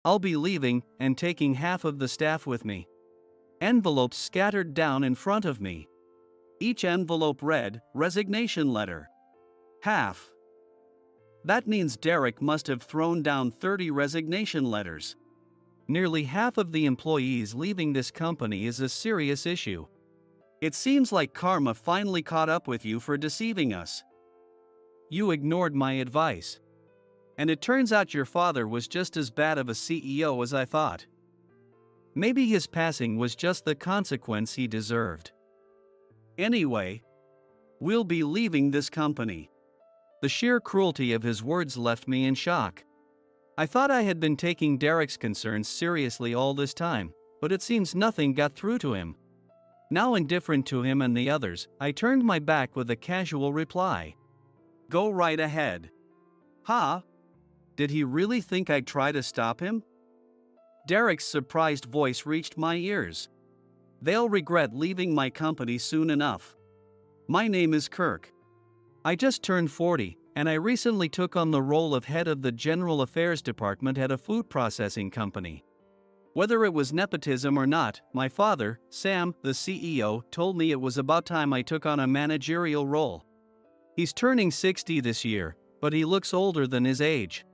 I'll be leaving and taking half of the staff with me. Envelopes scattered down in front of me. Each envelope read, "Resignation letter." Half. That means Derek must have thrown down 30 resignation letters. Nearly half of the employees leaving this company is a serious issue. It seems like karma finally caught up with you for deceiving us. You ignored my advice. And it turns out your father was just as bad of a CEO as I thought. Maybe his passing was just the consequence he deserved. Anyway, we'll be leaving this company. The sheer cruelty of his words left me in shock. I thought I had been taking Derek's concerns seriously all this time, but it seems nothing got through to him. Now indifferent to him and the others, I turned my back with a casual reply. Go right ahead. Huh? Did he really think I'd try to stop him? Derek's surprised voice reached my ears. They'll regret leaving my company soon enough. My name is Kirk. I just turned 40, and I recently took on the role of head of the General Affairs Department at a food processing company. Whether it was nepotism or not, my father, Sam, the CEO, told me it was about time I took on a managerial role. He's turning 60 this year, but he looks older than his age.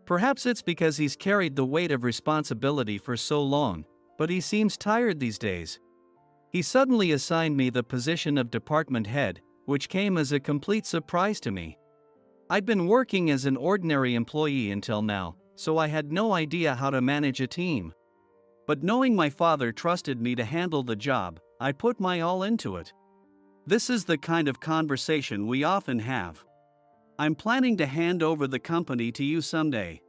Perhaps it's because he's carried the weight of responsibility for so long, but he seems tired these days. He suddenly assigned me the position of department head, which came as a complete surprise to me. I'd been working as an ordinary employee until now, so I had no idea how to manage a team. But knowing my father trusted me to handle the job, I put my all into it. This is the kind of conversation we often have. I'm planning to hand over the company to you someday.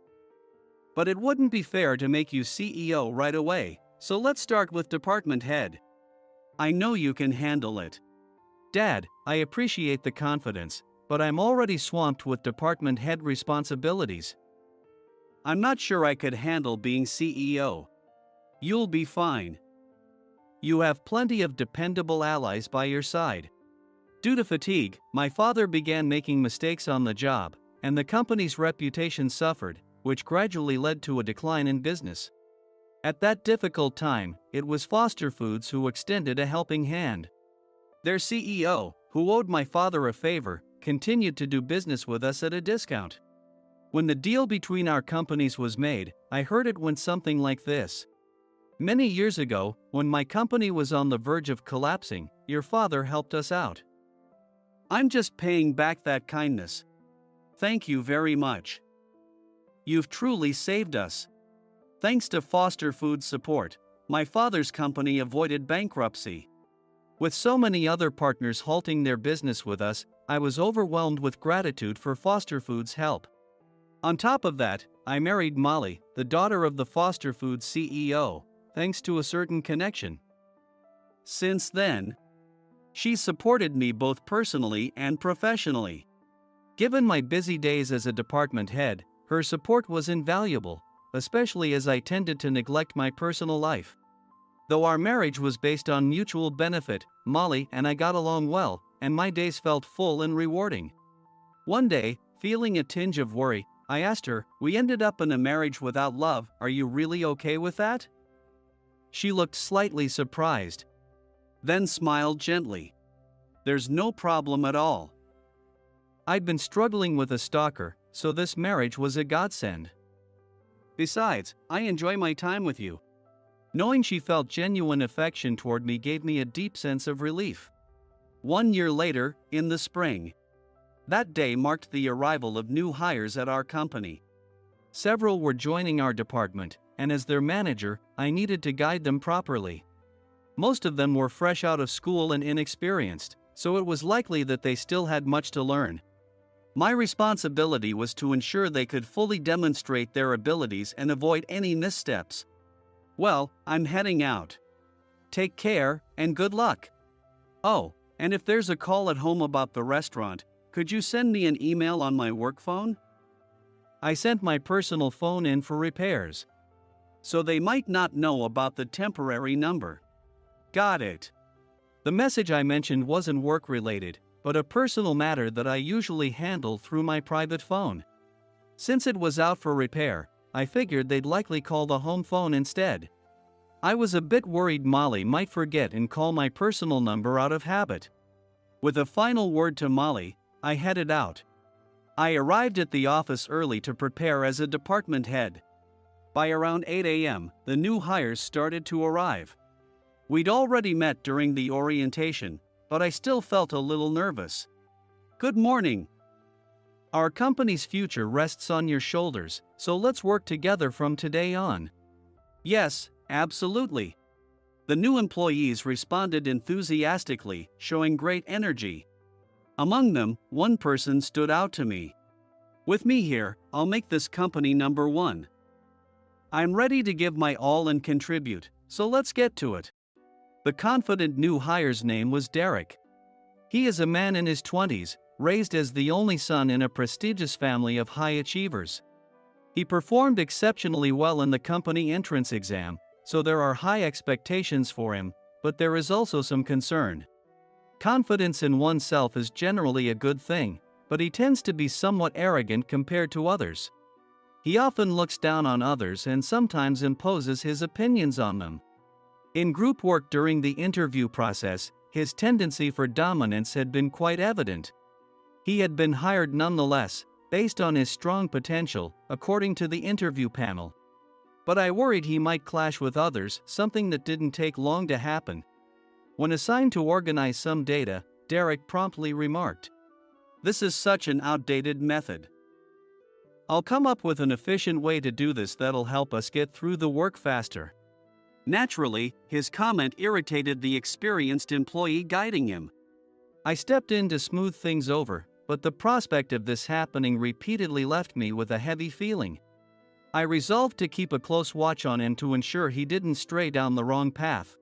But it wouldn't be fair to make you CEO right away, so let's start with department head. I know you can handle it. Dad, I appreciate the confidence, but I'm already swamped with department head responsibilities. I'm not sure I could handle being CEO. You'll be fine. You have plenty of dependable allies by your side. Due to fatigue, my father began making mistakes on the job, and the company's reputation suffered, which gradually led to a decline in business. At that difficult time, it was Foster Foods who extended a helping hand. Their CEO, who owed my father a favor, continued to do business with us at a discount. When the deal between our companies was made, I heard it went something like this. Many years ago, when my company was on the verge of collapsing, your father helped us out. I'm just paying back that kindness. Thank you very much. You've truly saved us. Thanks to Foster Foods' support, my father's company avoided bankruptcy. With so many other partners halting their business with us, I was overwhelmed with gratitude for Foster Foods' help. On top of that, I married Molly, the daughter of the Foster Foods CEO, thanks to a certain connection. Since then, she's supported me both personally and professionally. Given my busy days as a department head, her support was invaluable, especially as I tended to neglect my personal life. Though our marriage was based on mutual benefit, Molly and I got along well, and my days felt full and rewarding. One day, feeling a tinge of worry, I asked her, "We ended up in a marriage without love, are you really okay with that?" She looked slightly surprised, then smiled gently. There's no problem at all. I'd been struggling with a stalker, so this marriage was a godsend. Besides, I enjoy my time with you. Knowing she felt genuine affection toward me gave me a deep sense of relief. 1 year later, in the spring. That day marked the arrival of new hires at our company. Several were joining our department, and as their manager, I needed to guide them properly. Most of them were fresh out of school and inexperienced, so it was likely that they still had much to learn. My responsibility was to ensure they could fully demonstrate their abilities and avoid any missteps. Well, I'm heading out. Take care, and good luck. Oh, and if there's a call at home about the restaurant, could you send me an email on my work phone? I sent my personal phone in for repairs. So they might not know about the temporary number. Got it. The message I mentioned wasn't work-related, but a personal matter that I usually handle through my private phone. Since it was out for repair, I figured they'd likely call the home phone instead. I was a bit worried Molly might forget and call my personal number out of habit. With a final word to Molly, I headed out. I arrived at the office early to prepare as a department head. By around 8 a.m., the new hires started to arrive. We'd already met during the orientation, but I still felt a little nervous. "Good morning. Our company's future rests on your shoulders, so let's work together from today on." "Yes, absolutely." The new employees responded enthusiastically, showing great energy. Among them, one person stood out to me. "With me here, I'll make this company number one. I'm ready to give my all and contribute, so let's get to it." The confident new hire's name was Derek. He is a man in his 20s, raised as the only son in a prestigious family of high achievers. He performed exceptionally well in the company entrance exam, so there are high expectations for him, but there is also some concern. Confidence in oneself is generally a good thing, but he tends to be somewhat arrogant compared to others. He often looks down on others and sometimes imposes his opinions on them. In group work during the interview process, his tendency for dominance had been quite evident. He had been hired nonetheless, based on his strong potential, according to the interview panel. But I worried he might clash with others, something that didn't take long to happen. When assigned to organize some data, Derek promptly remarked, "This is such an outdated method. I'll come up with an efficient way to do this that'll help us get through the work faster." Naturally, his comment irritated the experienced employee guiding him. I stepped in to smooth things over, but the prospect of this happening repeatedly left me with a heavy feeling. I resolved to keep a close watch on him to ensure he didn't stray down the wrong path.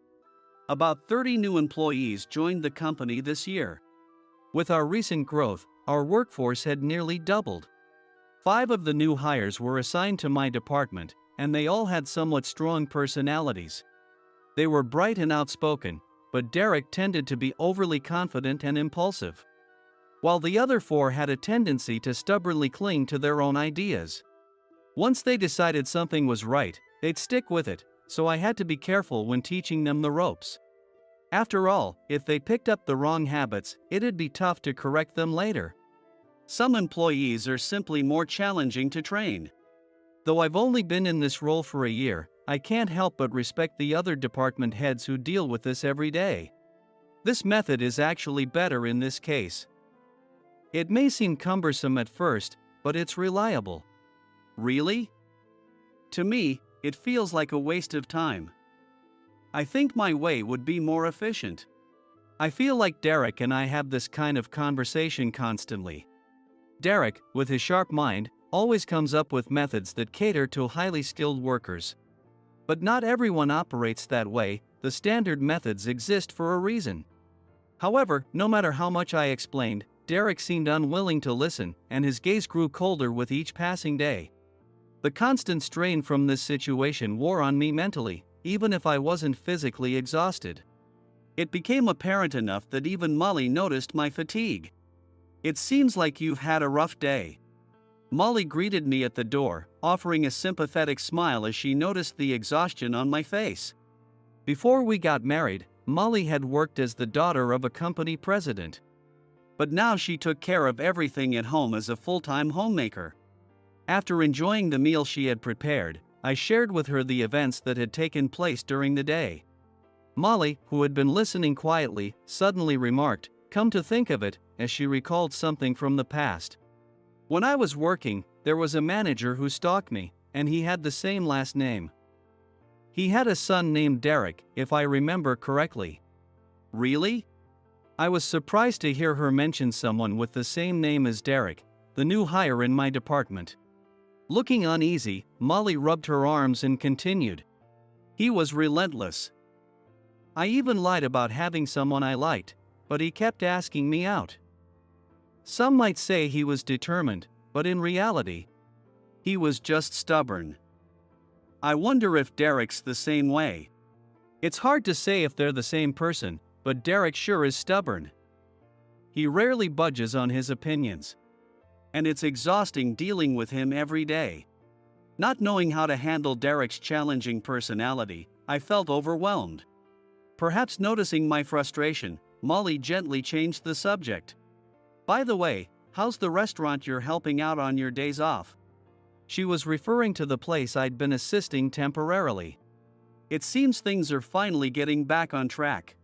About 30 new employees joined the company this year. With our recent growth, our workforce had nearly doubled. 5 of the new hires were assigned to my department, and they all had somewhat strong personalities. They were bright and outspoken, but Derek tended to be overly confident and impulsive, while the other 4 had a tendency to stubbornly cling to their own ideas. Once they decided something was right, they'd stick with it, so I had to be careful when teaching them the ropes. After all, if they picked up the wrong habits, it'd be tough to correct them later. Some employees are simply more challenging to train. Though I've only been in this role for a year, I can't help but respect the other department heads who deal with this every day. This method is actually better in this case. It may seem cumbersome at first, but it's reliable. Really? To me, it feels like a waste of time. I think my way would be more efficient. I feel like Derek and I have this kind of conversation constantly. Derek, with his sharp mind, always comes up with methods that cater to highly skilled workers. But not everyone operates that way, the standard methods exist for a reason. However, no matter how much I explained, Derek seemed unwilling to listen, and his gaze grew colder with each passing day. The constant strain from this situation wore on me mentally, even if I wasn't physically exhausted. It became apparent enough that even Molly noticed my fatigue. "It seems like you've had a rough day." Molly greeted me at the door, offering a sympathetic smile as she noticed the exhaustion on my face. Before we got married, Molly had worked as the daughter of a company president. But now she took care of everything at home as a full-time homemaker. After enjoying the meal she had prepared, I shared with her the events that had taken place during the day. Molly, who had been listening quietly, suddenly remarked, "Come to think of it," as she recalled something from the past. "When I was working, there was a manager who stalked me, and he had the same last name. He had a son named Derek, if I remember correctly." Really? I was surprised to hear her mention someone with the same name as Derek, the new hire in my department. Looking uneasy, Molly rubbed her arms and continued. "He was relentless. I even lied about having someone I liked, but he kept asking me out. Some might say he was determined, but in reality, he was just stubborn. I wonder if Derek's the same way. It's hard to say if they're the same person, but Derek sure is stubborn. He rarely budges on his opinions. And it's exhausting dealing with him every day." Not knowing how to handle Derek's challenging personality, I felt overwhelmed. Perhaps noticing my frustration, Molly gently changed the subject. "By the way, how's the restaurant you're helping out on your days off?" She was referring to the place I'd been assisting temporarily. "It seems things are finally getting back on track.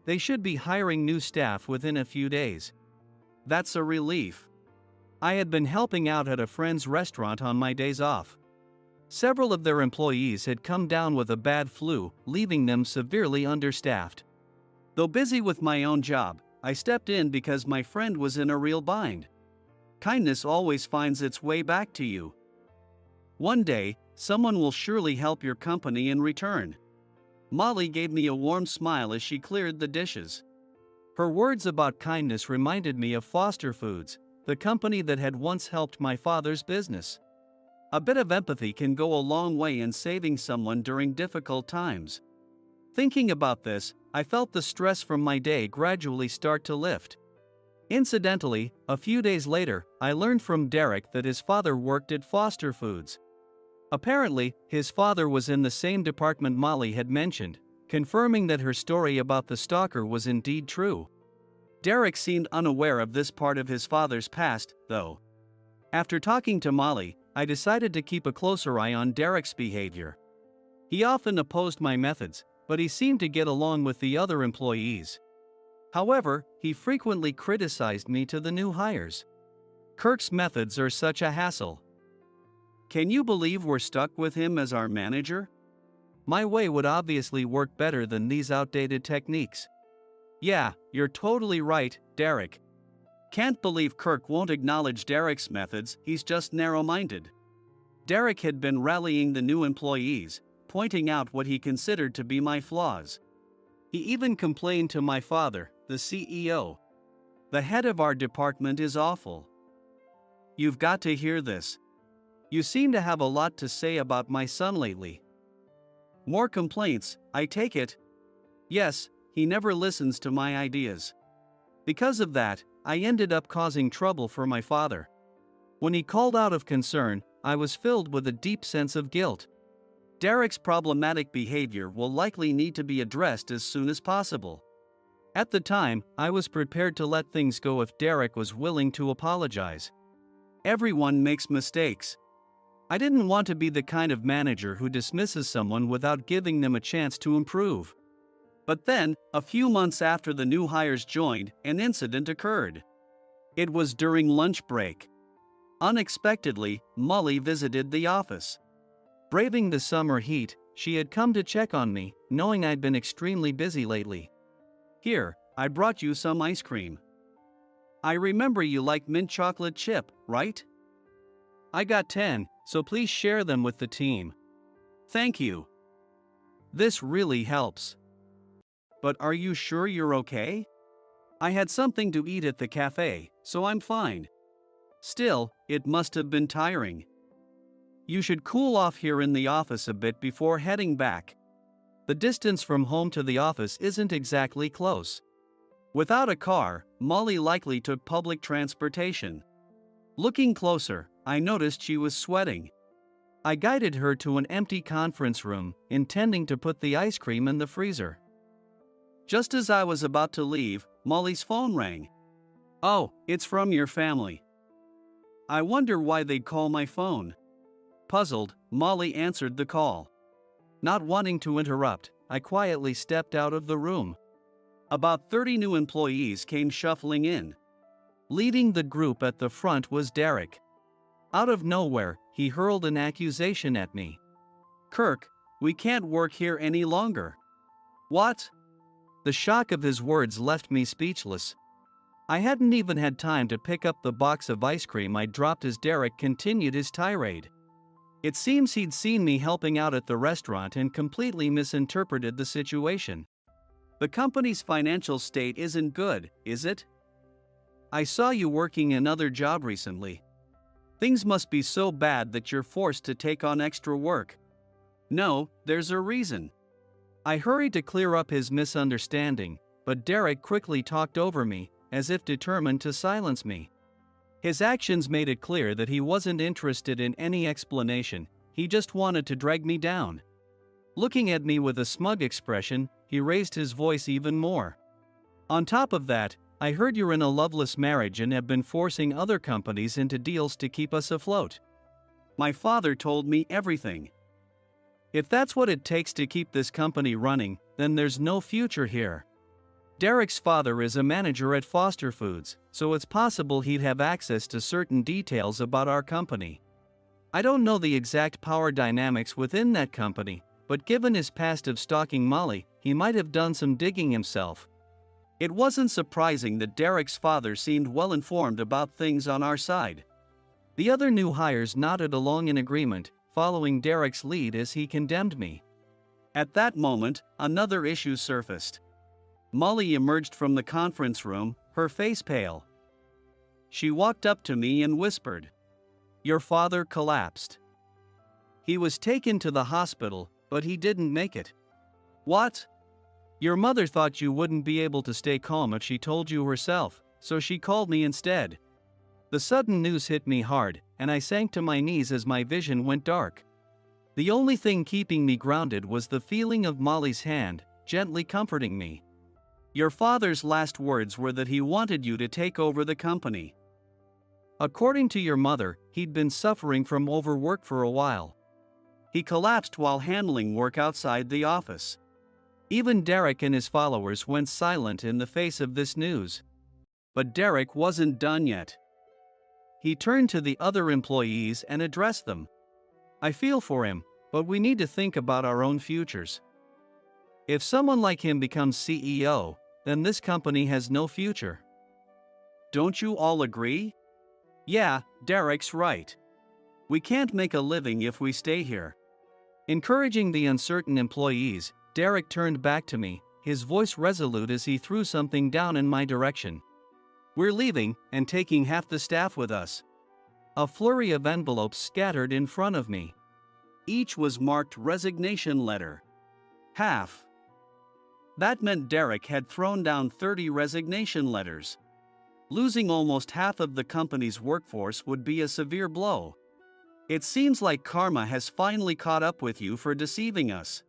They should be hiring new staff within a few days." That's a relief. I had been helping out at a friend's restaurant on my days off. Several of their employees had come down with a bad flu, leaving them severely understaffed. Though busy with my own job, I stepped in because my friend was in a real bind. Kindness always finds its way back to you. One day, someone will surely help your company in return. Molly gave me a warm smile as she cleared the dishes. Her words about kindness reminded me of Foster Foods, the company that had once helped my father's business. A bit of empathy can go a long way in saving someone during difficult times. Thinking about this, I felt the stress from my day gradually start to lift. Incidentally, a few days later, I learned from Derek that his father worked at Foster Foods. Apparently, his father was in the same department Molly had mentioned, confirming that her story about the stalker was indeed true. Derek seemed unaware of this part of his father's past, though. After talking to Molly, I decided to keep a closer eye on Derek's behavior. He often opposed my methods, but he seemed to get along with the other employees. However, he frequently criticized me to the new hires. "Kirk's methods are such a hassle. Can you believe we're stuck with him as our manager? My way would obviously work better than these outdated techniques." "Yeah, you're totally right, Derek. Can't believe Kirk won't acknowledge Derek's methods, he's just narrow-minded." Derek had been rallying the new employees, pointing out what he considered to be my flaws. He even complained to my father, the CEO. "The head of our department is awful. You've got to hear this. You seem to have a lot to say about my son lately." "More complaints, I take it?" "Yes, he never listens to my ideas." Because of that, I ended up causing trouble for my father. When he called out of concern, I was filled with a deep sense of guilt. Derek's problematic behavior will likely need to be addressed as soon as possible. At the time, I was prepared to let things go if Derek was willing to apologize. Everyone makes mistakes. I didn't want to be the kind of manager who dismisses someone without giving them a chance to improve. But then, a few months after the new hires joined, an incident occurred. It was during lunch break. Unexpectedly, Molly visited the office. Braving the summer heat, she had come to check on me, knowing I'd been extremely busy lately. "Here, I brought you some ice cream. I remember you like mint chocolate chip, right? I got 10, so please share them with the team." "Thank you. This really helps. But are you sure you're okay?" "I had something to eat at the cafe, so I'm fine." "Still, it must have been tiring. You should cool off here in the office a bit before heading back. The distance from home to the office isn't exactly close." Without a car, Molly likely took public transportation. Looking closer, I noticed she was sweating. I guided her to an empty conference room, intending to put the ice cream in the freezer. Just as I was about to leave, Molly's phone rang. "Oh, it's from your family. I wonder why they'd call my phone." Puzzled, Molly answered the call. Not wanting to interrupt, I quietly stepped out of the room. About 30 new employees came shuffling in. Leading the group at the front was Derek. Out of nowhere, he hurled an accusation at me. "Kirk, we can't work here any longer." "What?" The shock of his words left me speechless. I hadn't even had time to pick up the box of ice cream I dropped as Derek continued his tirade. It seems he'd seen me helping out at the restaurant and completely misinterpreted the situation. "The company's financial state isn't good, is it? I saw you working another job recently. Things must be so bad that you're forced to take on extra work." "No, there's a reason." I hurried to clear up his misunderstanding, but Derek quickly talked over me, as if determined to silence me. His actions made it clear that he wasn't interested in any explanation, he just wanted to drag me down. Looking at me with a smug expression, he raised his voice even more. On top of that, I heard you're in a loveless marriage and have been forcing other companies into deals to keep us afloat. My father told me everything. If that's what it takes to keep this company running, then there's no future here. Derek's father is a manager at Foster Foods, so it's possible he'd have access to certain details about our company. I don't know the exact power dynamics within that company, but given his past of stalking Molly, he might have done some digging himself. It wasn't surprising that Derek's father seemed well informed about things on our side. The other new hires nodded along in agreement, following Derek's lead as he condemned me. At that moment, another issue surfaced. Molly emerged from the conference room, her face pale. She walked up to me and whispered, "Your father collapsed. He was taken to the hospital, but he didn't make it." "What?" "Your mother thought you wouldn't be able to stay calm if she told you herself, so she called me instead." The sudden news hit me hard, and I sank to my knees as my vision went dark. The only thing keeping me grounded was the feeling of Molly's hand, gently comforting me. "Your father's last words were that he wanted you to take over the company. According to your mother, he'd been suffering from overwork for a while. He collapsed while handling work outside the office." Even Derek and his followers went silent in the face of this news. But Derek wasn't done yet. He turned to the other employees and addressed them. "I feel for him, but we need to think about our own futures. If someone like him becomes CEO, then this company has no future. Don't you all agree?" "Yeah, Derek's right. We can't make a living if we stay here." Encouraging the uncertain employees, Derek turned back to me, his voice resolute as he threw something down in my direction. "We're leaving and taking half the staff with us." A flurry of envelopes scattered in front of me. Each was marked resignation letter. Half. That meant Derek had thrown down 30 resignation letters. Losing almost half of the company's workforce would be a severe blow. "It seems like karma has finally caught up with you for deceiving us.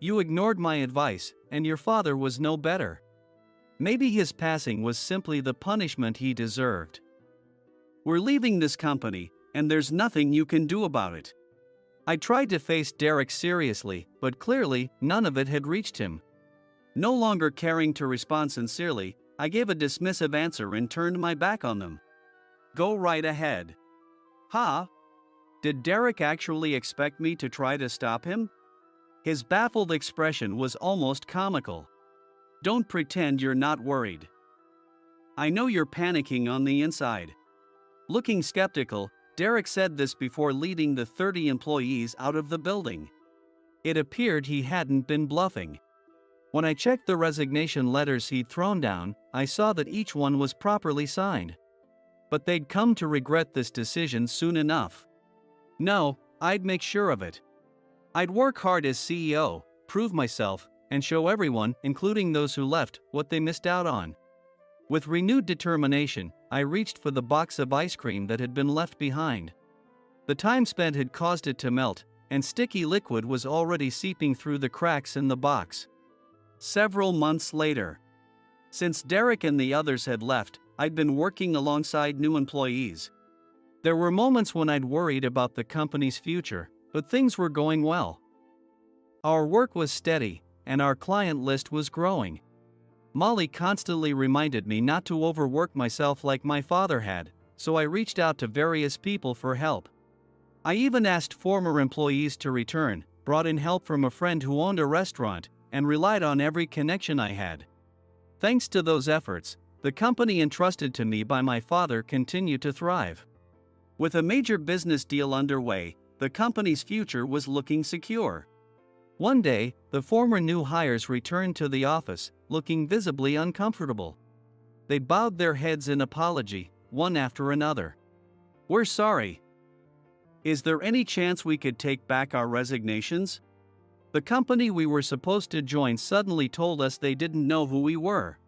You ignored my advice, and your father was no better. Maybe his passing was simply the punishment he deserved. We're leaving this company, and there's nothing you can do about it." I tried to face Derek seriously, but clearly, none of it had reached him. No longer caring to respond sincerely, I gave a dismissive answer and turned my back on them. "Go right ahead." "Huh? Did Derek actually expect me to try to stop him?" His baffled expression was almost comical. "Don't pretend you're not worried. I know you're panicking on the inside." Looking skeptical, Derek said this before leading the 30 employees out of the building. It appeared he hadn't been bluffing. When I checked the resignation letters he'd thrown down, I saw that each one was properly signed. But they'd come to regret this decision soon enough. No, I'd make sure of it. I'd work hard as CEO, prove myself, and show everyone, including those who left, what they missed out on. With renewed determination, I reached for the box of ice cream that had been left behind. The time spent had caused it to melt, and sticky liquid was already seeping through the cracks in the box. Several months later. Since Derek and the others had left, I'd been working alongside new employees. There were moments when I'd worried about the company's future, but things were going well. Our work was steady, and our client list was growing. Molly constantly reminded me not to overwork myself like my father had, so I reached out to various people for help. I even asked former employees to return, brought in help from a friend who owned a restaurant, and relied on every connection I had. Thanks to those efforts, the company entrusted to me by my father continued to thrive. With a major business deal underway, the company's future was looking secure. One day, the former new hires returned to the office, looking visibly uncomfortable. They bowed their heads in apology, one after another. "We're sorry. Is there any chance we could take back our resignations? The company we were supposed to join suddenly told us they didn't know who we were."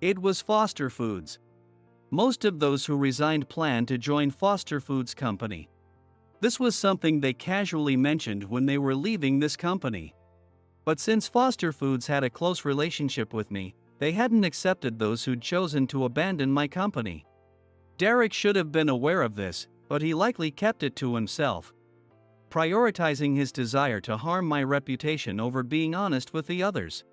It was Foster Foods. Most of those who resigned planned to join Foster Foods Company. This was something they casually mentioned when they were leaving this company. But since Foster Foods had a close relationship with me, they hadn't accepted those who'd chosen to abandon my company. Derek should have been aware of this, but he likely kept it to himself, prioritizing his desire to harm my reputation over being honest with the others.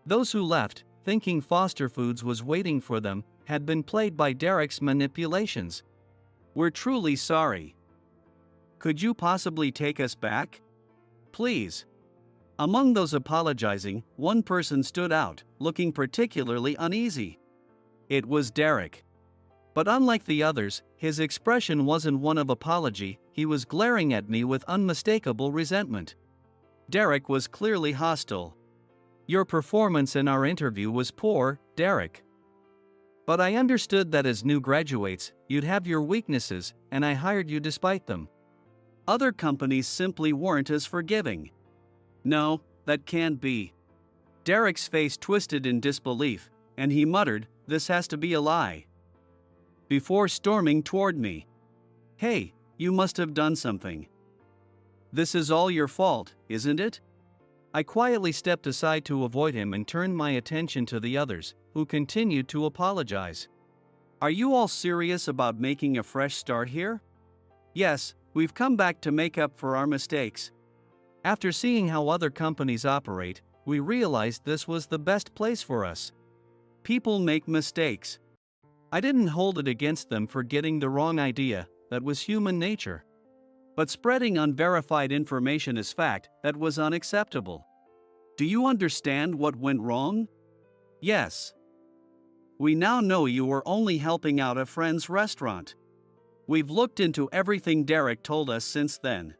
Those who left, thinking Foster Foods was waiting for them, had been played by Derek's manipulations. We're truly sorry. Could you possibly take us back? Please. Among those apologizing, one person stood out, looking particularly uneasy. It was Derek. But unlike the others, his expression wasn't one of apology, he was glaring at me with unmistakable resentment. Derek was clearly hostile. Your performance in our interview was poor, Derek. But I understood that as new graduates, you'd have your weaknesses, and I hired you despite them. Other companies simply weren't as forgiving. No, that can't be. Derek's face twisted in disbelief, and he muttered, "This has to be a lie," before storming toward me. Hey, you must have done something. This is all your fault, isn't it? I quietly stepped aside to avoid him and turned my attention to the others, who continued to apologize. Are you all serious about making a fresh start here? Yes, we've come back to make up for our mistakes. After seeing how other companies operate, we realized this was the best place for us. People make mistakes. I didn't hold it against them for getting the wrong idea, that was human nature. But spreading unverified information as fact, that was unacceptable. Do you understand what went wrong? Yes. We now know you were only helping out a friend's restaurant. We've looked into everything Derek told us since then.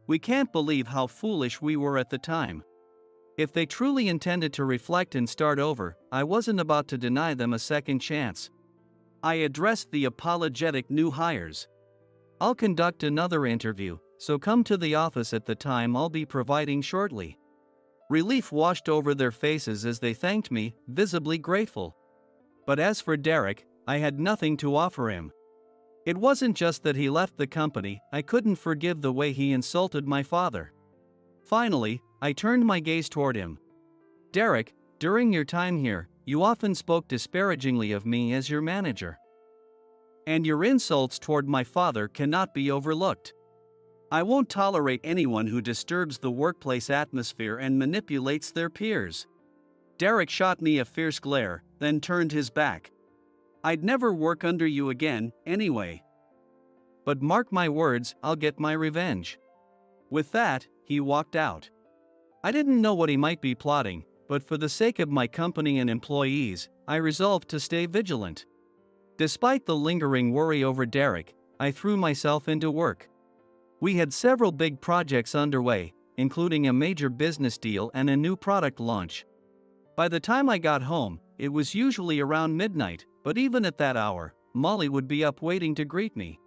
We can't believe how foolish we were at the time. If they truly intended to reflect and start over, I wasn't about to deny them a second chance. I addressed the apologetic new hires. I'll conduct another interview, so come to the office at the time I'll be providing shortly. Relief washed over their faces as they thanked me, visibly grateful. But as for Derek, I had nothing to offer him. It wasn't just that he left the company, I couldn't forgive the way he insulted my father. Finally, I turned my gaze toward him. Derek, during your time here, you often spoke disparagingly of me as your manager. And your insults toward my father cannot be overlooked. I won't tolerate anyone who disturbs the workplace atmosphere and manipulates their peers. Derek shot me a fierce glare, then turned his back. I'd never work under you again, anyway. But mark my words, I'll get my revenge. With that, he walked out. I didn't know what he might be plotting, but for the sake of my company and employees, I resolved to stay vigilant. Despite the lingering worry over Derek, I threw myself into work. We had several big projects underway, including a major business deal and a new product launch. By the time I got home, it was usually around midnight, but even at that hour, Molly would be up waiting to greet me.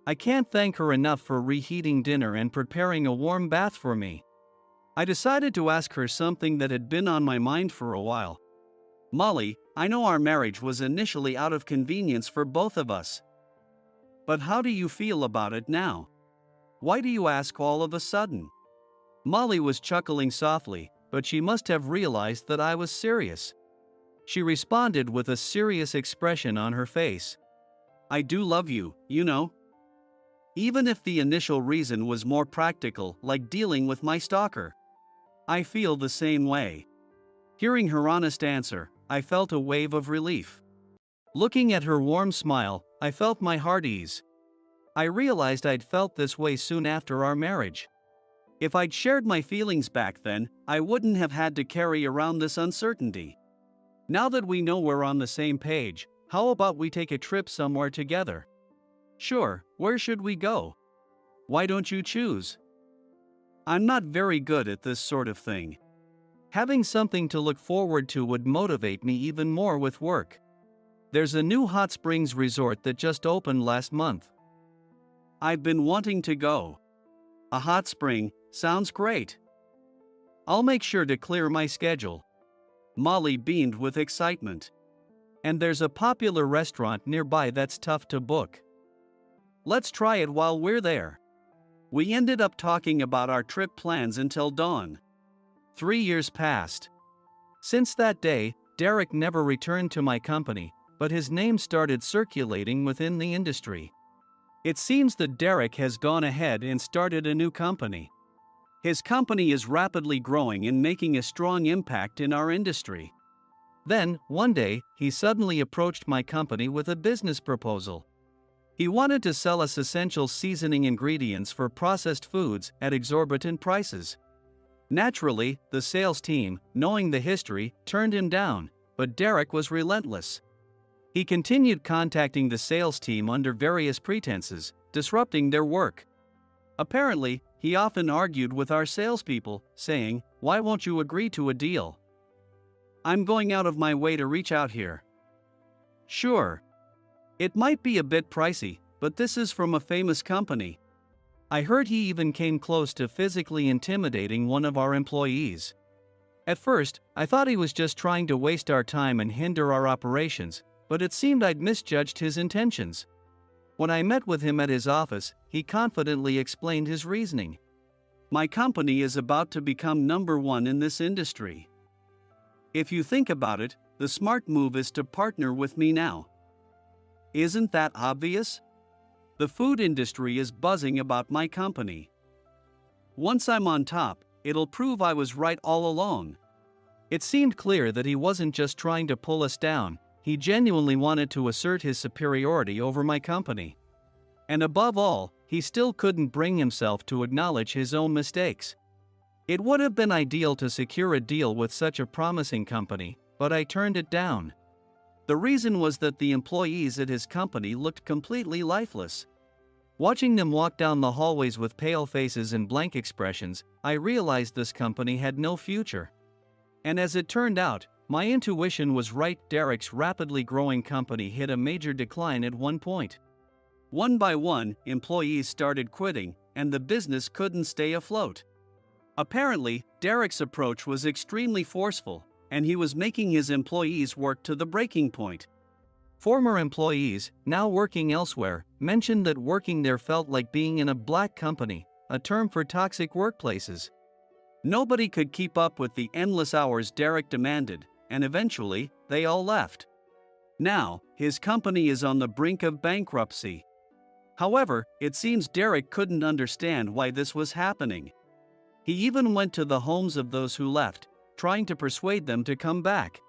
I can't thank her enough for reheating dinner and preparing a warm bath for me. I decided to ask her something that had been on my mind for a while. Molly, I know our marriage was initially out of convenience for both of us. But how do you feel about it now? Why do you ask all of a sudden? Molly was chuckling softly, but she must have realized that I was serious. She responded with a serious expression on her face. I do love you, you know. Even if the initial reason was more practical, like dealing with my stalker. I feel the same way. Hearing her honest answer, I felt a wave of relief. Looking at her warm smile, I felt my heart ease. I realized I'd felt this way soon after our marriage. If I'd shared my feelings back then, I wouldn't have had to carry around this uncertainty. Now that we know we're on the same page, how about we take a trip somewhere together? Sure, where should we go? Why don't you choose? I'm not very good at this sort of thing. Having something to look forward to would motivate me even more with work. There's a new hot springs resort that just opened last month. I've been wanting to go. A hot spring, sounds great. I'll make sure to clear my schedule. Molly beamed with excitement. And there's a popular restaurant nearby that's tough to book. Let's try it while we're there. We ended up talking about our trip plans until dawn. 3 years passed. Since that day, Derek never returned to my company, but his name started circulating within the industry. It seems that Derek has gone ahead and started a new company. His company is rapidly growing and making a strong impact in our industry. Then, one day, he suddenly approached my company with a business proposal. He wanted to sell us essential seasoning ingredients for processed foods at exorbitant prices. Naturally, the sales team, knowing the history, turned him down, but Derek was relentless. He continued contacting the sales team under various pretenses, disrupting their work. Apparently, he often argued with our salespeople, saying, "Why won't you agree to a deal? I'm going out of my way to reach out here." Sure. It might be a bit pricey, but this is from a famous company. I heard he even came close to physically intimidating one of our employees. At first, I thought he was just trying to waste our time and hinder our operations, but it seemed I'd misjudged his intentions. When I met with him at his office, he confidently explained his reasoning. "My company is about to become number one in this industry. If you think about it, the smart move is to partner with me now. Isn't that obvious? The food industry is buzzing about my company. Once I'm on top, it'll prove I was right all along." It seemed clear that he wasn't just trying to pull us down, he genuinely wanted to assert his superiority over my company. And above all, he still couldn't bring himself to acknowledge his own mistakes. It would have been ideal to secure a deal with such a promising company, but I turned it down. The reason was that the employees at his company looked completely lifeless. Watching them walk down the hallways with pale faces and blank expressions, I realized this company had no future. And as it turned out, my intuition was right. Derek's rapidly growing company hit a major decline at one point. One by one, employees started quitting, and the business couldn't stay afloat. Apparently, Derek's approach was extremely forceful, and he was making his employees work to the breaking point. Former employees, now working elsewhere, mentioned that working there felt like being in a black company, a term for toxic workplaces. Nobody could keep up with the endless hours Derek demanded, and eventually, they all left. Now, his company is on the brink of bankruptcy. However, it seems Derek couldn't understand why this was happening. He even went to the homes of those who left, trying to persuade them to come back.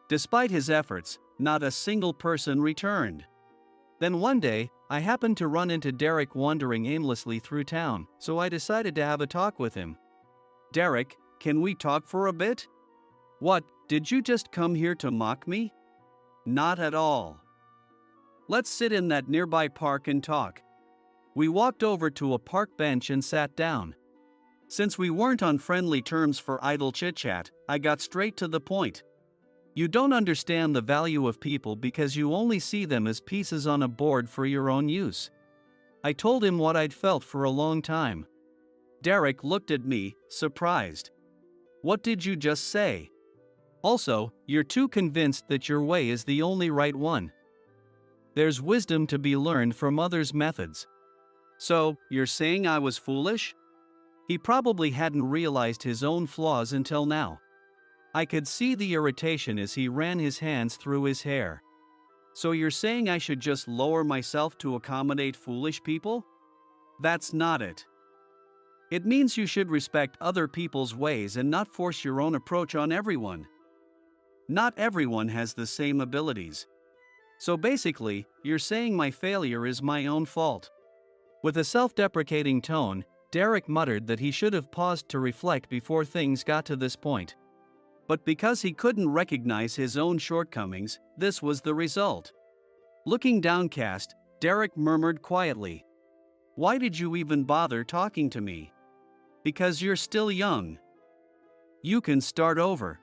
Despite his efforts, not a single person returned. Then one day, I happened to run into Derek wandering aimlessly through town, so I decided to have a talk with him. "Derek, can we talk for a bit?" "What, did you just come here to mock me?" "Not at all. Let's sit in that nearby park and talk." We walked over to a park bench and sat down. Since we weren't on friendly terms for idle chit-chat, I got straight to the point. "You don't understand the value of people because you only see them as pieces on a board for your own use." I told him what I'd felt for a long time. Derek looked at me, surprised. "What did you just say? Also, you're too convinced that your way is the only right one. There's wisdom to be learned from others' methods." "So, you're saying I was foolish?" He probably hadn't realized his own flaws until now. I could see the irritation as he ran his hands through his hair. "So you're saying I should just lower myself to accommodate foolish people?" "That's not it. It means you should respect other people's ways and not force your own approach on everyone. Not everyone has the same abilities. So basically, you're saying my failure is my own fault." With a self-deprecating tone, Derek muttered that he should have paused to reflect before things got to this point. But because he couldn't recognize his own shortcomings, this was the result. Looking downcast, Derek murmured quietly, "Why did you even bother talking to me?" "Because you're still young. You can start over.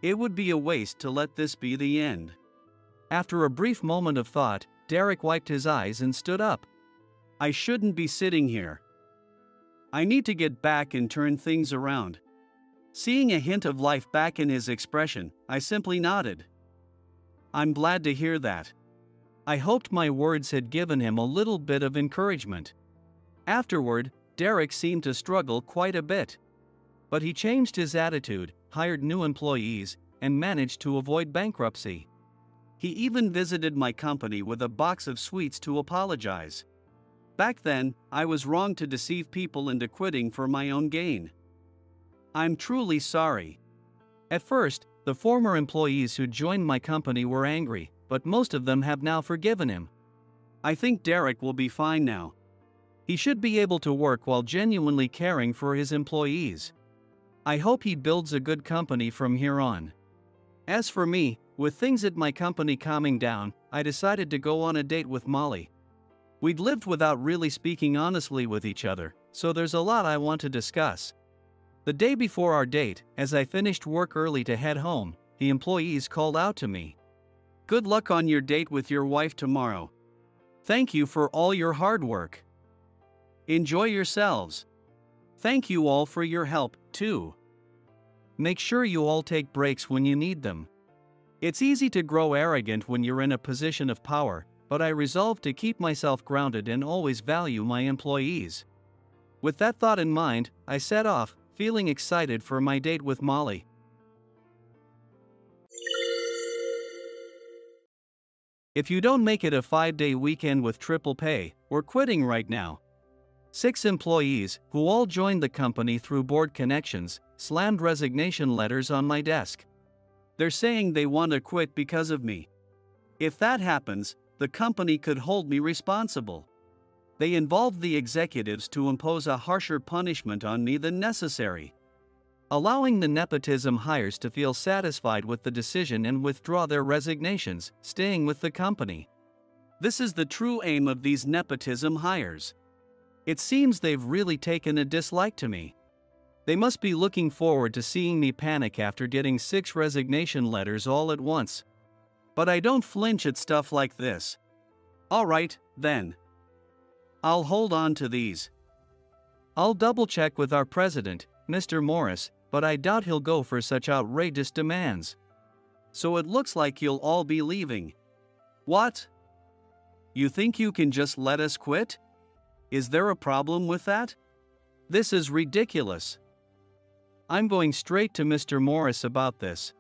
It would be a waste to let this be the end." After a brief moment of thought, Derek wiped his eyes and stood up. "I shouldn't be sitting here. I need to get back and turn things around." Seeing a hint of life back in his expression, I simply nodded. I'm glad to hear that. I hoped my words had given him a little bit of encouragement. Afterward, Derek seemed to struggle quite a bit. But he changed his attitude, hired new employees, and managed to avoid bankruptcy. He even visited my company with a box of sweets to apologize. Back then, I was wrong to deceive people into quitting for my own gain. I'm truly sorry. At first, the former employees who joined my company were angry, but most of them have now forgiven him. I think Derek will be fine now. He should be able to work while genuinely caring for his employees. I hope he builds a good company from here on. As for me, with things at my company calming down, I decided to go on a date with Molly. We'd lived without really speaking honestly with each other, so there's a lot I want to discuss. The day before our date, as I finished work early to head home, the employees called out to me. Good luck on your date with your wife tomorrow. Thank you for all your hard work. Enjoy yourselves. Thank you all for your help, too. Make sure you all take breaks when you need them. It's easy to grow arrogant when you're in a position of power, but I resolved to keep myself grounded and always value my employees. With that thought in mind, I set off, feeling excited for my date with Molly. If you don't make it a 5-day weekend with triple pay, we're quitting right now. 6 employees, who all joined the company through board connections, slammed resignation letters on my desk. They're saying they want to quit because of me. If that happens, the company could hold me responsible. They involved the executives to impose a harsher punishment on me than necessary, allowing the nepotism hires to feel satisfied with the decision and withdraw their resignations, staying with the company. This is the true aim of these nepotism hires. It seems they've really taken a dislike to me. They must be looking forward to seeing me panic after getting 6 resignation letters all at once. But I don't flinch at stuff like this. Alright, then. I'll hold on to these. I'll double-check with our president, Mr. Morris, but I doubt he'll go for such outrageous demands. So it looks like you'll all be leaving. What? You think you can just let us quit? Is there a problem with that? This is ridiculous. I'm going straight to Mr. Morris about this.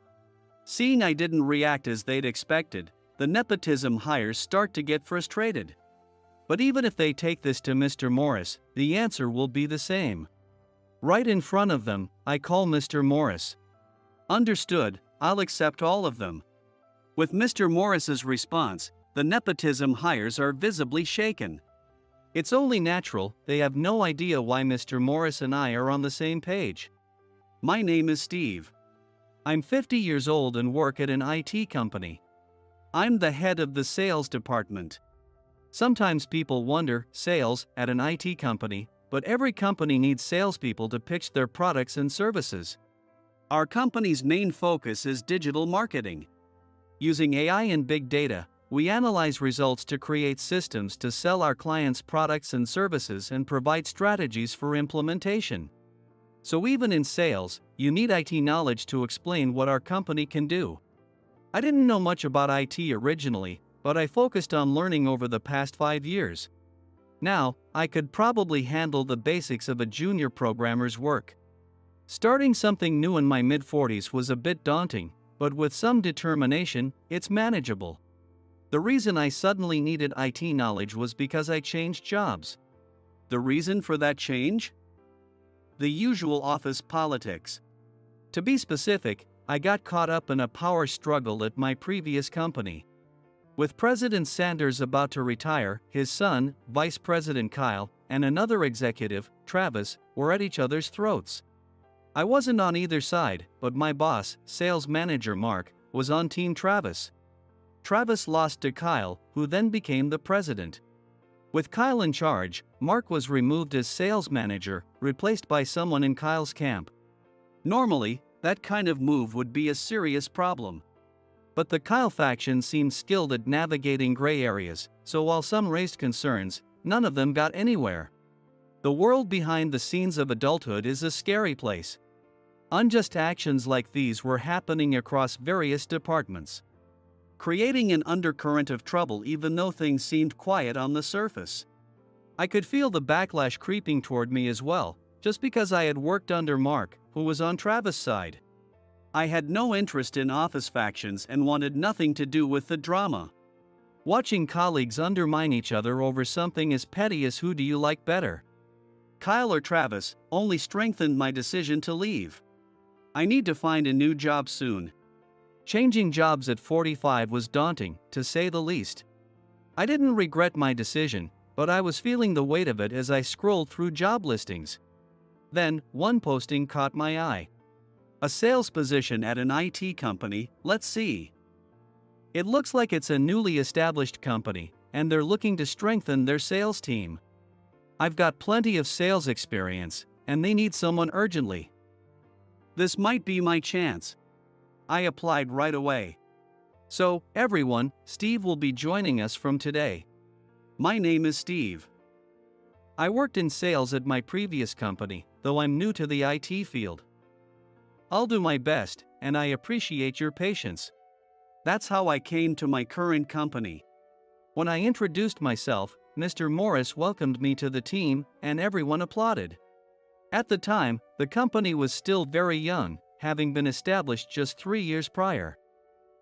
Seeing I didn't react as they'd expected, the nepotism hires start to get frustrated. But even if they take this to Mr. Morris, the answer will be the same. Right in front of them, I call Mr. Morris. Understood, I'll accept all of them. With Mr. Morris's response, the nepotism hires are visibly shaken. It's only natural, they have no idea why Mr. Morris and I are on the same page. My name is Steve. I'm 50 years old and work at an IT company. I'm the head of the sales department. Sometimes people wonder, sales at an IT company, but every company needs salespeople to pitch their products and services. Our company's main focus is digital marketing. Using AI and big data, we analyze results to create systems to sell our clients' products and services and provide strategies for implementation. So even in sales, you need IT knowledge to explain what our company can do. I didn't know much about IT originally, but I focused on learning over the past 5 years. Now, I could probably handle the basics of a junior programmer's work. Starting something new in my mid-40s was a bit daunting, but with some determination, it's manageable. The reason I suddenly needed IT knowledge was because I changed jobs. The reason for that change? The usual office politics. To be specific, I got caught up in a power struggle at my previous company. With President Sanders about to retire, his son, Vice President Kyle, and another executive, Travis, were at each other's throats. I wasn't on either side, but my boss, sales manager Mark, was on Team Travis. Travis lost to Kyle, who then became the president. With Kyle in charge, Mark was removed as sales manager, replaced by someone in Kyle's camp. Normally, that kind of move would be a serious problem. But the Kyle faction seemed skilled at navigating gray areas, so while some raised concerns, none of them got anywhere. The world behind the scenes of adulthood is a scary place. Unjust actions like these were happening across various departments. creating an undercurrent of trouble even though things seemed quiet on the surface. I could feel the backlash creeping toward me as well, just because I had worked under Mark, who was on Travis' side. I had no interest in office factions and wanted nothing to do with the drama. Watching colleagues undermine each other over something as petty as who do you like better, Kyle or Travis, only strengthened my decision to leave. I need to find a new job soon. Changing jobs at 45 was daunting, to say the least. I didn't regret my decision, but I was feeling the weight of it as I scrolled through job listings. Then, one posting caught my eye. A sales position at an IT company, let's see. It looks like it's a newly established company, and they're looking to strengthen their sales team. I've got plenty of sales experience, and they need someone urgently. This might be my chance. I applied right away. So, everyone, Steve will be joining us from today. My name is Steve. I worked in sales at my previous company, though I'm new to the IT field. I'll do my best, and I appreciate your patience. That's how I came to my current company. When I introduced myself, Mr. Morris welcomed me to the team, and everyone applauded. At the time, the company was still very young, having been established just 3 years prior.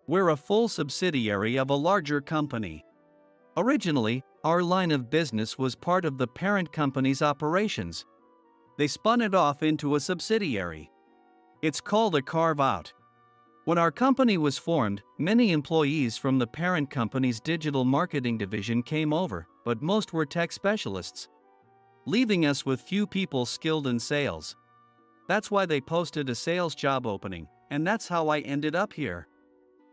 We're a full subsidiary of a larger company. Originally, our line of business was part of the parent company's operations. They spun it off into a subsidiary. It's called a carve-out. When our company was formed, many employees from the parent company's digital marketing division came over, but most were tech specialists, leaving us with few people skilled in sales. That's why they posted a sales job opening, and that's how I ended up here.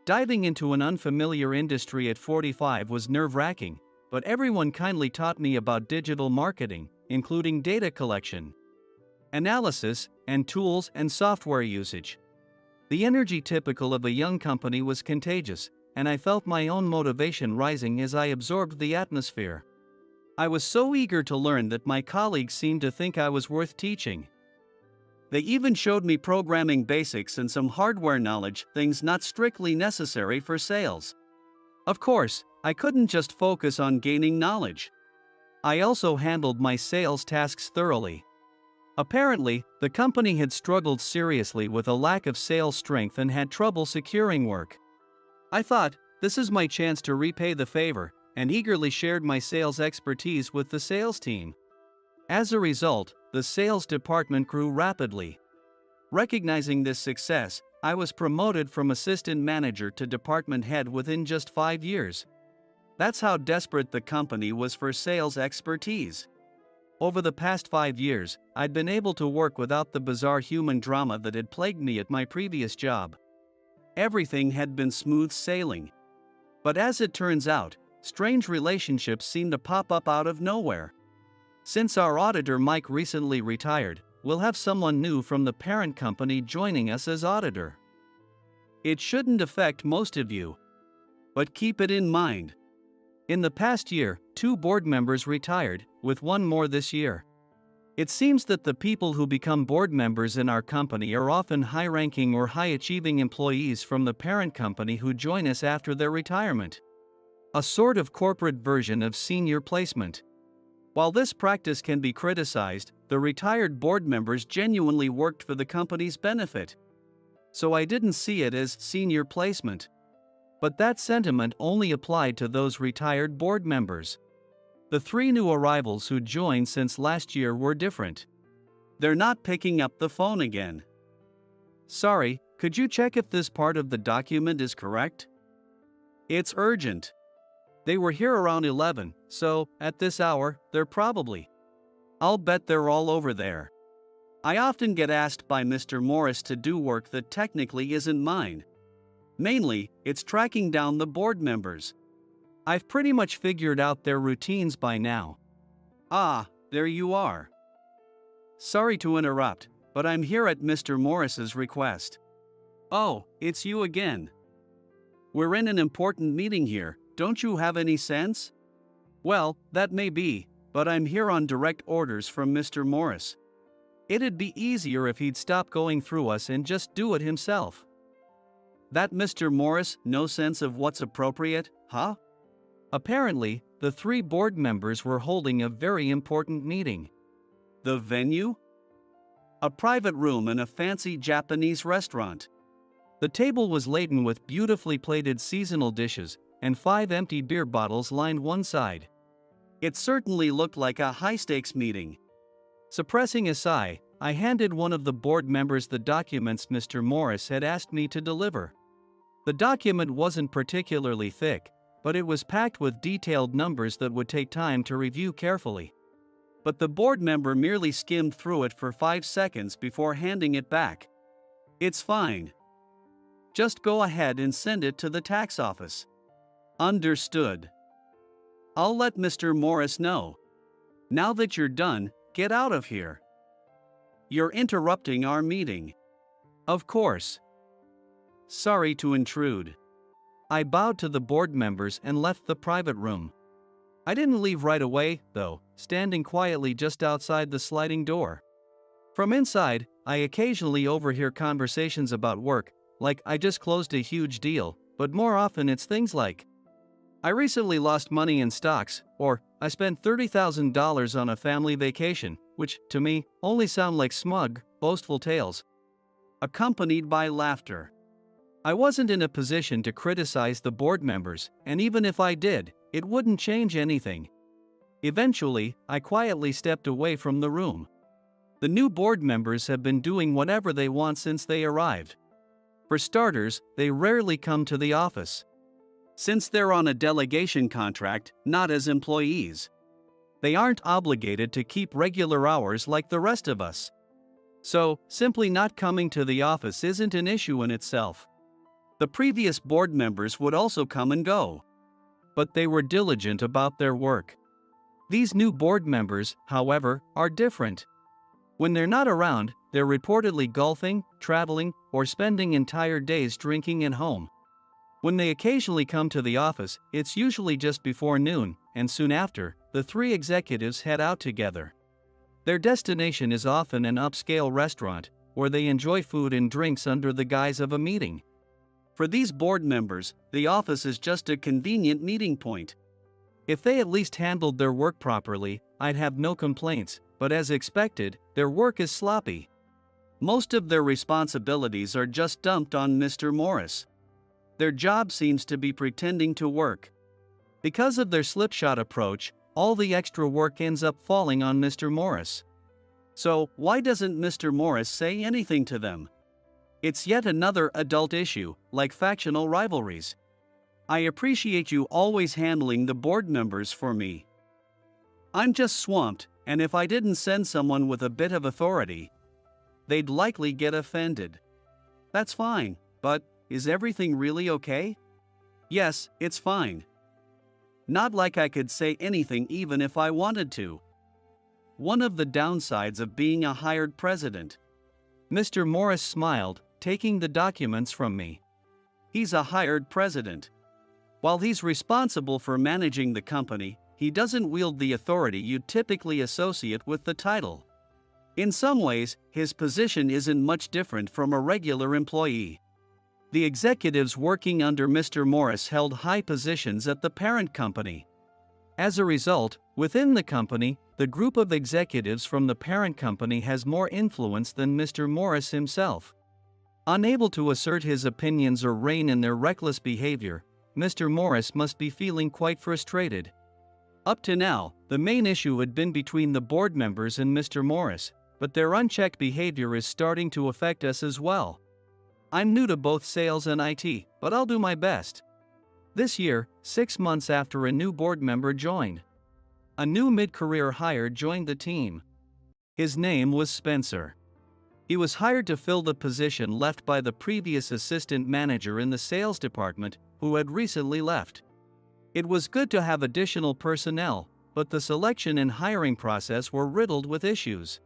Diving into an unfamiliar industry at 45 was nerve-wracking, but everyone kindly taught me about digital marketing, including data collection, analysis, and tools and software usage. The energy typical of a young company was contagious, and I felt my own motivation rising as I absorbed the atmosphere. I was so eager to learn that my colleagues seemed to think I was worth teaching. They even showed me programming basics and some hardware knowledge, things not strictly necessary for sales. Of course, I couldn't just focus on gaining knowledge. I also handled my sales tasks thoroughly. Apparently, the company had struggled seriously with a lack of sales strength and had trouble securing work. I thought, this is my chance to repay the favor, and eagerly shared my sales expertise with the sales team. As a result, the sales department grew rapidly. Recognizing this success, I was promoted from assistant manager to department head within just 5 years. That's how desperate the company was for sales expertise. Over the past 5 years, I'd been able to work without the bizarre human drama that had plagued me at my previous job. Everything had been smooth sailing. But as it turns out, strange relationships seem to pop up out of nowhere. Since our auditor Mike recently retired, we'll have someone new from the parent company joining us as auditor. It shouldn't affect most of you, but keep it in mind. In the past year, 2 board members retired, with one more this year. It seems that the people who become board members in our company are often high-ranking or high-achieving employees from the parent company who join us after their retirement. A sort of corporate version of senior placement. While this practice can be criticized, the retired board members genuinely worked for the company's benefit. So I didn't see it as senior placement. But that sentiment only applied to those retired board members. The 3 new arrivals who joined since last year were different. They're not picking up the phone again. Sorry, could you check if this part of the document is correct? It's urgent. They were here around 11, so, at this hour, they're probably. I'll bet they're all over there. I often get asked by Mr. Morris to do work that technically isn't mine. Mainly, it's tracking down the board members. I've pretty much figured out their routines by now. Ah, there you are. Sorry to interrupt, but I'm here at Mr. Morris's request. Oh, it's you again. We're in an important meeting here, don't you have any sense? Well, that may be, but I'm here on direct orders from Mr. Morris. It'd be easier if he'd stop going through us and just do it himself. That Mr. Morris, no sense of what's appropriate, huh? Apparently, the three board members were holding a very important meeting. The venue? A private room in a fancy Japanese restaurant. The table was laden with beautifully plated seasonal dishes, and 5 empty beer bottles lined one side. It certainly looked like a high-stakes meeting. Suppressing a sigh, I handed one of the board members the documents Mr. Morris had asked me to deliver. The document wasn't particularly thick, but it was packed with detailed numbers that would take time to review carefully. But the board member merely skimmed through it for 5 seconds before handing it back. It's fine. Just go ahead and send it to the tax office. Understood. I'll let Mr. Morris know. Now that you're done, get out of here. You're interrupting our meeting. Of course. Sorry to intrude. I bowed to the board members and left the private room. I didn't leave right away, though, standing quietly just outside the sliding door. From inside, I occasionally overhear conversations about work, like I just closed a huge deal, but more often it's things like, I recently lost money in stocks, or I spent $30,000 on a family vacation, which, to me, only sound like smug, boastful tales. Accompanied by laughter. I wasn't in a position to criticize the board members, and even if I did, it wouldn't change anything. Eventually, I quietly stepped away from the room. The new board members have been doing whatever they want since they arrived. For starters, they rarely come to the office. Since they're on a delegation contract, not as employees. They aren't obligated to keep regular hours like the rest of us. So, simply not coming to the office isn't an issue in itself. The previous board members would also come and go. But they were diligent about their work. These new board members, however, are different. When they're not around, they're reportedly golfing, traveling, or spending entire days drinking at home. When they occasionally come to the office, it's usually just before noon, and soon after, the three executives head out together. Their destination is often an upscale restaurant, where they enjoy food and drinks under the guise of a meeting. For these board members, the office is just a convenient meeting point. If they at least handled their work properly, I'd have no complaints, but as expected, their work is sloppy. Most of their responsibilities are just dumped on Mr. Morris. Their job seems to be pretending to work. Because of their slipshod approach, all the extra work ends up falling on Mr. Morris. So, why doesn't Mr. Morris say anything to them? It's yet another adult issue, like factional rivalries. I appreciate you always handling the board members for me. I'm just swamped, and if I didn't send someone with a bit of authority, they'd likely get offended. That's fine, but is everything really okay? Yes, it's fine. Not like I could say anything even if I wanted to. One of the downsides of being a hired president. Mr. Morris smiled, taking the documents from me. He's a hired president. While he's responsible for managing the company, he doesn't wield the authority you'd typically associate with the title. In some ways, his position isn't much different from a regular employee. The executives working under Mr. Morris held high positions at the parent company. As a result, within the company, the group of executives from the parent company has more influence than Mr. Morris himself. Unable to assert his opinions or rein in their reckless behavior, Mr. Morris must be feeling quite frustrated. Up to now, the main issue had been between the board members and Mr. Morris, but their unchecked behavior is starting to affect us as well. I'm new to both sales and IT, but I'll do my best. This year, 6 months after a new board member joined, a new mid-career hire joined the team. His name was Spencer. He was hired to fill the position left by the previous assistant manager in the sales department, who had recently left. It was good to have additional personnel, but the selection and hiring process were riddled with issues.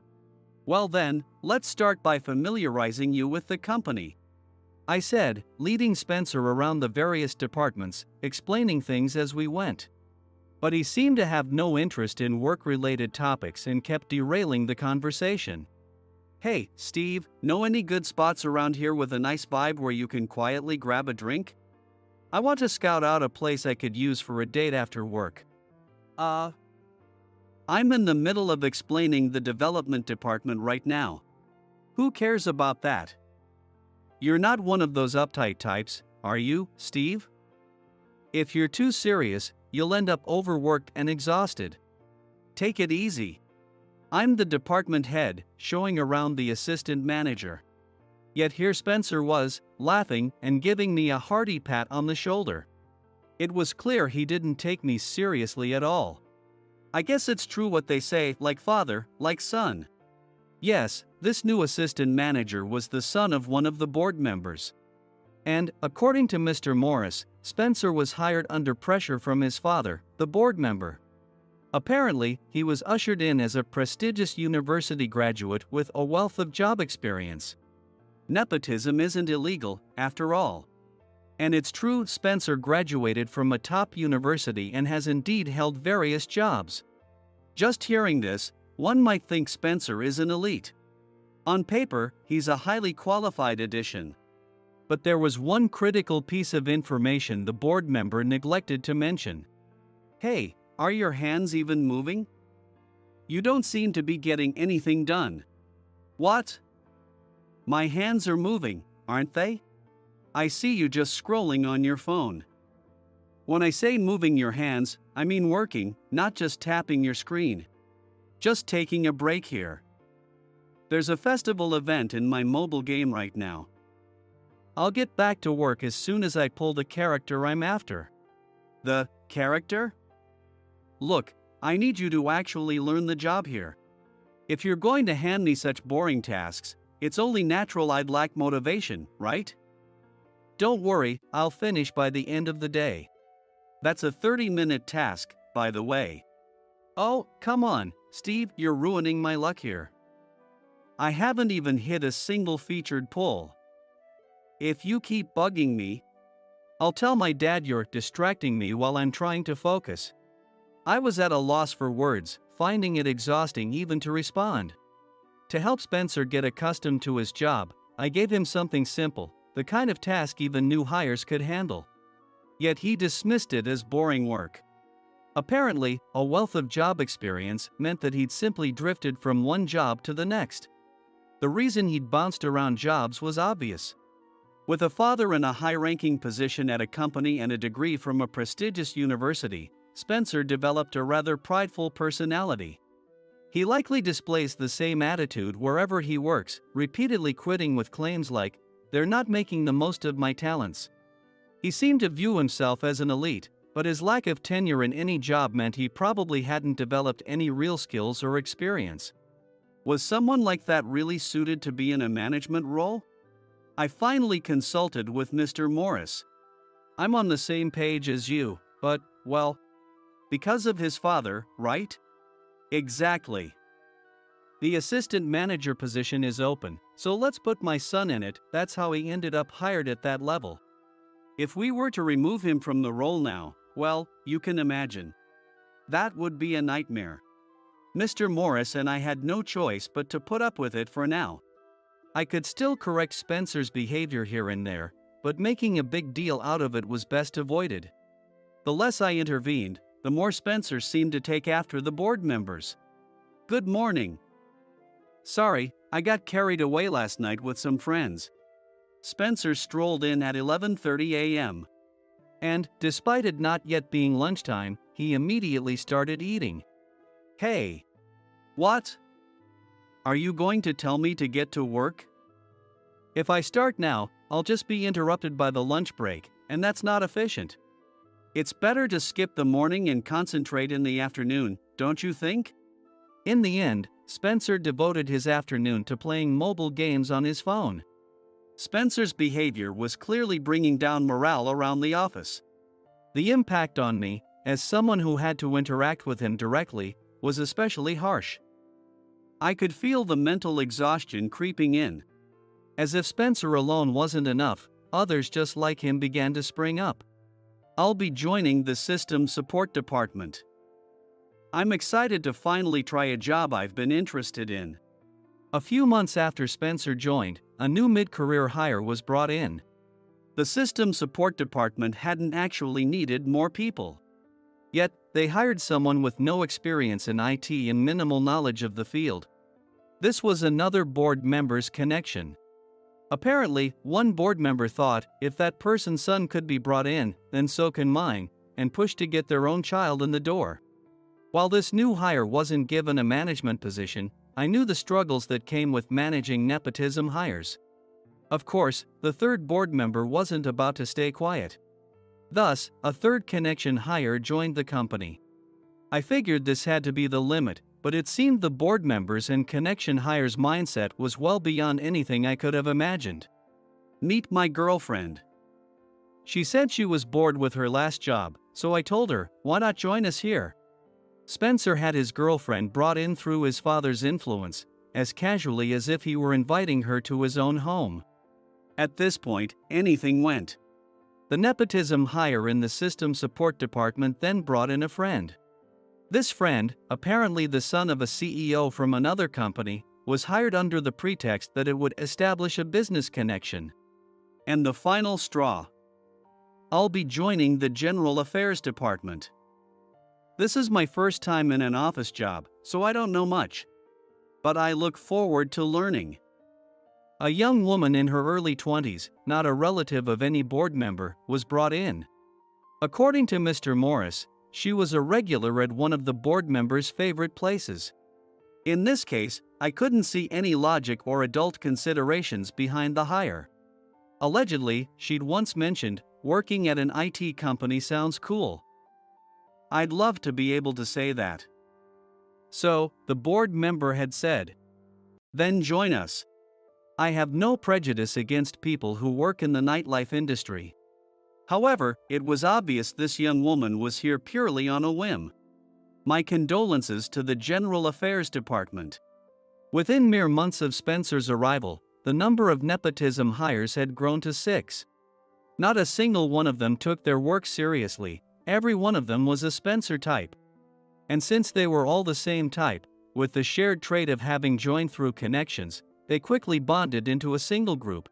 Well then, let's start by familiarizing you with the company, I said, leading Spencer around the various departments, explaining things as we went. But he seemed to have no interest in work-related topics and kept derailing the conversation. Hey, Steve, know any good spots around here with a nice vibe where you can quietly grab a drink? I want to scout out a place I could use for a date after work. I'm in the middle of explaining the development department right now. Who cares about that? You're not one of those uptight types, are you, Steve? If you're too serious, you'll end up overworked and exhausted. Take it easy. I'm the department head, showing around the assistant manager. Yet here Spencer was, laughing and giving me a hearty pat on the shoulder. It was clear he didn't take me seriously at all. I guess it's true what they say, like father, like son. Yes, this new assistant manager was the son of one of the board members. And, according to Mr. Morris, Spencer was hired under pressure from his father, the board member. Apparently, he was ushered in as a prestigious university graduate with a wealth of job experience. Nepotism isn't illegal, after all. And it's true Spencer graduated from a top university and has indeed held various jobs. Just hearing this, one might think Spencer is an elite. On paper, he's a highly qualified addition. But there was one critical piece of information the board member neglected to mention. Hey, are your hands even moving? You don't seem to be getting anything done. What? My hands are moving, aren't they? I see you just scrolling on your phone. When I say moving your hands, I mean working, not just tapping your screen. Just taking a break here. There's a festival event in my mobile game right now. I'll get back to work as soon as I pull the character I'm after. The character? Look, I need you to actually learn the job here. If you're going to hand me such boring tasks, it's only natural I'd lack motivation, right? Don't worry, I'll finish by the end of the day. That's a 30-minute task, by the way. Oh, come on, Steve, you're ruining my luck here. I haven't even hit a single featured pull. If you keep bugging me, I'll tell my dad you're distracting me while I'm trying to focus. I was at a loss for words, finding it exhausting even to respond. To help Spencer get accustomed to his job, I gave him something simple, the kind of task even new hires could handle. Yet he dismissed it as boring work. Apparently, a wealth of job experience meant that he'd simply drifted from one job to the next. The reason he'd bounced around jobs was obvious. With a father in a high-ranking position at a company and a degree from a prestigious university, Spencer developed a rather prideful personality. He likely displays the same attitude wherever he works, repeatedly quitting with claims like, "They're not making the most of my talents." He seemed to view himself as an elite, but his lack of tenure in any job meant he probably hadn't developed any real skills or experience. Was someone like that really suited to be in a management role? I finally consulted with Mr. Morris. I'm on the same page as you, but, well, because of his father, right? Exactly. The assistant manager position is open, so let's put my son in it. That's how he ended up hired at that level. If we were to remove him from the role now, well, you can imagine. That would be a nightmare. Mr. Morris and I had no choice but to put up with it for now. I could still correct Spencer's behavior here and there, but making a big deal out of it was best avoided. The less I intervened, the more Spencer seemed to take after the board members. Good morning. Sorry, I got carried away last night with some friends. Spencer strolled in at 11:30 a.m. And, despite it not yet being lunchtime, he immediately started eating. Hey! What? Are you going to tell me to get to work? If I start now, I'll just be interrupted by the lunch break, and that's not efficient. It's better to skip the morning and concentrate in the afternoon, don't you think? In the end, Spencer devoted his afternoon to playing mobile games on his phone. Spencer's behavior was clearly bringing down morale around the office. The impact on me, as someone who had to interact with him directly, was especially harsh. I could feel the mental exhaustion creeping in. As if Spencer alone wasn't enough, others just like him began to spring up. I'll be joining the system support department. I'm excited to finally try a job I've been interested in. A few months after Spencer joined, a new mid-career hire was brought in. The system support department hadn't actually needed more people. Yet, they hired someone with no experience in IT and minimal knowledge of the field. This was another board member's connection. Apparently, one board member thought, if that person's son could be brought in, then so can mine, and pushed to get their own child in the door. While this new hire wasn't given a management position, I knew the struggles that came with managing nepotism hires. Of course, the third board member wasn't about to stay quiet. Thus, a third connection hire joined the company. I figured this had to be the limit, but it seemed the board members and connection hires' mindset was well beyond anything I could have imagined. Meet my girlfriend. She said she was bored with her last job, so I told her, why not join us here? Spencer had his girlfriend brought in through his father's influence, as casually as if he were inviting her to his own home. At this point, anything went. The nepotism hire in the system support department then brought in a friend. This friend, apparently the son of a CEO from another company, was hired under the pretext that it would establish a business connection. And the final straw. I'll be joining the General Affairs Department. This is my first time in an office job, so I don't know much. But I look forward to learning. A young woman in her early 20s, not a relative of any board member, was brought in. According to Mr. Morris, she was a regular at one of the board members' favorite places. In this case, I couldn't see any logic or adult considerations behind the hire. Allegedly, she'd once mentioned, working at an IT company sounds cool. I'd love to be able to say that. So, the board member had said, then join us. I have no prejudice against people who work in the nightlife industry. However, it was obvious this young woman was here purely on a whim. My condolences to the General Affairs Department. Within mere months of Spencer's arrival, the number of nepotism hires had grown to 6. Not a single one of them took their work seriously, every one of them was a Spencer type. And since they were all the same type, with the shared trait of having joined through connections, they quickly bonded into a single group.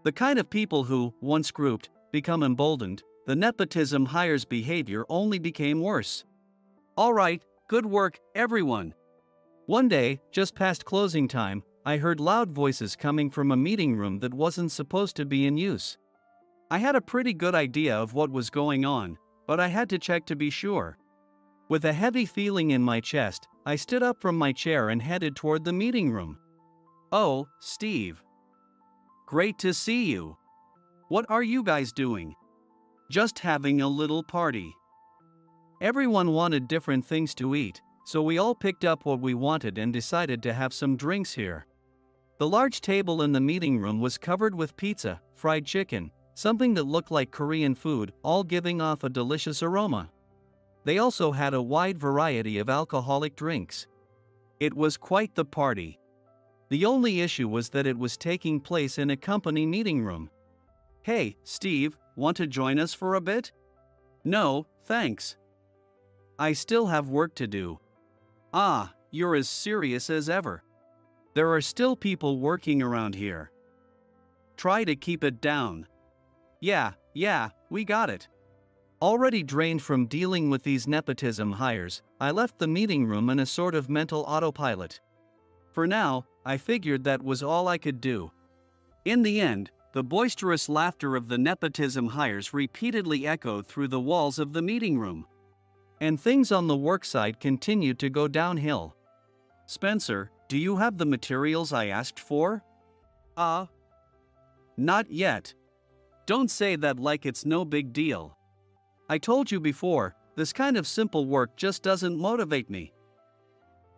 The kind of people who, once grouped, become emboldened, the nepotism hires' behavior only became worse. All right, good work, everyone. One day, just past closing time, I heard loud voices coming from a meeting room that wasn't supposed to be in use. I had a pretty good idea of what was going on, but I had to check to be sure. With a heavy feeling in my chest, I stood up from my chair and headed toward the meeting room. Oh, Steve. Great to see you. What are you guys doing? Just having a little party. Everyone wanted different things to eat, so we all picked up what we wanted and decided to have some drinks here. The large table in the meeting room was covered with pizza, fried chicken, something that looked like Korean food, all giving off a delicious aroma. They also had a wide variety of alcoholic drinks. It was quite the party. The only issue was that it was taking place in a company meeting room. Hey, Steve, want to join us for a bit? No, thanks. I still have work to do. Ah, you're as serious as ever. There are still people working around here. Try to keep it down. Yeah, we got it. Already drained from dealing with these nepotism hires, I left the meeting room in a sort of mental autopilot. For now, I figured that was all I could do. In the end, the boisterous laughter of the nepotism hires repeatedly echoed through the walls of the meeting room. And things on the worksite continued to go downhill. Spencer, do you have the materials I asked for? Not yet. Don't say that like it's no big deal. I told you before, this kind of simple work just doesn't motivate me.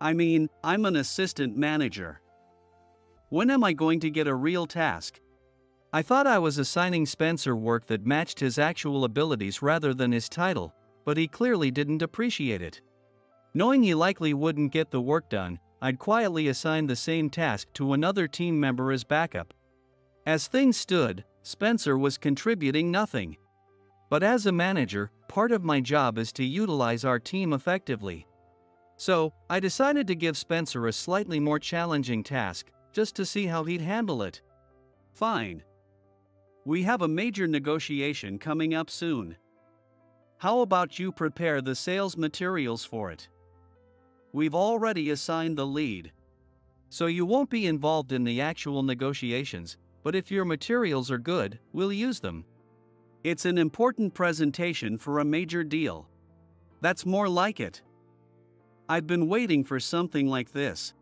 I mean, I'm an assistant manager. When am I going to get a real task? I thought I was assigning Spencer work that matched his actual abilities rather than his title, but he clearly didn't appreciate it. Knowing he likely wouldn't get the work done, I'd quietly assign the same task to another team member as backup. As things stood, Spencer was contributing nothing. But as a manager, part of my job is to utilize our team effectively. So, I decided to give Spencer a slightly more challenging task, just to see how he'd handle it. Fine. We have a major negotiation coming up soon. How about you prepare the sales materials for it? We've already assigned the lead. So you won't be involved in the actual negotiations, but if your materials are good, we'll use them. It's an important presentation for a major deal. That's more like it. I've been waiting for something like this.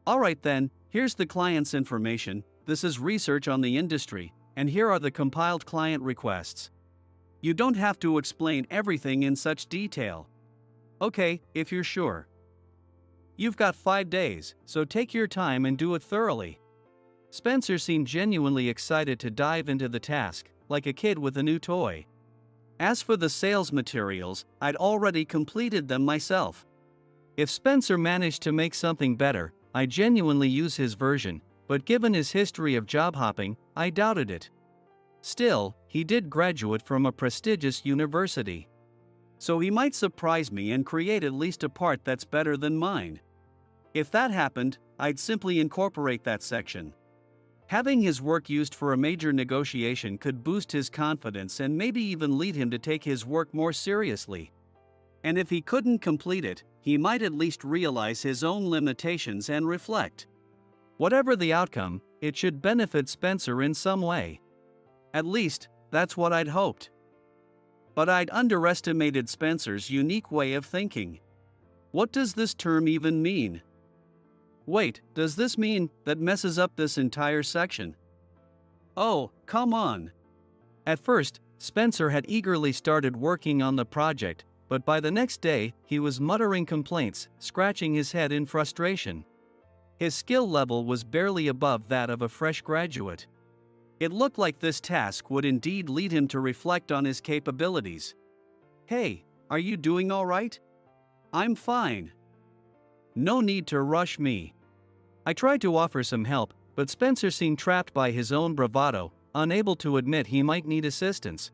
Alright then, here's the client's information, this is research on the industry, and here are the compiled client requests. You don't have to explain everything in such detail. Okay, if you're sure. You've got 5 days, so take your time and do it thoroughly. Spencer seemed genuinely excited to dive into the task, like a kid with a new toy. As for the sales materials, I'd already completed them myself. If Spencer managed to make something better, I'd genuinely use his version, but given his history of job hopping, I doubted it. Still, he did graduate from a prestigious university. So he might surprise me and create at least a part that's better than mine. If that happened, I'd simply incorporate that section. Having his work used for a major negotiation could boost his confidence and maybe even lead him to take his work more seriously. And if he couldn't complete it, he might at least realize his own limitations and reflect. Whatever the outcome, it should benefit Spencer in some way. At least, that's what I'd hoped. But I'd underestimated Spencer's unique way of thinking. What does this term even mean? Wait, does this mean that messes up this entire section? Oh, come on. At first, Spencer had eagerly started working on the project, but by the next day, he was muttering complaints, scratching his head in frustration. His skill level was barely above that of a fresh graduate. It looked like this task would indeed lead him to reflect on his capabilities. Hey, are you doing all right? I'm fine. No need to rush me. I tried to offer some help, but Spencer seemed trapped by his own bravado, unable to admit he might need assistance.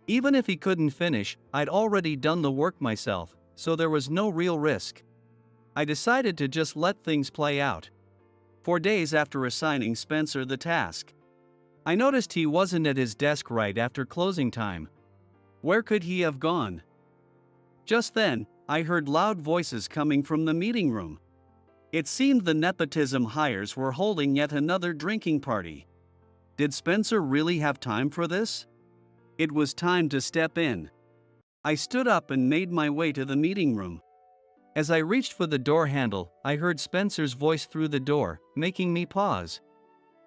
Even if he couldn't finish, I'd already done the work myself, so there was no real risk. I decided to just let things play out. 4 days after assigning Spencer the task, I noticed he wasn't at his desk right after closing time. Where could he have gone? Just then, I heard loud voices coming from the meeting room. It seemed the nepotism hires were holding yet another drinking party. Did Spencer really have time for this? It was time to step in. I stood up and made my way to the meeting room. As I reached for the door handle, I heard Spencer's voice through the door, making me pause.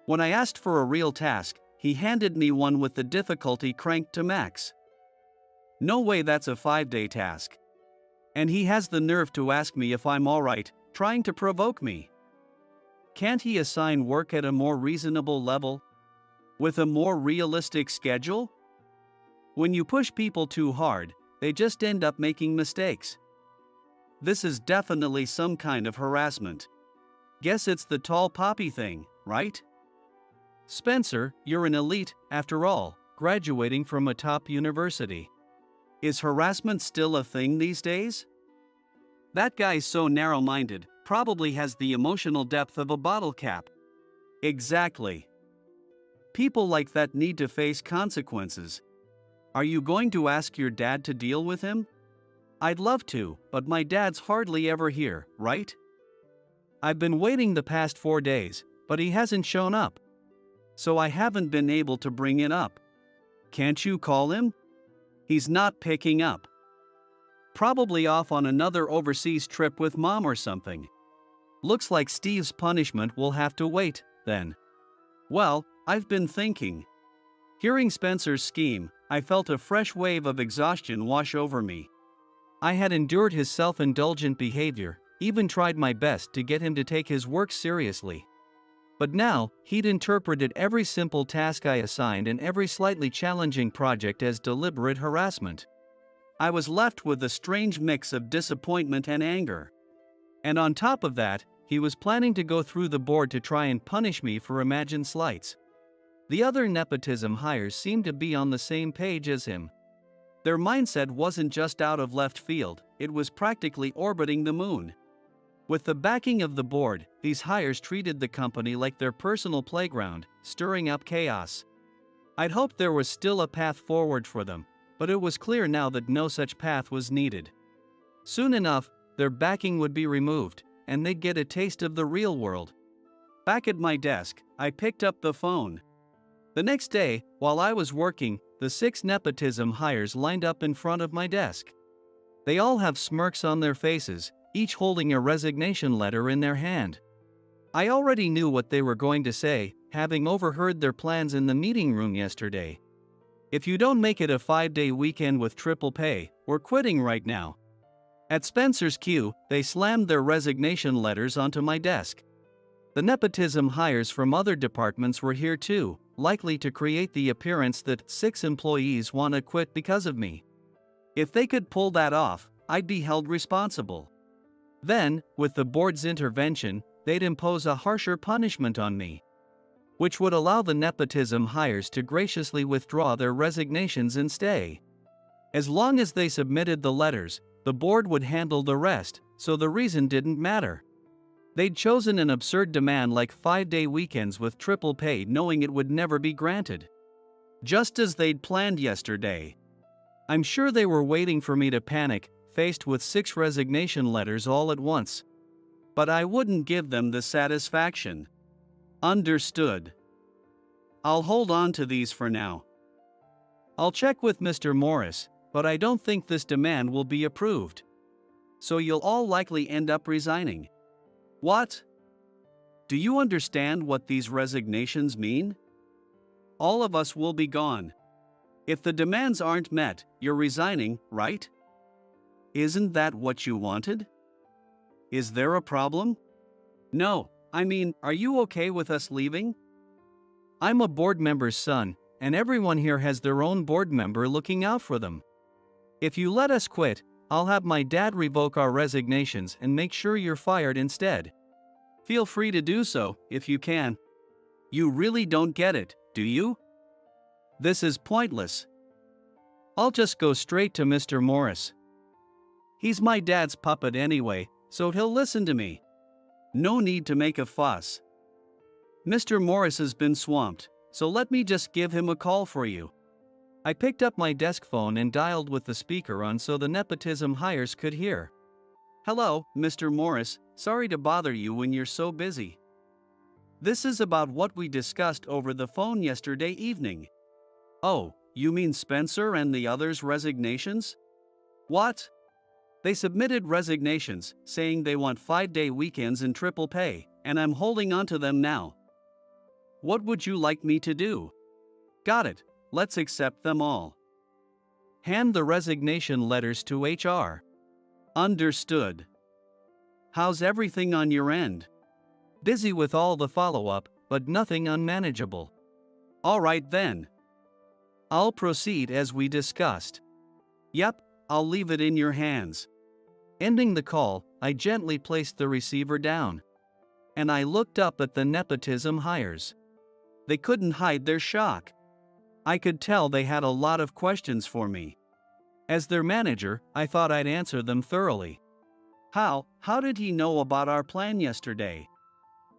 When I asked for a real task, he handed me one with the difficulty cranked to max. No way that's a 5-day task. And he has the nerve to ask me if I'm alright, trying to provoke me. Can't he assign work at a more reasonable level? With a more realistic schedule? When you push people too hard, they just end up making mistakes. This is definitely some kind of harassment. Guess it's the tall poppy thing, right? Spencer, you're an elite, after all, graduating from a top university. Is harassment still a thing these days? That guy's so narrow-minded, probably has the emotional depth of a bottle cap. Exactly. People like that need to face consequences. Are you going to ask your dad to deal with him? I'd love to, but my dad's hardly ever here, right? I've been waiting the past 4 days, but he hasn't shown up. So I haven't been able to bring it up. Can't you call him? He's not picking up. Probably off on another overseas trip with mom or something. Looks like Steve's punishment will have to wait, then. Well, I've been thinking. Hearing Spencer's scheme, I felt a fresh wave of exhaustion wash over me. I had endured his self-indulgent behavior, even tried my best to get him to take his work seriously. But now, he'd interpreted every simple task I assigned and every slightly challenging project as deliberate harassment. I was left with a strange mix of disappointment and anger. And on top of that, he was planning to go through the board to try and punish me for imagined slights. The other nepotism hires seemed to be on the same page as him. Their mindset wasn't just out of left field, it was practically orbiting the moon. With the backing of the board, these hires treated the company like their personal playground, stirring up chaos. I'd hoped there was still a path forward for them, but it was clear now that no such path was needed. Soon enough, their backing would be removed, and they'd get a taste of the real world. Back at my desk, I picked up the phone. The next day, while I was working, the 6 nepotism hires lined up in front of my desk. They all have smirks on their faces, each holding a resignation letter in their hand. I already knew what they were going to say, having overheard their plans in the meeting room yesterday. If you don't make it a 5-day weekend with triple pay, we're quitting right now. At Spencer's Q, they slammed their resignation letters onto my desk. The nepotism hires from other departments were here too, likely to create the appearance that 6 employees want to quit because of me. If they could pull that off, I'd be held responsible. Then, with the board's intervention, they'd impose a harsher punishment on me, which would allow the nepotism hires to graciously withdraw their resignations and stay. As long as they submitted the letters, the board would handle the rest, so the reason didn't matter. They'd chosen an absurd demand like 5-day weekends with triple pay, knowing it would never be granted. Just as they'd planned yesterday. I'm sure they were waiting for me to panic, faced with 6 resignation letters all at once. But I wouldn't give them the satisfaction. Understood. I'll hold on to these for now. I'll check with Mr. Morris, but I don't think this demand will be approved. So you'll all likely end up resigning. What? Do you understand what these resignations mean? All of us will be gone. If the demands aren't met, you're resigning, right? Isn't that what you wanted? Is there a problem? No, I mean, are you okay with us leaving? I'm a board member's son, and everyone here has their own board member looking out for them. If you let us quit, I'll have my dad revoke our resignations and make sure you're fired instead. Feel free to do so, if you can. You really don't get it, do you? This is pointless. I'll just go straight to Mr. Morris. He's my dad's puppet anyway, so he'll listen to me. No need to make a fuss. Mr. Morris has been swamped, so let me just give him a call for you. I picked up my desk phone and dialed with the speaker on so the nepotism hires could hear. Hello, Mr. Morris, sorry to bother you when you're so busy. This is about what we discussed over the phone yesterday evening. Oh, you mean Spencer and the others' resignations? What? They submitted resignations, saying they want 5-day weekends and triple pay, and I'm holding on to them now. What would you like me to do? Got it, let's accept them all. Hand the resignation letters to HR. Understood. How's everything on your end? Busy with all the follow-up, but nothing unmanageable. All right then. I'll proceed as we discussed. Yep, I'll leave it in your hands. Ending the call, I gently placed the receiver down. And I looked up at the nepotism hires. They couldn't hide their shock. I could tell they had a lot of questions for me. As their manager, I thought I'd answer them thoroughly. How did he know about our plan yesterday?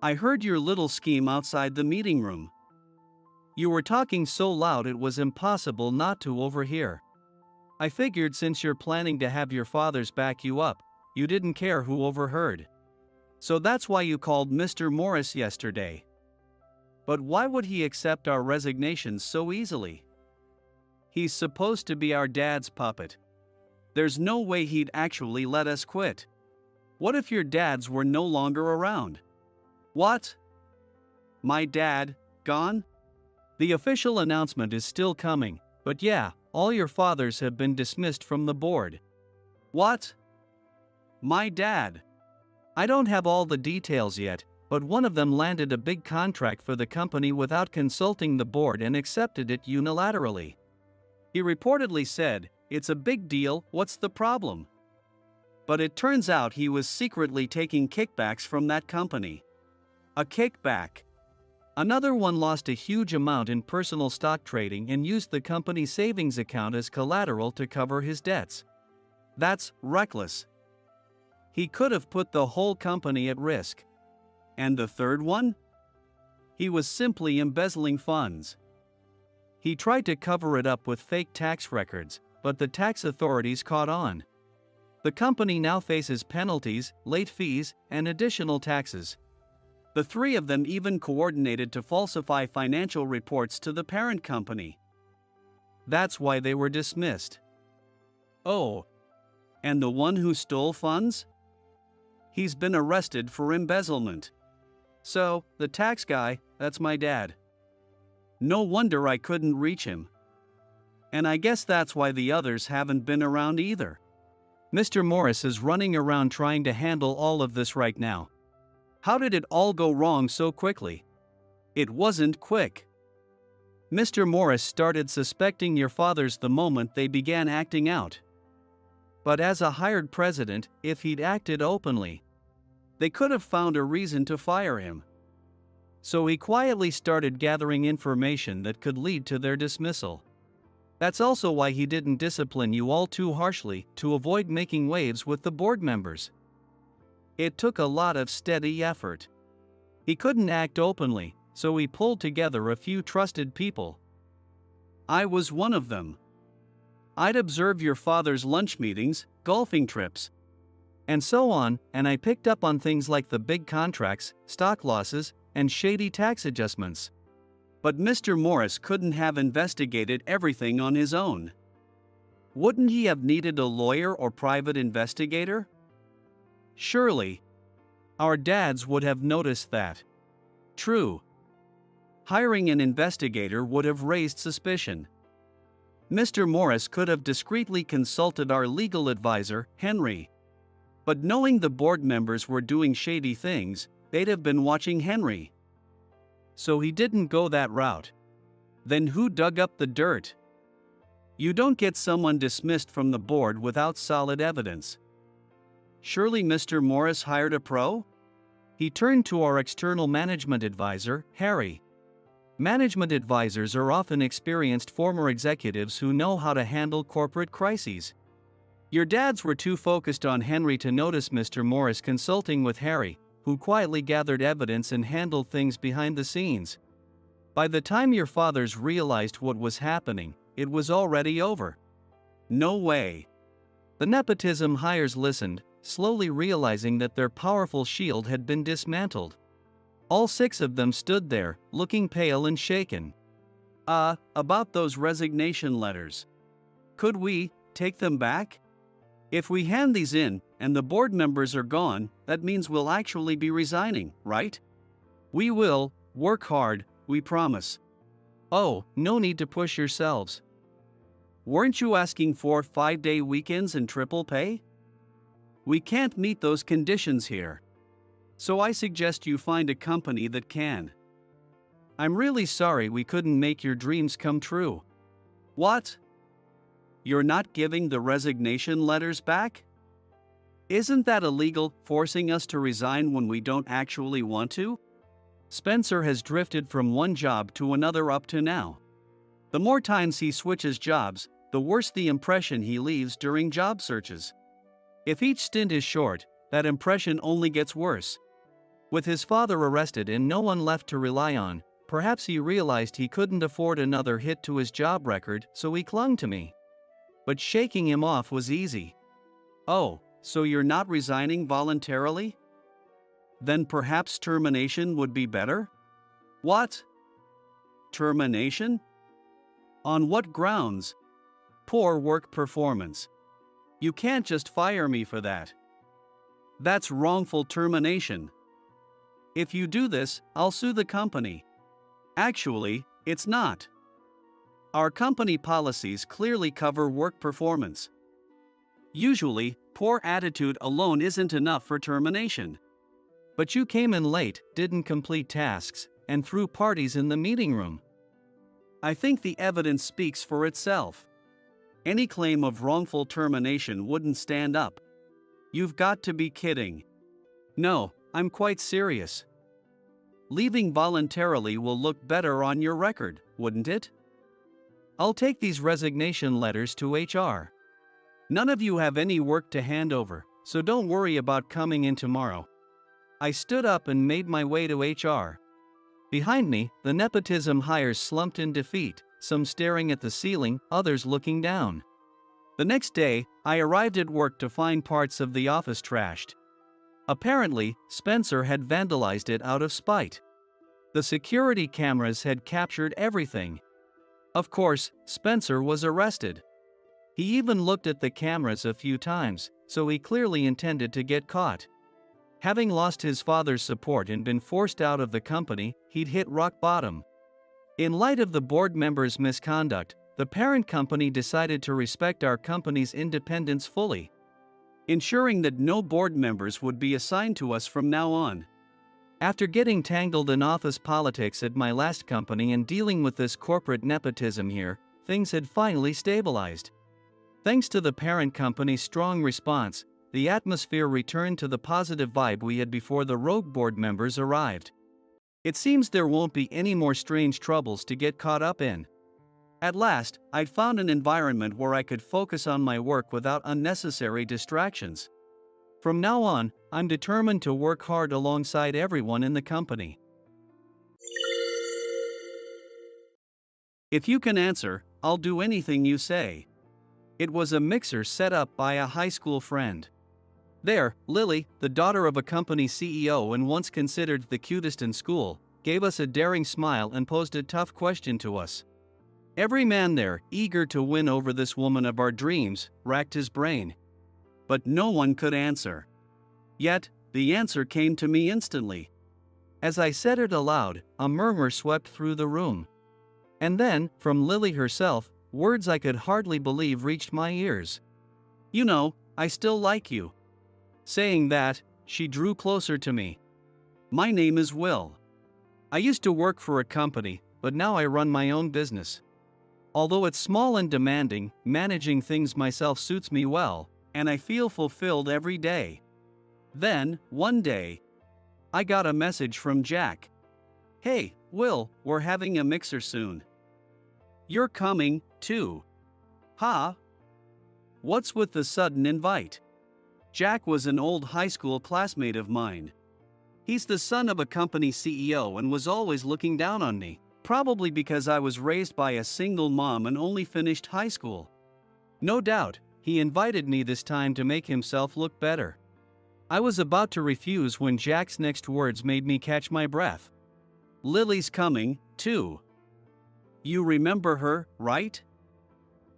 I heard your little scheme outside the meeting room. You were talking so loud it was impossible not to overhear. I figured since you're planning to have your fathers back you up, you didn't care who overheard. So that's why you called Mr. Morris yesterday. But why would he accept our resignations so easily? He's supposed to be our dad's puppet. There's no way he'd actually let us quit. What if your dads were no longer around? What? My dad, gone? The official announcement is still coming, but yeah, all your fathers have been dismissed from the board. What? My dad. I don't have all the details yet, but one of them landed a big contract for the company without consulting the board and accepted it unilaterally. He reportedly said, "It's a big deal, what's the problem?" But it turns out he was secretly taking kickbacks from that company. A kickback. Another one lost a huge amount in personal stock trading and used the company savings account as collateral to cover his debts. That's reckless. He could have put the whole company at risk. And the third one? He was simply embezzling funds. He tried to cover it up with fake tax records, but the tax authorities caught on. The company now faces penalties, late fees, and additional taxes. The three of them even coordinated to falsify financial reports to the parent company. That's why they were dismissed. Oh, and the one who stole funds? He's been arrested for embezzlement. So, the tax guy, that's my dad. No wonder I couldn't reach him. And I guess that's why the others haven't been around either. Mr. Morris is running around trying to handle all of this right now. How did it all go wrong so quickly? It wasn't quick. Mr. Morris started suspecting your fathers the moment they began acting out. But as a hired president, if he'd acted openly, they could have found a reason to fire him. So he quietly started gathering information that could lead to their dismissal. That's also why he didn't discipline you all too harshly, to avoid making waves with the board members. It took a lot of steady effort. He couldn't act openly, so he pulled together a few trusted people. I was one of them. I'd observe your father's lunch meetings, golfing trips, and so on, and I picked up on things like the big contracts, stock losses, and shady tax adjustments. But Mr. Morris couldn't have investigated everything on his own. Wouldn't he have needed a lawyer or private investigator? Surely. Our dads would have noticed that. True. Hiring an investigator would have raised suspicion. Mr. Morris could have discreetly consulted our legal advisor, Henry. But knowing the board members were doing shady things, they'd have been watching Henry. So he didn't go that route. Then who dug up the dirt? You don't get someone dismissed from the board without solid evidence. Surely Mr. Morris hired a pro? He turned to our external management advisor, Harry. Management advisors are often experienced former executives who know how to handle corporate crises. Your dads were too focused on Henry to notice Mr. Morris consulting with Harry, who quietly gathered evidence and handled things behind the scenes. By the time your fathers realized what was happening, it was already over. No way. The nepotism hires listened, slowly realizing that their powerful shield had been dismantled. All six of them stood there, looking pale and shaken. About those resignation letters. Could we take them back? If we hand these in, and the board members are gone, that means we'll actually be resigning, right? We will, work hard, we promise. Oh, no need to push yourselves. Weren't you asking for 5-day weekends and triple pay? We can't meet those conditions here. So I suggest you find a company that can. I'm really sorry we couldn't make your dreams come true. What? You're not giving the resignation letters back? Isn't that illegal, forcing us to resign when we don't actually want to? Spencer has drifted from one job to another up to now. The more times he switches jobs, the worse the impression he leaves during job searches. If each stint is short, that impression only gets worse. With his father arrested and no one left to rely on, perhaps he realized he couldn't afford another hit to his job record, so he clung to me. But shaking him off was easy. Oh, so you're not resigning voluntarily? Then perhaps termination would be better? What? Termination? On what grounds? Poor work performance. You can't just fire me for that. That's wrongful termination. If you do this, I'll sue the company. Actually, it's not. Our company policies clearly cover work performance. Usually, poor attitude alone isn't enough for termination. But you came in late, didn't complete tasks, and threw parties in the meeting room. I think the evidence speaks for itself. Any claim of wrongful termination wouldn't stand up. You've got to be kidding. No, I'm quite serious. Leaving voluntarily will look better on your record, wouldn't it? I'll take these resignation letters to HR. None of you have any work to hand over, so don't worry about coming in tomorrow. I stood up and made my way to HR. Behind me, the nepotism hires slumped in defeat, some staring at the ceiling, others looking down. The next day, I arrived at work to find parts of the office trashed. Apparently, Spencer had vandalized it out of spite. The security cameras had captured everything. Of course, Spencer was arrested. He even looked at the cameras a few times, so he clearly intended to get caught. Having lost his father's support and been forced out of the company, he'd hit rock bottom. In light of the board members' misconduct, the parent company decided to respect our company's independence fully, ensuring that no board members would be assigned to us from now on. After getting tangled in office politics at my last company and dealing with this corporate nepotism here, things had finally stabilized. Thanks to the parent company's strong response, the atmosphere returned to the positive vibe we had before the rogue board members arrived. It seems there won't be any more strange troubles to get caught up in. At last, I'd found an environment where I could focus on my work without unnecessary distractions. From now on, I'm determined to work hard alongside everyone in the company. If you can answer, I'll do anything you say. It was a mixer set up by a high school friend. There, Lily, the daughter of a company CEO and once considered the cutest in school, gave us a daring smile and posed a tough question to us. Every man there, eager to win over this woman of our dreams, racked his brain. But no one could answer. Yet, the answer came to me instantly. As I said it aloud, a murmur swept through the room. And then, from Lily herself, words I could hardly believe reached my ears. "You know, I still like you." Saying that, she drew closer to me. "My name is Will. I used to work for a company, but now I run my own business. Although it's small and demanding, managing things myself suits me well, and I feel fulfilled every day." Then, one day, I got a message from Jack. "Hey, Will, we're having a mixer soon. You're coming, too." "Huh? What's with the sudden invite?" Jack was an old high school classmate of mine. He's the son of a company CEO and was always looking down on me, probably because I was raised by a single mom and only finished high school. No doubt, he invited me this time to make himself look better. I was about to refuse when Jack's next words made me catch my breath. "Lily's coming, too. You remember her, right?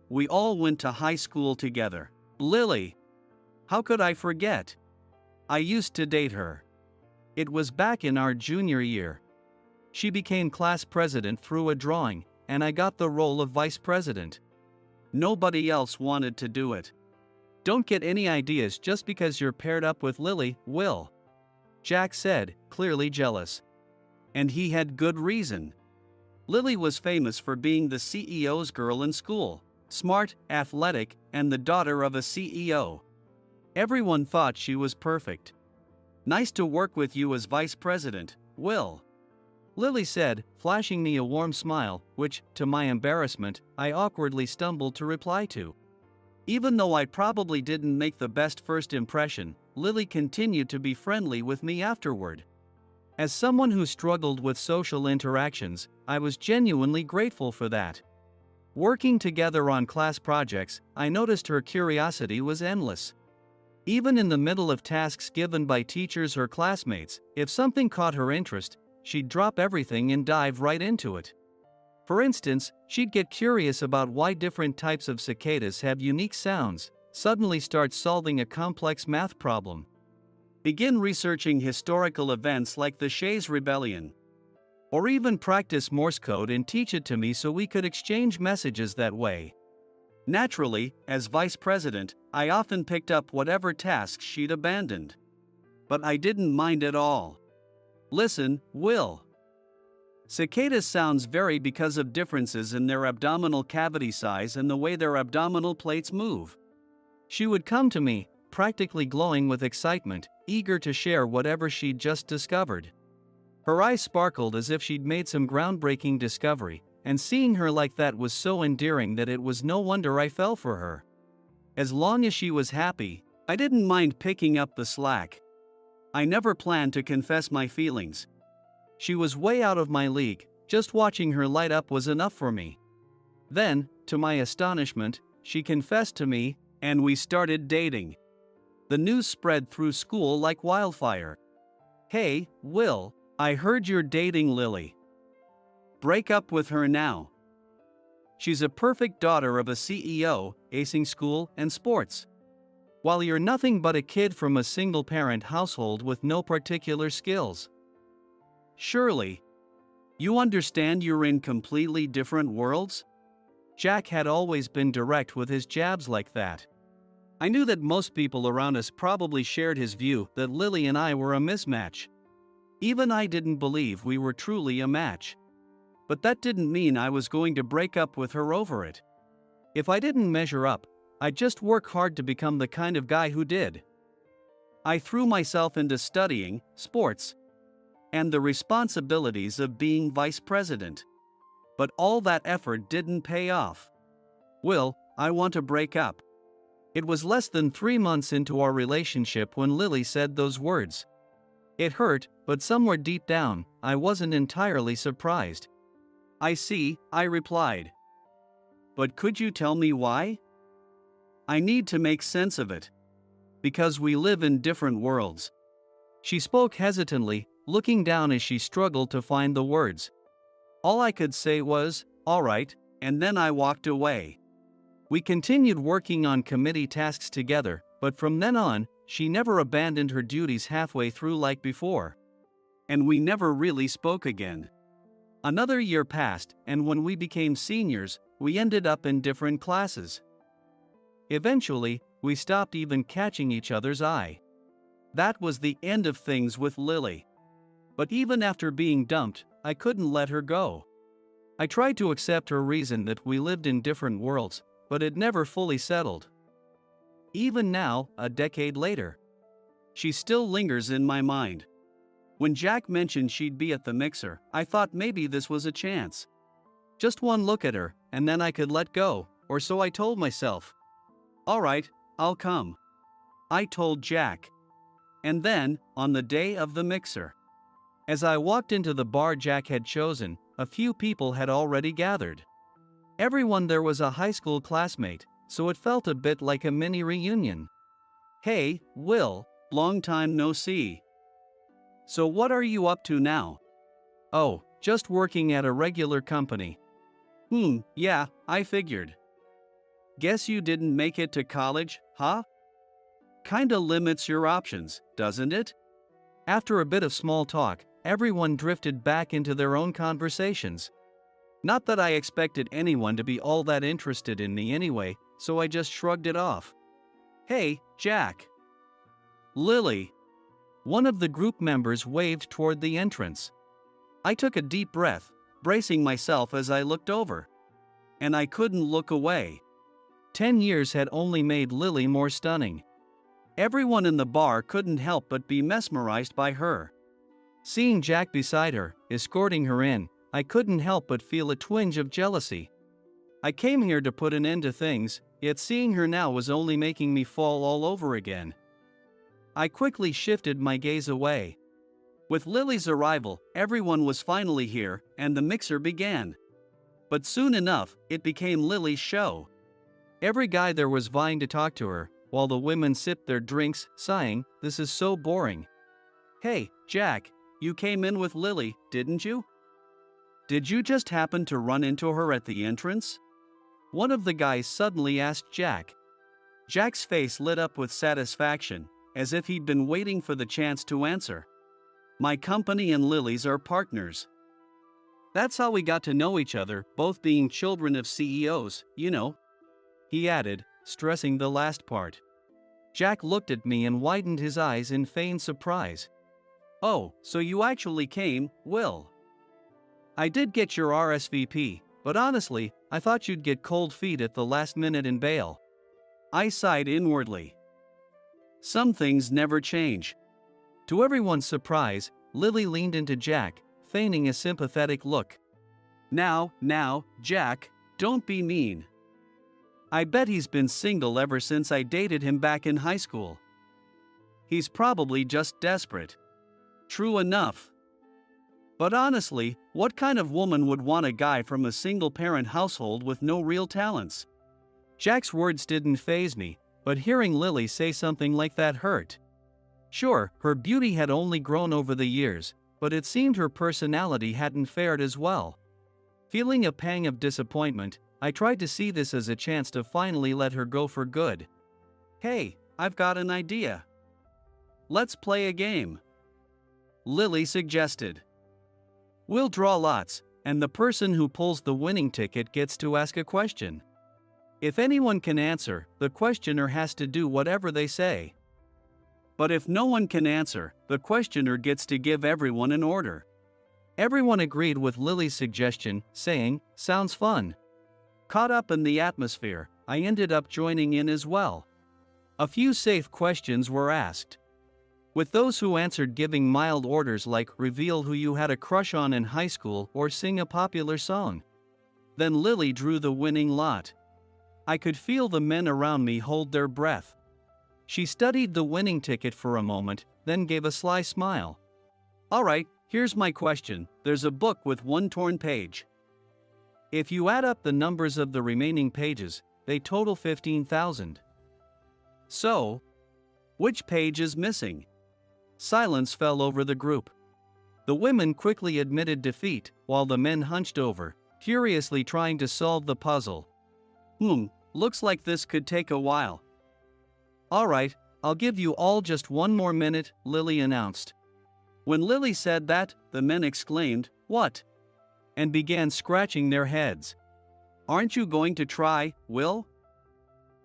We all went to high school together. Lily. How could I forget? I used to date her. It was back in our junior year. She became class president through a drawing, and I got the role of vice president. Nobody else wanted to do it. Don't get any ideas just because you're paired up with Lily, Will," Jack said, clearly jealous. And he had good reason. Lily was famous for being the CEO's girl in school, smart, athletic, and the daughter of a CEO. Everyone thought she was perfect. "Nice to work with you as vice president, Will," Lily said, flashing me a warm smile, which, to my embarrassment, I awkwardly stumbled to reply to. Even though I probably didn't make the best first impression, Lily continued to be friendly with me afterward. As someone who struggled with social interactions, I was genuinely grateful for that. Working together on class projects, I noticed her curiosity was endless. Even in the middle of tasks given by teachers or classmates, if something caught her interest, she'd drop everything and dive right into it. For instance, she'd get curious about why different types of cicadas have unique sounds, suddenly start solving a complex math problem, begin researching historical events like the Shays' Rebellion, or even practice Morse code and teach it to me so we could exchange messages that way. Naturally, as vice president, I often picked up whatever tasks she'd abandoned. But I didn't mind at all. "Listen, Will. Cicadas' sounds vary because of differences in their abdominal cavity size and the way their abdominal plates move." She would come to me, practically glowing with excitement, eager to share whatever she'd just discovered. Her eyes sparkled as if she'd made some groundbreaking discovery, and seeing her like that was so endearing that it was no wonder I fell for her. As long as she was happy, I didn't mind picking up the slack. I never planned to confess my feelings. She was way out of my league, just watching her light up was enough for me. Then, to my astonishment, she confessed to me, and we started dating. The news spread through school like wildfire. "Hey, Will, I heard you're dating Lily. Break up with her now. She's a perfect daughter of a CEO, acing school and sports. While you're nothing but a kid from a single-parent household with no particular skills. Surely, you understand you're in completely different worlds?" Jack had always been direct with his jabs like that. I knew that most people around us probably shared his view that Lily and I were a mismatch. Even I didn't believe we were truly a match. But that didn't mean I was going to break up with her over it. If I didn't measure up, I'd just work hard to become the kind of guy who did. I threw myself into studying, sports, and the responsibilities of being vice president. But all that effort didn't pay off. "Will, I want to break up." It was less than 3 months into our relationship when Lily said those words. It hurt, but somewhere deep down, I wasn't entirely surprised. "I see," I replied. "But could you tell me why?" "I need to make sense of it. Because we live in different worlds." She spoke hesitantly, looking down as she struggled to find the words. All I could say was, "All right," and then I walked away. We continued working on committee tasks together, but from then on, she never abandoned her duties halfway through like before. And we never really spoke again. Another year passed, and when we became seniors, we ended up in different classes. Eventually, we stopped even catching each other's eye. That was the end of things with Lily. But even after being dumped, I couldn't let her go. I tried to accept her reason that we lived in different worlds, but it never fully settled. Even now, a decade later, she still lingers in my mind. When Jack mentioned she'd be at the mixer, I thought maybe this was a chance. Just one look at her, and then I could let go, or so I told myself. "All right, I'll come," I told Jack. And then, on the day of the mixer, as I walked into the bar Jack had chosen, a few people had already gathered. Everyone there was a high school classmate, so it felt a bit like a mini reunion. "Hey, Will, long time no see. So what are you up to now?" "Oh, just working at a regular company." Yeah, I figured. Guess you didn't make it to college, huh? Kinda limits your options, doesn't it?" After a bit of small talk, everyone drifted back into their own conversations. Not that I expected anyone to be all that interested in me anyway, so I just shrugged it off. "Hey, Jack." "Lily." One of the group members waved toward the entrance. I took a deep breath, bracing myself as I looked over. And I couldn't look away. 10 years had only made Lily more stunning. Everyone in the bar couldn't help but be mesmerized by her. Seeing Jack beside her, escorting her in, I couldn't help but feel a twinge of jealousy. I came here to put an end to things, yet seeing her now was only making me fall all over again. I quickly shifted my gaze away. With Lily's arrival, everyone was finally here, and the mixer began. But soon enough, it became Lily's show. Every guy there was vying to talk to her, while the women sipped their drinks, sighing, "This is so boring." "Hey, Jack, you came in with Lily, didn't you? Did you just happen to run into her at the entrance?" One of the guys suddenly asked Jack. Jack's face lit up with satisfaction, as if he'd been waiting for the chance to answer. "My company and Lily's are partners. That's how we got to know each other, both being children of CEOs, you know," he added, stressing the last part. Jack looked at me and widened his eyes in feigned surprise. "Oh, so you actually came, Will. I did get your RSVP, but honestly, I thought you'd get cold feet at the last minute and bail." I sighed inwardly. Some things never change. To everyone's surprise, Lily leaned into Jack, feigning a sympathetic look. Now, Jack, don't be mean. I bet he's been single ever since I dated him back in high school. He's probably just desperate. True enough. But honestly, what kind of woman would want a guy from a single-parent household with no real talents? Jack's words didn't faze me, but hearing Lily say something like that hurt. Sure, her beauty had only grown over the years, but it seemed her personality hadn't fared as well. Feeling a pang of disappointment, I tried to see this as a chance to finally let her go for good. Hey, I've got an idea. Let's play a game, Lily suggested. We'll draw lots, and the person who pulls the winning ticket gets to ask a question. If anyone can answer, the questioner has to do whatever they say. But if no one can answer, the questioner gets to give everyone an order. Everyone agreed with Lily's suggestion, saying, "Sounds fun." Caught up in the atmosphere, I ended up joining in as well. A few safe questions were asked, with those who answered giving mild orders like reveal who you had a crush on in high school or sing a popular song. Then Lily drew the winning lot. I could feel the men around me hold their breath. She studied the winning ticket for a moment, then gave a sly smile. All right, here's my question. There's a book with one torn page. If you add up the numbers of the remaining pages, they total 15,000. So, which page is missing? Silence fell over the group. The women quickly admitted defeat, while the men hunched over, curiously trying to solve the puzzle. Looks like this could take a while. All right, I'll give you all just one more minute, Lily announced. When Lily said that, the men exclaimed, "What?" and began scratching their heads. Aren't you going to try, Will?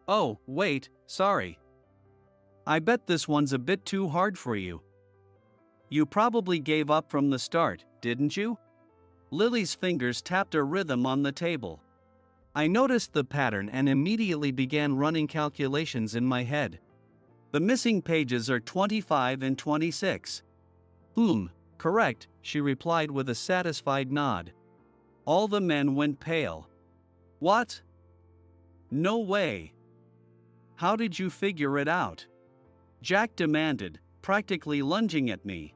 Oh, wait, sorry. I bet this one's a bit too hard for you. You probably gave up from the start, didn't you? Lily's fingers tapped a rhythm on the table. I noticed the pattern and immediately began running calculations in my head. The missing pages are 25 and 26. Correct, she replied with a satisfied nod. All the men went pale. What? No way. How did you figure it out? Jack demanded, practically lunging at me.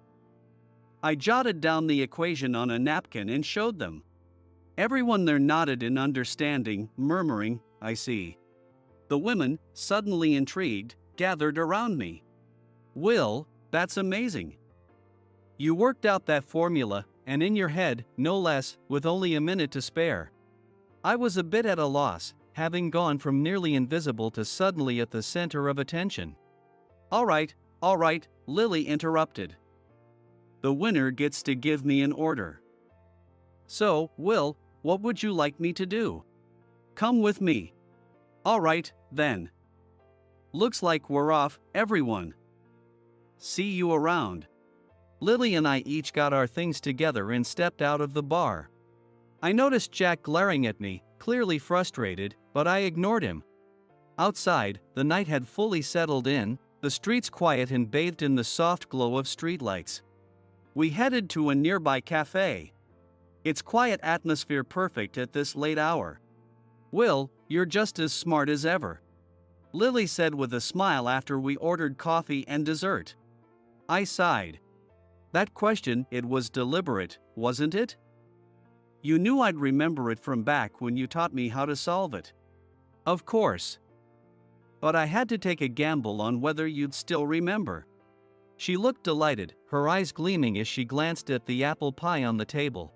I jotted down the equation on a napkin and showed them. Everyone there nodded in understanding, murmuring, "I see." The women, suddenly intrigued, gathered around me. Will, that's amazing. You worked out that formula, and in your head, no less, with only a minute to spare. I was a bit at a loss, having gone from nearly invisible to suddenly at the center of attention. All right, Lily interrupted. The winner gets to give me an order. So, Will, what would you like me to do? Come with me. All right, then. Looks like we're off, everyone. See you around. Lily and I each got our things together and stepped out of the bar. I noticed Jack glaring at me, clearly frustrated, but I ignored him. Outside, the night had fully settled in, the streets quiet and bathed in the soft glow of streetlights. We headed to a nearby cafe. Its quiet atmosphere perfect at this late hour. Will, you're just as smart as ever, Lily said with a smile after we ordered coffee and dessert. I sighed. That question, it was deliberate, wasn't it? You knew I'd remember it from back when you taught me how to solve it. Of course. But I had to take a gamble on whether you'd still remember. She looked delighted, her eyes gleaming as she glanced at the apple pie on the table.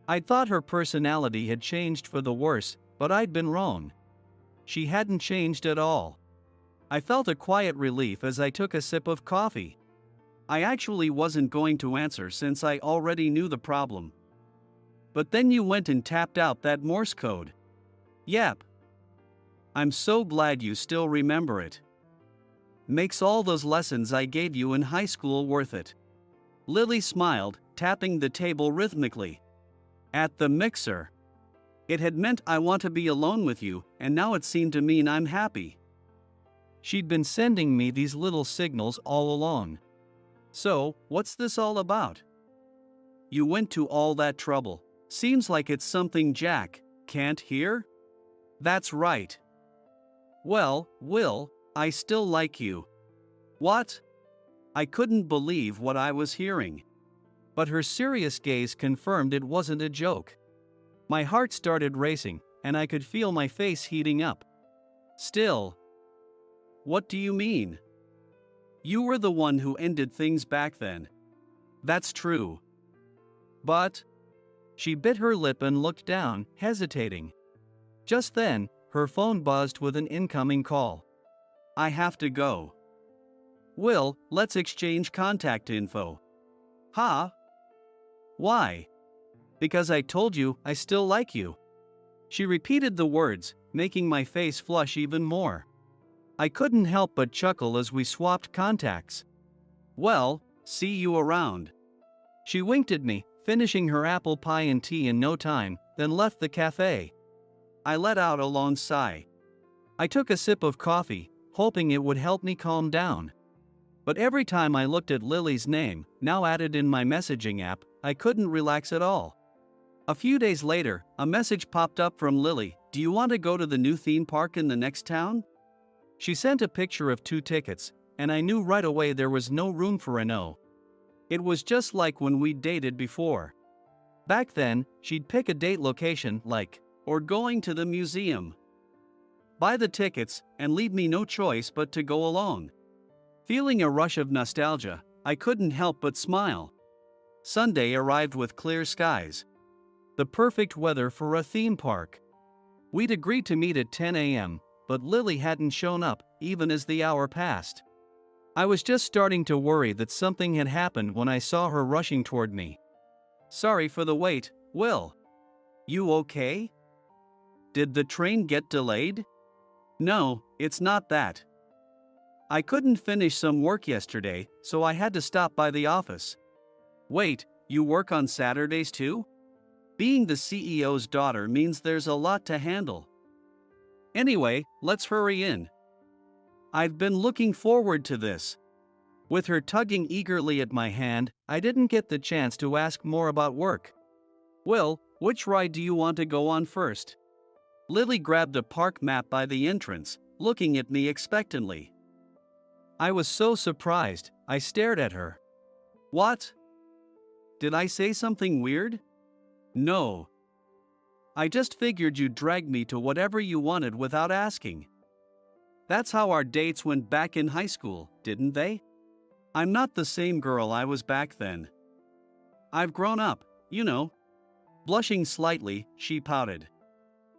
I'd thought her personality had changed for the worse, but I'd been wrong. She hadn't changed at all. I felt a quiet relief as I took a sip of coffee. I actually wasn't going to answer since I already knew the problem. But then you went and tapped out that Morse code. Yep. I'm so glad you still remember it. Makes all those lessons I gave you in high school worth it. Lily smiled, tapping the table rhythmically. At the mixer. It had meant I want to be alone with you, and now it seemed to mean I'm happy. She'd been sending me these little signals all along. So, what's this all about? You went to all that trouble. Seems like it's something Jack can't hear? That's right. Well, Will, I still like you. What? I couldn't believe what I was hearing. But her serious gaze confirmed it wasn't a joke. My heart started racing, and I could feel my face heating up. Still. What do you mean? You were the one who ended things back then. That's true. But. She bit her lip and looked down, hesitating. Just then, her phone buzzed with an incoming call. I have to go. Will, let's exchange contact info. Huh? Why? Because I told you I still like you. She repeated the words, making my face flush even more. I couldn't help but chuckle as we swapped contacts. Well, see you around. She winked at me, finishing her apple pie and tea in no time, then left the cafe. I let out a long sigh. I took a sip of coffee, hoping it would help me calm down. But every time I looked at Lily's name, now added in my messaging app, I couldn't relax at all. A few days later, a message popped up from Lily. Do you want to go to the new theme park in the next town? She sent a picture of 2 tickets, and I knew right away there was no room for a no. It was just like when we dated before. Back then, she'd pick a date location like, or going to the museum. Buy the tickets, and leave me no choice but to go along. Feeling a rush of nostalgia, I couldn't help but smile. Sunday arrived with clear skies. The perfect weather for a theme park. We'd agreed to meet at 10 a.m., but Lily hadn't shown up, even as the hour passed. I was just starting to worry that something had happened when I saw her rushing toward me. Sorry for the wait, Will. You okay? Did the train get delayed? No, it's not that. I couldn't finish some work yesterday, so I had to stop by the office. Wait, you work on Saturdays too? Being the CEO's daughter means there's a lot to handle. Anyway, let's hurry in. I've been looking forward to this. With her tugging eagerly at my hand, I didn't get the chance to ask more about work. Will, which ride do you want to go on first? Lily grabbed a park map by the entrance, looking at me expectantly. I was so surprised, I stared at her. What? Did I say something weird? No. I just figured you'd drag me to whatever you wanted without asking. That's how our dates went back in high school, didn't they? I'm not the same girl I was back then. I've grown up, you know. Blushing slightly, she pouted.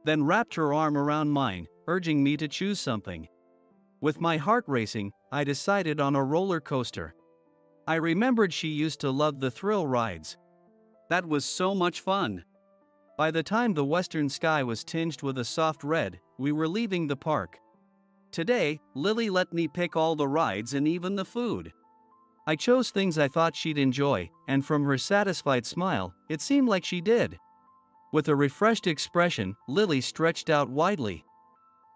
Then wrapped her arm around mine, urging me to choose something. With my heart racing, I decided on a roller coaster. I remembered she used to love the thrill rides. That was so much fun. By the time the western sky was tinged with a soft red, we were leaving the park. Today, Lily let me pick all the rides and even the food. I chose things I thought she'd enjoy, and from her satisfied smile, it seemed like she did. With a refreshed expression, Lily stretched out widely.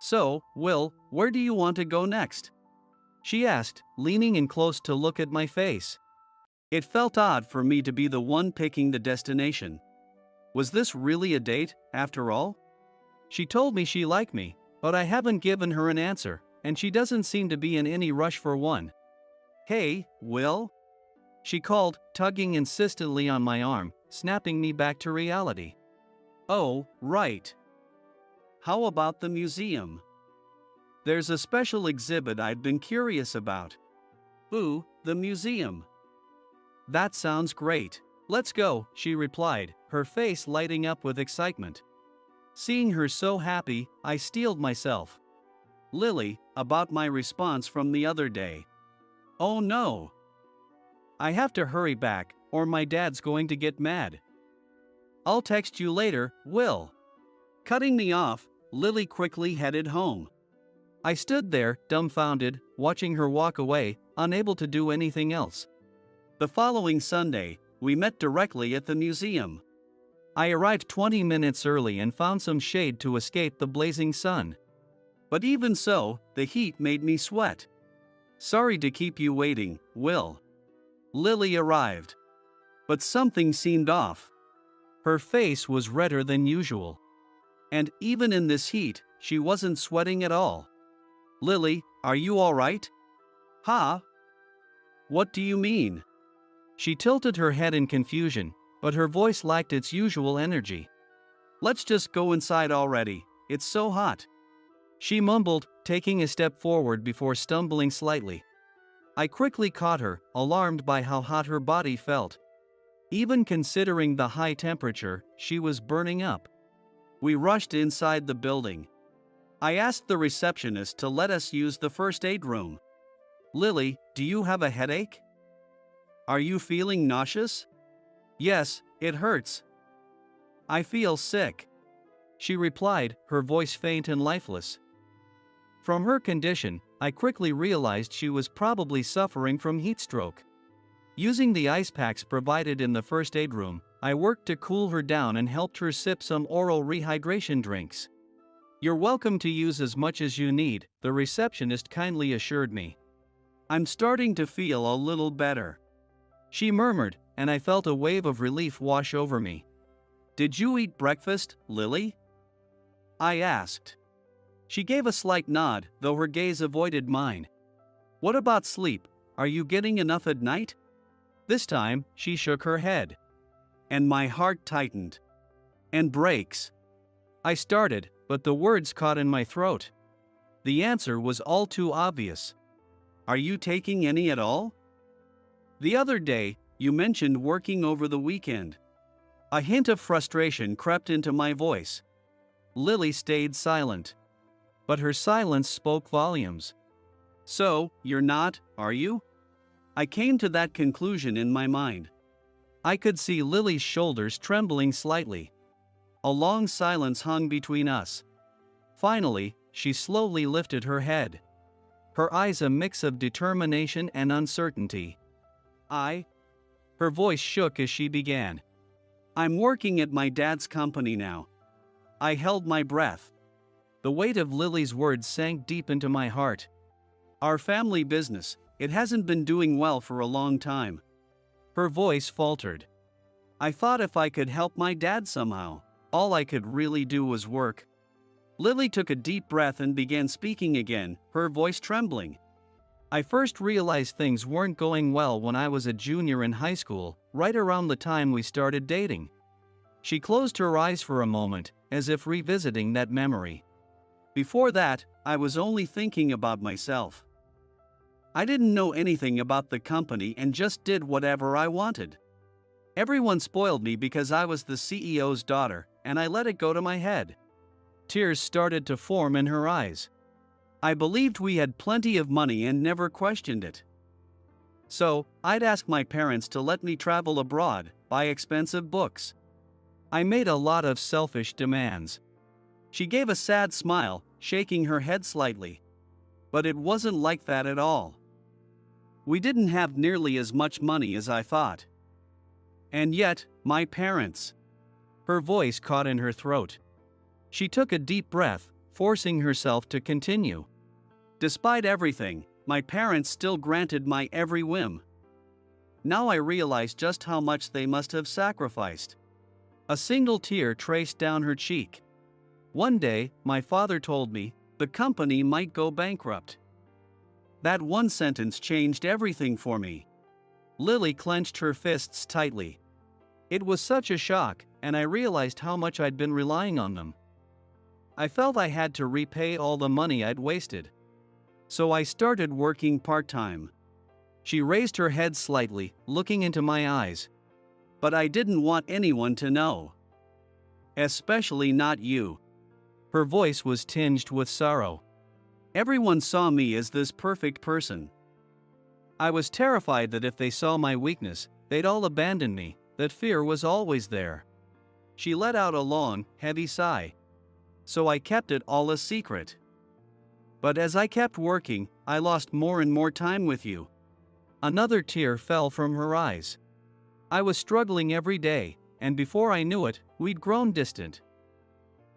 So, Will, where do you want to go next? She asked, leaning in close to look at my face. It felt odd for me to be the one picking the destination. Was this really a date, after all? She told me she liked me, but I haven't given her an answer, and she doesn't seem to be in any rush for one. Hey, Will? She called, tugging insistently on my arm, snapping me back to reality. Oh, right. How about the museum? There's a special exhibit I'd been curious about. Ooh, the museum. That sounds great. Let's go, she replied, her face lighting up with excitement. Seeing her so happy, I steeled myself. Lily, about my response from the other day. Oh no. I have to hurry back, or my dad's going to get mad. I'll text you later, Will. Cutting me off, Lily quickly headed home. I stood there, dumbfounded, watching her walk away, unable to do anything else. The following Sunday, we met directly at the museum. I arrived 20 minutes early and found some shade to escape the blazing sun. But even so, the heat made me sweat. Sorry to keep you waiting, Will. Lily arrived. But something seemed off. Her face was redder than usual. And even in this heat, she wasn't sweating at all. Lily, are you all right? Huh? What do you mean? She tilted her head in confusion, but her voice lacked its usual energy. Let's just go inside already, it's so hot. She mumbled, taking a step forward before stumbling slightly. I quickly caught her, alarmed by how hot her body felt. Even considering the high temperature, she was burning up. We rushed inside the building. I asked the receptionist to let us use the first aid room. Lily, do you have a headache? Are you feeling nauseous? Yes, it hurts. I feel sick. She replied, her voice faint and lifeless. From her condition, I quickly realized she was probably suffering from heat stroke. Using the ice packs provided in the first aid room, I worked to cool her down and helped her sip some oral rehydration drinks. You're welcome to use as much as you need, the receptionist kindly assured me. I'm starting to feel a little better. She murmured, and I felt a wave of relief wash over me. Did you eat breakfast, Lily? I asked. She gave a slight nod, though her gaze avoided mine. What about sleep? Are you getting enough at night? This time, she shook her head. And my heart tightened. And breaks. I started, but the words caught in my throat. The answer was all too obvious. Are you taking any at all? The other day, you mentioned working over the weekend. A hint of frustration crept into my voice. Lily stayed silent. But her silence spoke volumes. So, you're not, are you? I came to that conclusion in my mind. I could see Lily's shoulders trembling slightly. A long silence hung between us. Finally, she slowly lifted her head. Her eyes a mix of determination and uncertainty. Her voice shook as she began. I'm working at my dad's company now. I held my breath. The weight of Lily's words sank deep into my heart. Our family business, it hasn't been doing well for a long time. Her voice faltered. I thought if I could help my dad somehow, all I could really do was work. Lily took a deep breath and began speaking again, her voice trembling. I first realized things weren't going well when I was a junior in high school, right around the time we started dating. She closed her eyes for a moment, as if revisiting that memory. Before that, I was only thinking about myself. I didn't know anything about the company and just did whatever I wanted. Everyone spoiled me because I was the CEO's daughter, and I let it go to my head. Tears started to form in her eyes. I believed we had plenty of money and never questioned it. So, I'd ask my parents to let me travel abroad, buy expensive books. I made a lot of selfish demands. She gave a sad smile, shaking her head slightly. But it wasn't like that at all. We didn't have nearly as much money as I thought. And yet, my parents. Her voice caught in her throat. She took a deep breath, forcing herself to continue. Despite everything, my parents still granted my every whim. Now I realize just how much they must have sacrificed. A single tear traced down her cheek. One day, my father told me, the company might go bankrupt. That one sentence changed everything for me. Lily clenched her fists tightly. It was such a shock, and I realized how much I'd been relying on them. I felt I had to repay all the money I'd wasted. So I started working part-time. She raised her head slightly, looking into my eyes. But I didn't want anyone to know. Especially not you. Her voice was tinged with sorrow. Everyone saw me as this perfect person. I was terrified that if they saw my weakness, they'd all abandon me, that fear was always there. She let out a long, heavy sigh. So I kept it all a secret. But as I kept working, I lost more and more time with you. Another tear fell from her eyes. I was struggling every day, and before I knew it, we'd grown distant.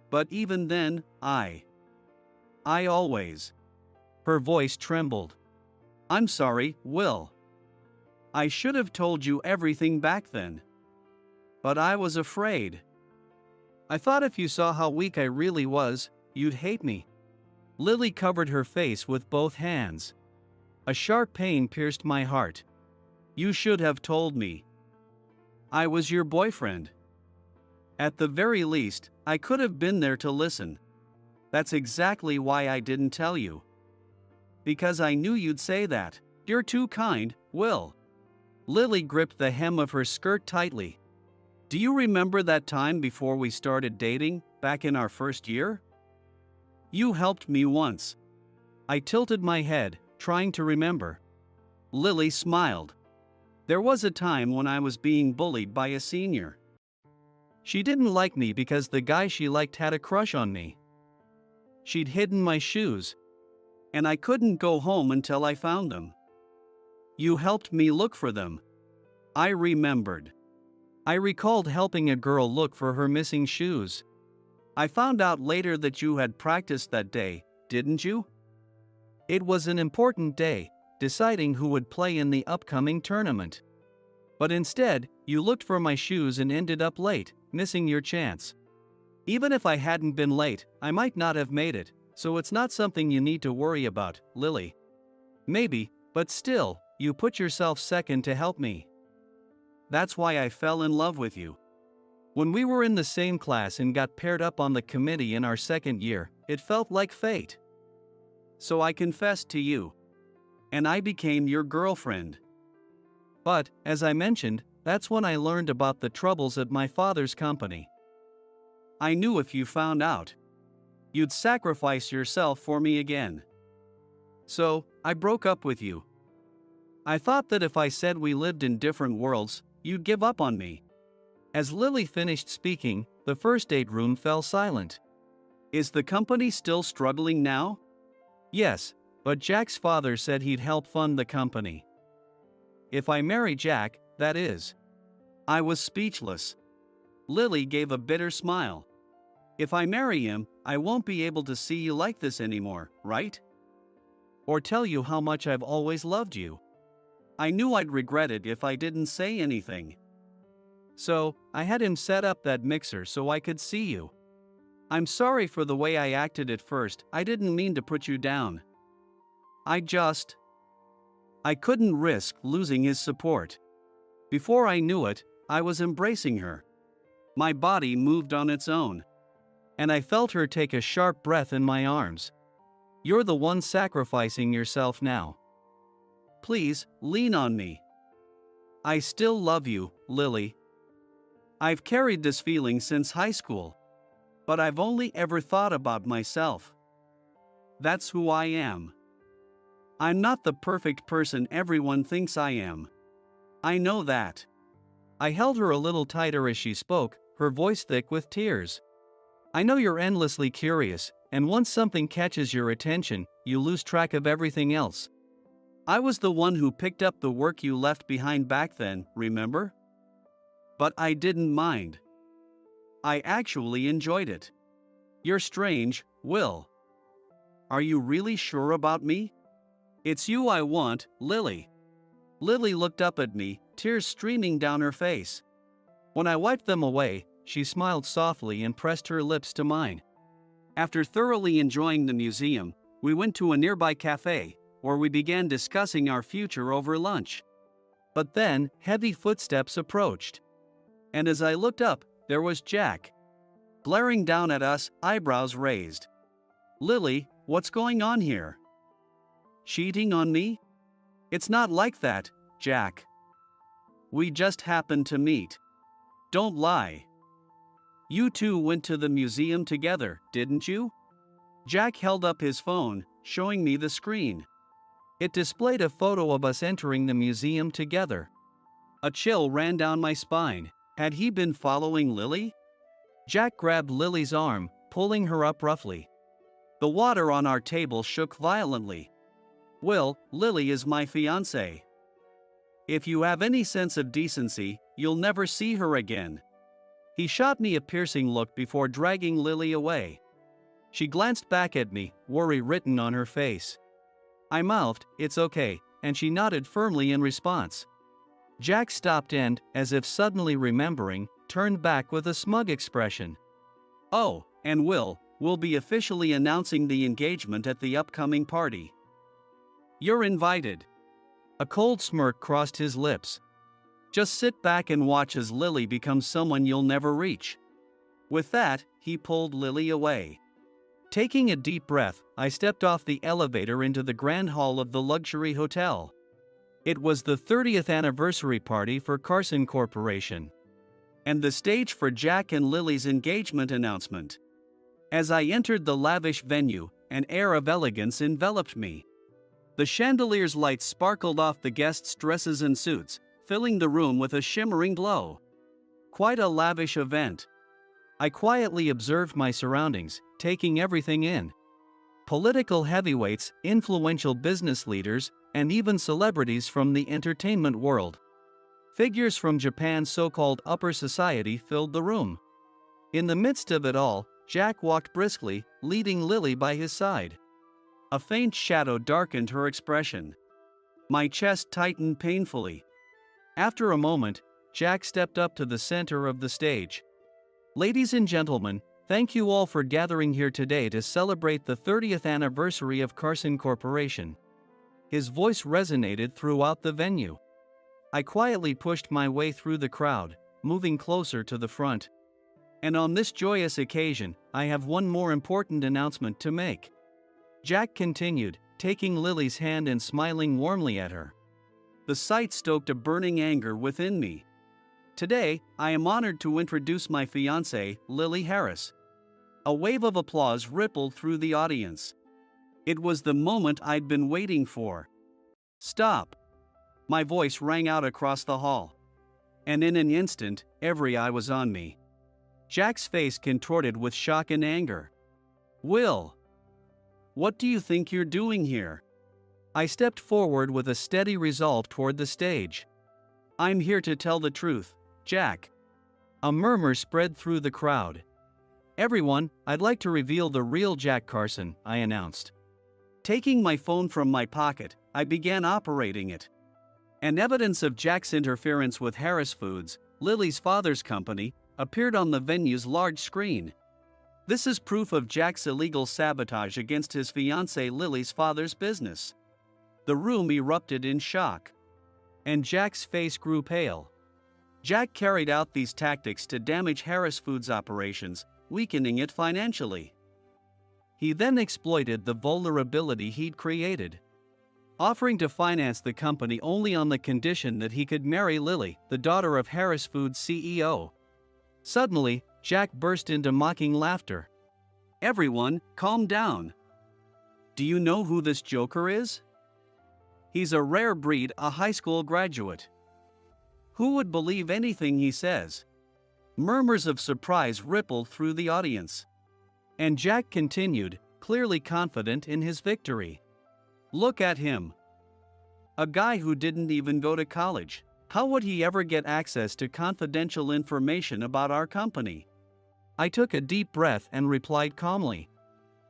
But even then, I always. Her voice trembled. I'm sorry, Will. I should have told you everything back then. But I was afraid. I thought if you saw how weak I really was, you'd hate me. Lily covered her face with both hands. A sharp pain pierced my heart. You should have told me. I was your boyfriend. At the very least, I could have been there to listen. That's exactly why I didn't tell you. Because I knew you'd say that. You're too kind, Will. Lily gripped the hem of her skirt tightly. Do you remember that time before we started dating, back in our first year? You helped me once. I tilted my head, trying to remember. Lily smiled. There was a time when I was being bullied by a senior. She didn't like me because the guy she liked had a crush on me. She'd hidden my shoes, and I couldn't go home until I found them. You helped me look for them. I remembered. I recalled helping a girl look for her missing shoes. I found out later that you had practiced that day, didn't you? It was an important day, deciding who would play in the upcoming tournament. But instead, you looked for my shoes and ended up late, missing your chance. Even if I hadn't been late, I might not have made it, so it's not something you need to worry about, Lily. Maybe, but still, you put yourself second to help me. That's why I fell in love with you. When we were in the same class and got paired up on the committee in our second year, it felt like fate. So I confessed to you. And I became your girlfriend. But, as I mentioned, that's when I learned about the troubles at my father's company. I knew if you found out, you'd sacrifice yourself for me again. So, I broke up with you. I thought that if I said we lived in different worlds, you'd give up on me. As Lily finished speaking, the first date room fell silent. Is the company still struggling now? Yes, but Jack's father said he'd help fund the company. If I marry Jack, that is. I was speechless. Lily gave a bitter smile. If I marry him, I won't be able to see you like this anymore, right? Or tell you how much I've always loved you. I knew I'd regret it if I didn't say anything. So, I had him set up that mixer so I could see you. I'm sorry for the way I acted at first, I didn't mean to put you down. I couldn't risk losing his support. Before I knew it, I was embracing her. My body moved on its own. And I felt her take a sharp breath in my arms. You're the one sacrificing yourself now. Please, lean on me. I still love you, Lily. I've carried this feeling since high school. But I've only ever thought about myself. That's who I am. I'm not the perfect person everyone thinks I am. I know that. I held her a little tighter as she spoke, her voice thick with tears. I know you're endlessly curious, and once something catches your attention, you lose track of everything else. I was the one who picked up the work you left behind back then, remember? But I didn't mind. I actually enjoyed it. You're strange, Will. Are you really sure about me? It's you I want, Lily. Lily looked up at me, tears streaming down her face. When I wiped them away, she smiled softly and pressed her lips to mine. After thoroughly enjoying the museum, we went to a nearby cafe, where we began discussing our future over lunch. But then, heavy footsteps approached. And as I looked up, there was Jack. Glaring down at us, eyebrows raised. Lily, what's going on here? Cheating on me? It's not like that, Jack. We just happened to meet. Don't lie. You two went to the museum together, didn't you? Jack held up his phone, showing me the screen. It displayed a photo of us entering the museum together. A chill ran down my spine. Had he been following Lily? Jack grabbed Lily's arm, pulling her up roughly. The water on our table shook violently. Will, Lily is my fiancée. If you have any sense of decency, you'll never see her again. He shot me a piercing look before dragging Lily away. She glanced back at me, worry written on her face. I mouthed, "It's okay," and she nodded firmly in response. Jack stopped and, as if suddenly remembering, turned back with a smug expression. Oh, and Will, We'll be officially announcing the engagement at the upcoming party. You're invited." A cold smirk crossed his lips. "Just sit back and watch as Lily becomes someone you'll never reach." With that, he pulled Lily away. Taking a deep breath, I stepped off the elevator into the grand hall of the luxury hotel. It was the 30th anniversary party for Carson Corporation, and the stage for Jack and Lily's engagement announcement. As I entered the lavish venue, an air of elegance enveloped me. The chandelier's lights sparkled off the guests' dresses and suits, filling the room with a shimmering glow. Quite a lavish event. I quietly observed my surroundings, taking everything in. Political heavyweights, influential business leaders, and even celebrities from the entertainment world. Figures from Japan's so-called upper society filled the room. In the midst of it all, Jack walked briskly, leading Lily by his side. A faint shadow darkened her expression. My chest tightened painfully. After a moment, Jack stepped up to the center of the stage. "Ladies and gentlemen, thank you all for gathering here today to celebrate the 30th anniversary of Carson Corporation." His voice resonated throughout the venue. I quietly pushed my way through the crowd, moving closer to the front. "And on this joyous occasion, I have one more important announcement to make," Jack continued, taking Lily's hand and smiling warmly at her. The sight stoked a burning anger within me. "Today, I am honored to introduce my fiancée, Lily Harris." A wave of applause rippled through the audience. It was the moment I'd been waiting for. "Stop!" My voice rang out across the hall. And in an instant, every eye was on me. Jack's face contorted with shock and anger. "Will, what do you think you're doing here?" I stepped forward with a steady resolve toward the stage. "I'm here to tell the truth, Jack." A murmur spread through the crowd. "Everyone, I'd like to reveal the real Jack Carson," I announced. Taking my phone from my pocket, I began operating it. And evidence of Jack's interference with Harris Foods, Lily's father's company, appeared on the venue's large screen. This is proof of Jack's illegal sabotage against his fiancée Lily's father's business. The room erupted in shock. And Jack's face grew pale. Jack carried out these tactics to damage Harris Foods' operations, weakening it financially. He then exploited the vulnerability he'd created, offering to finance the company only on the condition that he could marry Lily, the daughter of Harris Foods' CEO. Suddenly, Jack burst into mocking laughter. "Everyone, calm down. Do you know who this joker is? He's a rare breed, a high school graduate. Who would believe anything he says?" Murmurs of surprise rippled through the audience. And Jack continued, clearly confident in his victory. "Look at him. A guy who didn't even go to college. How would he ever get access to confidential information about our company?" I took a deep breath and replied calmly.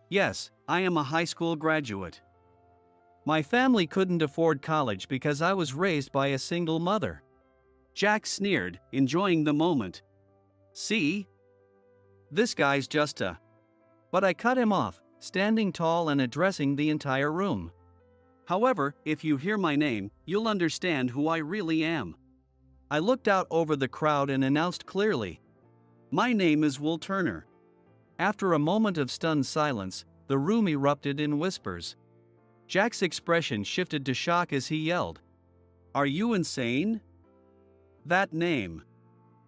"Yes, I am a high school graduate. My family couldn't afford college because I was raised by a single mother." Jack sneered, enjoying the moment. "See? This guy's just a..." But I cut him off, standing tall and addressing the entire room. "However, if you hear my name, you'll understand who I really am." I looked out over the crowd and announced clearly, "My name is Will Turner." After a moment of stunned silence, the room erupted in whispers. Jack's expression shifted to shock as he yelled, "Are you insane? That name."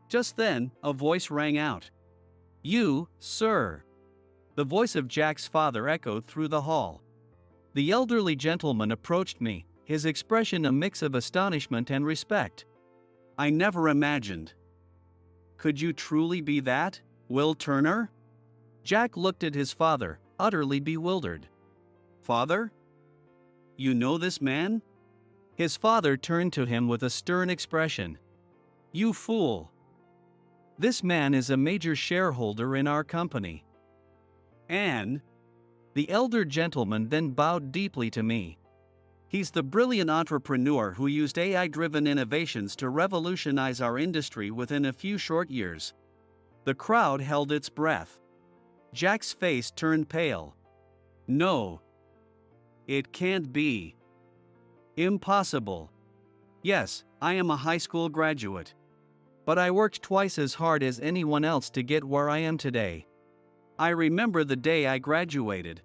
Just then, a voice rang out. "You, sir." The voice of Jack's father echoed through the hall. The elderly gentleman approached me, his expression a mix of astonishment and respect. "I never imagined. Could you truly be that, Will Turner?" Jack looked at his father, utterly bewildered. "Father? You know this man?" His father turned to him with a stern expression. "You fool. This man is a major shareholder in our company." "And?" The elder gentleman then bowed deeply to me. "He's the brilliant entrepreneur who used AI-driven innovations to revolutionize our industry within a few short years." The crowd held its breath. Jack's face turned pale. No. It can't be. Impossible. Yes, I am a high school graduate. But I worked twice as hard as anyone else to get where I am today. I remember the day I graduated.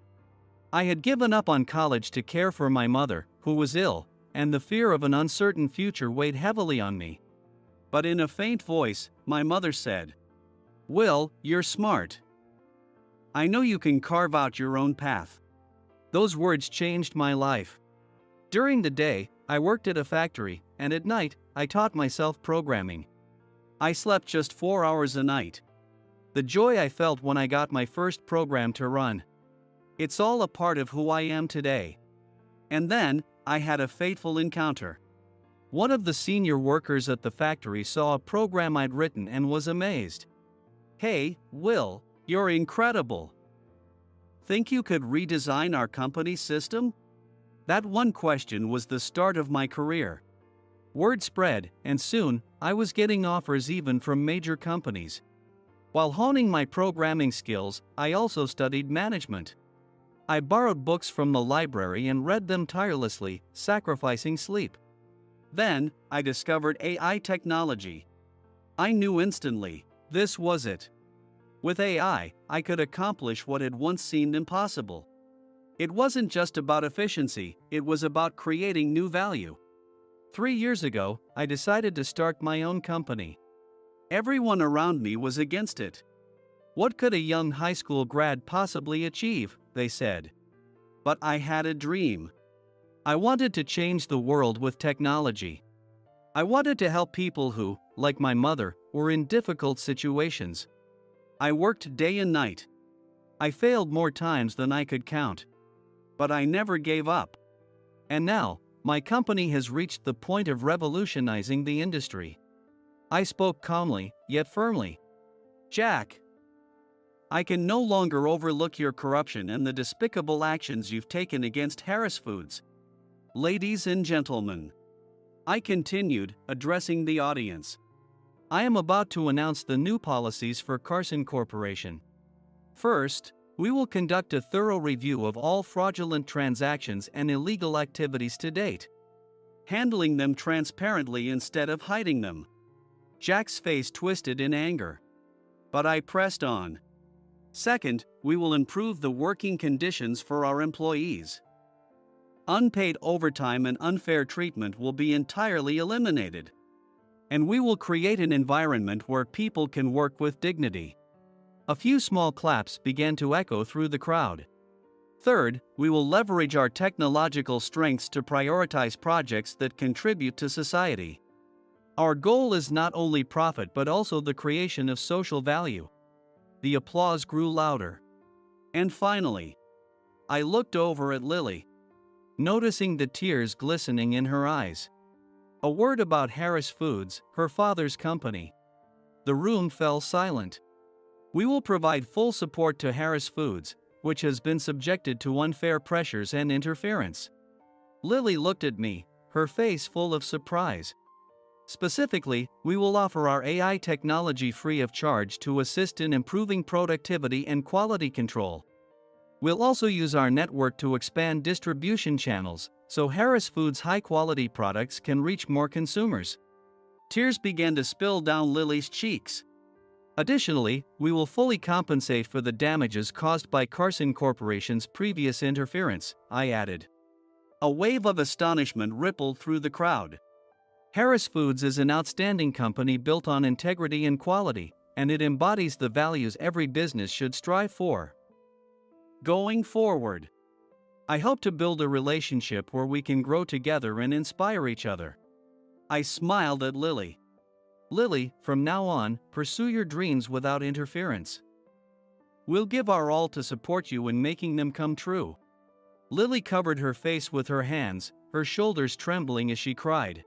I had given up on college to care for my mother, who was ill, and the fear of an uncertain future weighed heavily on me. But in a faint voice, my mother said, "Will, you're smart. I know you can carve out your own path." Those words changed my life. During the day, I worked at a factory, and at night, I taught myself programming. I slept just 4 hours a night. The joy I felt when I got my first program to run. It's all a part of who I am today. And then, I had a fateful encounter. One of the senior workers at the factory saw a program I'd written and was amazed. "Hey, Will, you're incredible. Think you could redesign our company's system?" That one question was the start of my career. Word spread, and soon, I was getting offers even from major companies. While honing my programming skills, I also studied management. I borrowed books from the library and read them tirelessly, sacrificing sleep. Then, I discovered AI technology. I knew instantly, this was it. With AI, I could accomplish what had once seemed impossible. It wasn't just about efficiency, it was about creating new value. 3 years ago, I decided to start my own company. Everyone around me was against it. What could a young high school grad possibly achieve, they said. But I had a dream. I wanted to change the world with technology. I wanted to help people who, like my mother, were in difficult situations. I worked day and night. I failed more times than I could count. But I never gave up. And now, my company has reached the point of revolutionizing the industry. I spoke calmly, yet firmly. "Jack, I can no longer overlook your corruption and the despicable actions you've taken against Harris Foods. Ladies and gentlemen," I continued, addressing the audience, "I am about to announce the new policies for Carson Corporation. First, we will conduct a thorough review of all fraudulent transactions and illegal activities to date, handling them transparently instead of hiding them." Jack's face twisted in anger. But I pressed on. "Second, we will improve the working conditions for our employees. Unpaid overtime and unfair treatment will be entirely eliminated. And we will create an environment where people can work with dignity." A few small claps began to echo through the crowd. "Third, we will leverage our technological strengths to prioritize projects that contribute to society. Our goal is not only profit but also the creation of social value." The applause grew louder. And finally, I looked over at Lily, noticing the tears glistening in her eyes. A word about Harris Foods, her father's company. The room fell silent. "We will provide full support to Harris Foods, which has been subjected to unfair pressures and interference." Lily looked at me, her face full of surprise. "Specifically, we will offer our AI technology free of charge to assist in improving productivity and quality control. We'll also use our network to expand distribution channels, so Harris Foods' high-quality products can reach more consumers." Tears began to spill down Lily's cheeks. "Additionally, we will fully compensate for the damages caused by Carson Corporation's previous interference," I added. A wave of astonishment rippled through the crowd. Harris Foods is an outstanding company built on integrity and quality, and it embodies the values every business should strive for. Going forward, I hope to build a relationship where we can grow together and inspire each other. I smiled at Lily. "Lily, from now on, pursue your dreams without interference. We'll give our all to support you in making them come true." Lily covered her face with her hands, her shoulders trembling as she cried.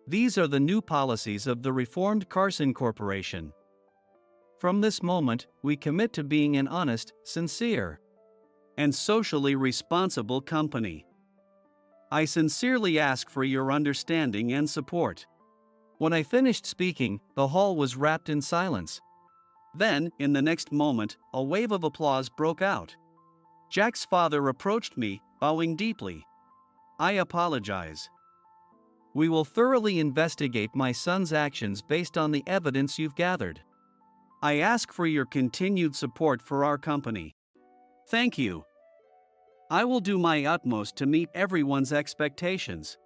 "These are the new policies of the reformed Carson Corporation. From this moment, we commit to being an honest, sincere, and socially responsible company. I sincerely ask for your understanding and support." When I finished speaking, the hall was wrapped in silence. Then, in the next moment, a wave of applause broke out. Jack's father approached me, bowing deeply. "I apologize. We will thoroughly investigate my son's actions based on the evidence you've gathered. I ask for your continued support for our company. Thank you. I will do my utmost to meet everyone's expectations."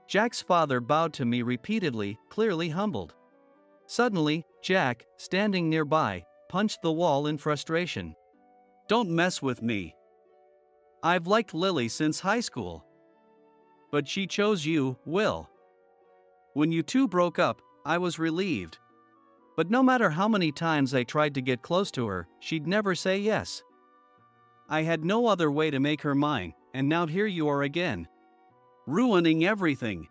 Jack's father bowed to me repeatedly, clearly humbled. Suddenly, Jack, standing nearby, punched the wall in frustration. "Don't mess with me. I've liked Lily since high school. But she chose you, Will. When you two broke up, I was relieved. But no matter how many times I tried to get close to her, she'd never say yes. I had no other way to make her mine, and now here you are again. Ruining everything."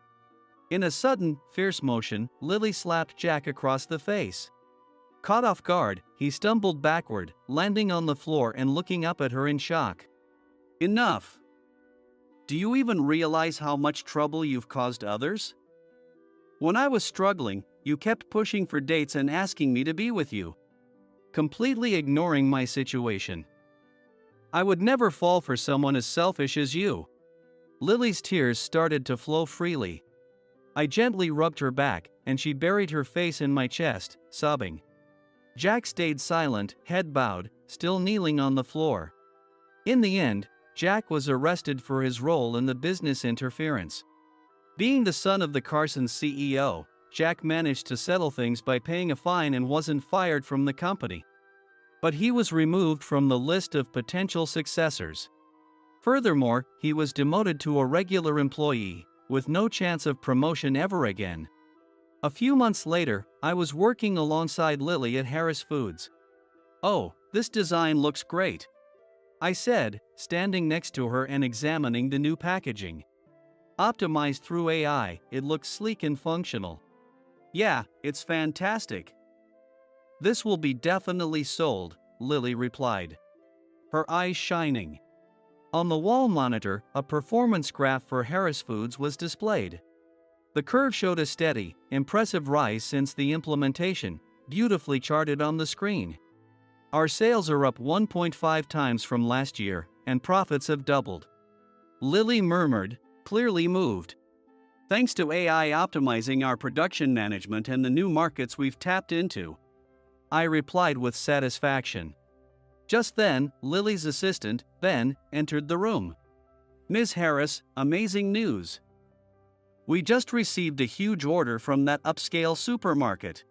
In a sudden, fierce motion, Lily slapped Jack across the face. Caught off guard, he stumbled backward, landing on the floor and looking up at her in shock. "Enough. Do you even realize how much trouble you've caused others? When I was struggling, you kept pushing for dates and asking me to be with you, completely ignoring my situation. I would never fall for someone as selfish as you." Lily's tears started to flow freely. I gently rubbed her back, and she buried her face in my chest, sobbing. Jack stayed silent, head bowed, still kneeling on the floor. In the end, Jack was arrested for his role in the business interference. Being the son of the Carson's CEO, Jack managed to settle things by paying a fine and wasn't fired from the company. But he was removed from the list of potential successors. Furthermore, he was demoted to a regular employee, with no chance of promotion ever again. A few months later, I was working alongside Lily at Harris Foods. "Oh, this design looks great," I said, standing next to her and examining the new packaging. "Optimized through AI, it looks sleek and functional." "Yeah, it's fantastic. This will be definitely sold," Lily replied, her eyes shining. On the wall monitor, a performance graph for Harris Foods was displayed. The curve showed a steady, impressive rise since the implementation, beautifully charted on the screen. "Our sales are up 1.5 times from last year, and profits have doubled," Lily murmured, clearly moved. "Thanks to AI optimizing our production management and the new markets we've tapped into," I replied with satisfaction. Just then, Lily's assistant, Ben, entered the room. "Ms. Harris, amazing news. We just received a huge order from that upscale supermarket."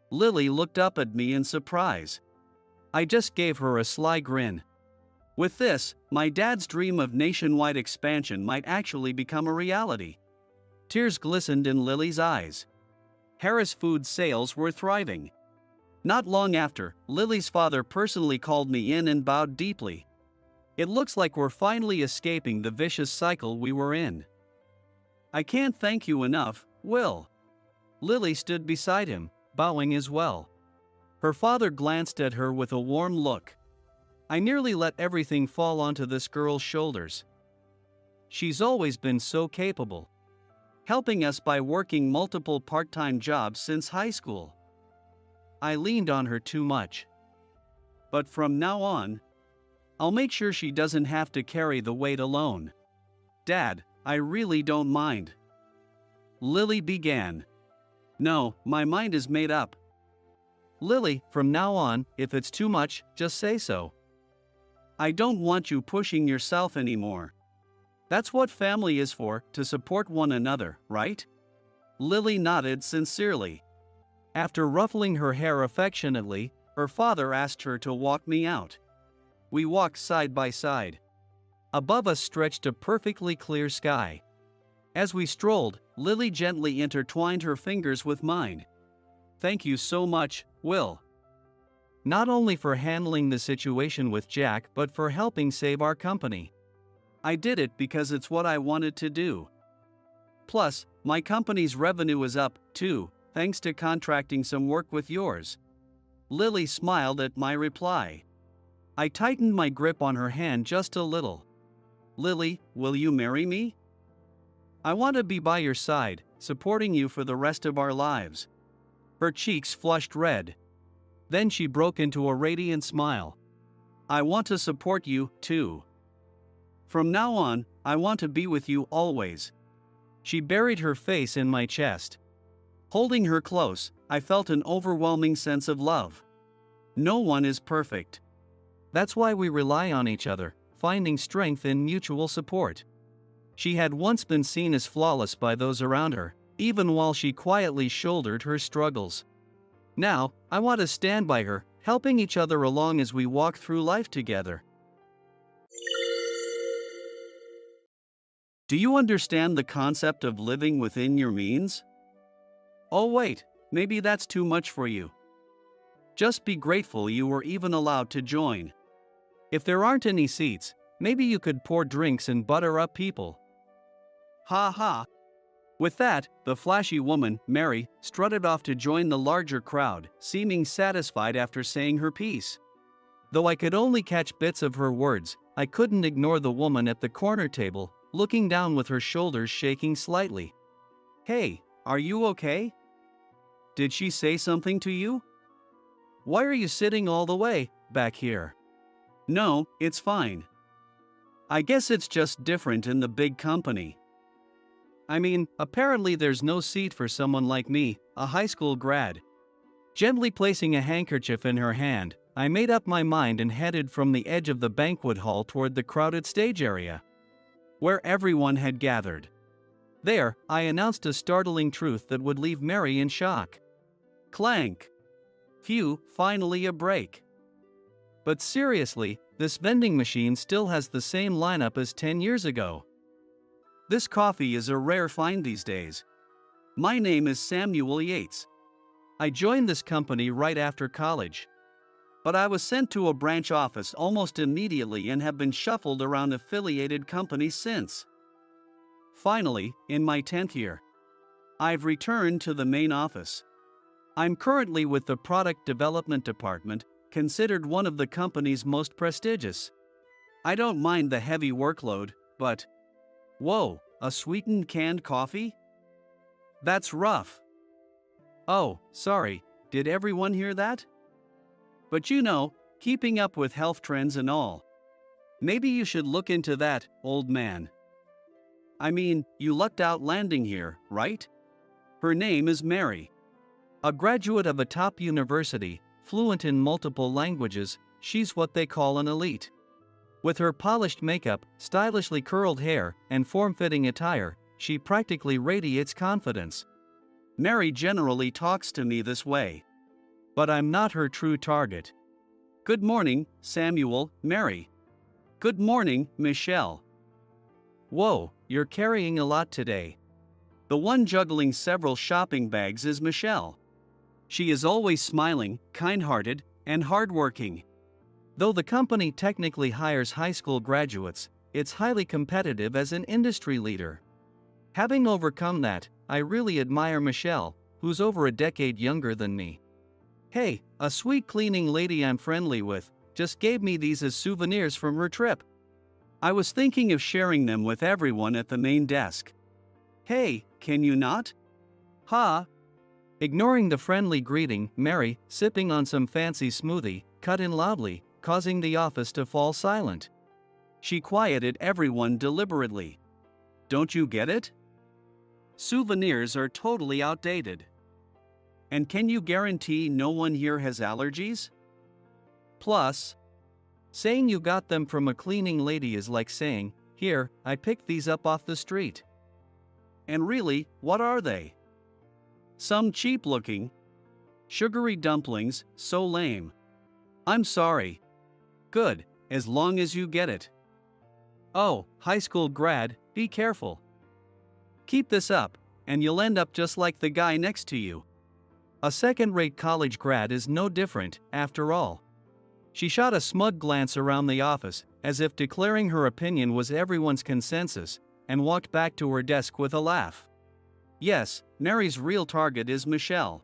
Lily looked up at me in surprise. I just gave her a sly grin. With this, my dad's dream of nationwide expansion might actually become a reality. Tears glistened in Lily's eyes. Harris Foods sales were thriving. Not long after, Lily's father personally called me in and bowed deeply. "It looks like we're finally escaping the vicious cycle we were in. I can't thank you enough, Will." Lily stood beside him, bowing as well. Her father glanced at her with a warm look. I nearly let everything fall onto this girl's shoulders. She's always been so capable, helping us by working multiple part-time jobs since high school. I leaned on her too much. But from now on, I'll make sure she doesn't have to carry the weight alone. "Dad, I really don't mind," Lily began. "No, my mind is made up." "Lily, from now on, if it's too much, just say so. I don't want you pushing yourself anymore. That's what family is for, to support one another, right?" Lily nodded sincerely. After ruffling her hair affectionately, her father asked her to walk me out. We walked side by side. Above us stretched a perfectly clear sky. As we strolled, Lily gently intertwined her fingers with mine. "Thank you so much, Will. Not only for handling the situation with Jack but for helping save our company. I did it because it's what I wanted to do. Plus, my company's revenue is up, too, thanks to contracting some work with yours." Lily smiled at my reply. I tightened my grip on her hand just a little. "Lily, will you marry me? I want to be by your side, supporting you for the rest of our lives." Her cheeks flushed red. Then she broke into a radiant smile. I want to support you, too. From now on, I want to be with you always. She buried her face in my chest. Holding her close, I felt an overwhelming sense of love. No one is perfect. That's why we rely on each other, finding strength in mutual support. She had once been seen as flawless by those around her, even while she quietly shouldered her struggles. Now, I want to stand by her, helping each other along as we walk through life together. Do you understand the concept of living within your means? Oh wait, maybe that's too much for you. Just be grateful you were even allowed to join. If there aren't any seats, maybe you could pour drinks and butter up people. Ha ha. With that, the flashy woman, Mary, strutted off to join the larger crowd, seeming satisfied after saying her piece. Though I could only catch bits of her words, I couldn't ignore the woman at the corner table, looking down with her shoulders shaking slightly. Hey, are you okay? Did she say something to you? Why are you sitting all the way back here? No, it's fine. I guess it's just different in the big company. I mean, apparently there's no seat for someone like me, a high school grad. Gently placing a handkerchief in her hand, I made up my mind and headed from the edge of the banquet hall toward the crowded stage area, where everyone had gathered. There, I announced a startling truth that would leave Mary in shock. Clank. Phew, finally a break. But seriously, this vending machine still has the same lineup as 10 years ago. This coffee is a rare find these days. My name is Samuel Yates. I joined this company right after college. But I was sent to a branch office almost immediately and have been shuffled around affiliated companies since. Finally, in my 10th year, I've returned to the main office. I'm currently with the Product Development Department, considered one of the company's most prestigious. I don't mind the heavy workload, but... Whoa, a sweetened canned coffee? That's rough. Oh, sorry, did everyone hear that? But you know, keeping up with health trends and all. Maybe you should look into that, old man. I mean, you lucked out landing here, right? Her name is Mary. A graduate of a top university, fluent in multiple languages, she's what they call an elite. With her polished makeup, stylishly curled hair, and form-fitting attire, she practically radiates confidence. Mary generally talks to me this way. But I'm not her true target. Good morning, Samuel, Mary. Good morning, Michelle. Whoa, you're carrying a lot today. The one juggling several shopping bags is Michelle. She is always smiling, kind-hearted, and hardworking. Though the company technically hires high school graduates, it's highly competitive as an industry leader. Having overcome that, I really admire Michelle, who's over a decade younger than me. Hey, a sweet cleaning lady I'm friendly with just gave me these as souvenirs from her trip. I was thinking of sharing them with everyone at the main desk. Hey, can you not? Ha! Ignoring the friendly greeting, Mary, sipping on some fancy smoothie, cut in loudly, causing the office to fall silent. She quieted everyone deliberately. Don't you get it? Souvenirs are totally outdated. And can you guarantee no one here has allergies? Plus, saying you got them from a cleaning lady is like saying, here, I picked these up off the street. And really, what are they? Some cheap-looking, sugary dumplings, so lame. I'm sorry. Good, as long as you get it. Oh, high school grad, be careful. Keep this up, and you'll end up just like the guy next to you. A second-rate college grad is no different, after all. She shot a smug glance around the office, as if declaring her opinion was everyone's consensus, and walked back to her desk with a laugh. Yes, Mary's real target is Michelle.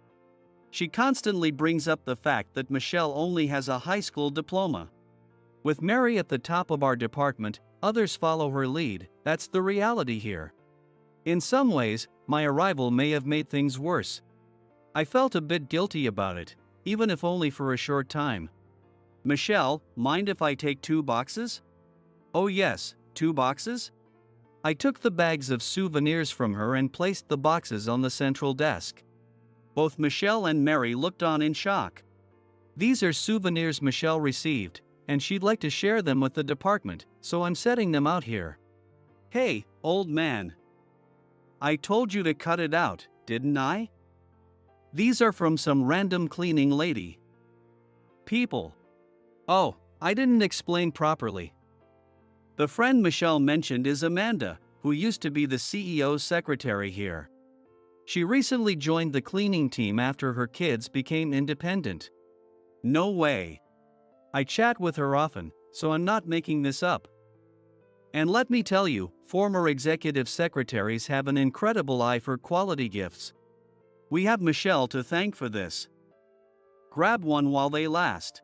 She constantly brings up the fact that Michelle only has a high school diploma. With Mary at the top of our department, others follow her lead. That's the reality here. In some ways, my arrival may have made things worse. I felt a bit guilty about it, even if only for a short time. Michelle, mind if I take 2 boxes? Oh yes, 2 boxes? I took the bags of souvenirs from her and placed the boxes on the central desk. Both Michelle and Mary looked on in shock. These are souvenirs Michelle received, and she'd like to share them with the department, so I'm setting them out here. Hey, old man. I told you to cut it out, didn't I? These are from some random cleaning lady. People. Oh, I didn't explain properly. The friend Michelle mentioned is Amanda, who used to be the CEO's secretary here. She recently joined the cleaning team after her kids became independent. No way. I chat with her often, so I'm not making this up. And let me tell you, former executive secretaries have an incredible eye for quality gifts. We have Michelle to thank for this. Grab one while they last.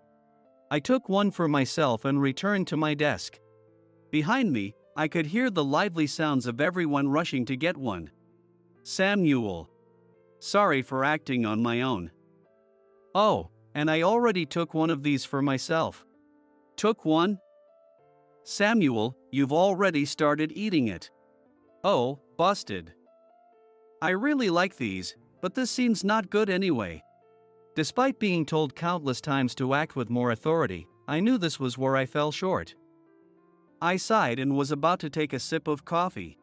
I took one for myself and returned to my desk. Behind me, I could hear the lively sounds of everyone rushing to get one. Samuel. Sorry for acting on my own. Oh, and I already took one of these for myself. Took one? Samuel, you've already started eating it. Oh, busted. I really like these, but this seems not good anyway. Despite being told countless times to act with more authority, I knew this was where I fell short. I sighed and was about to take a sip of coffee.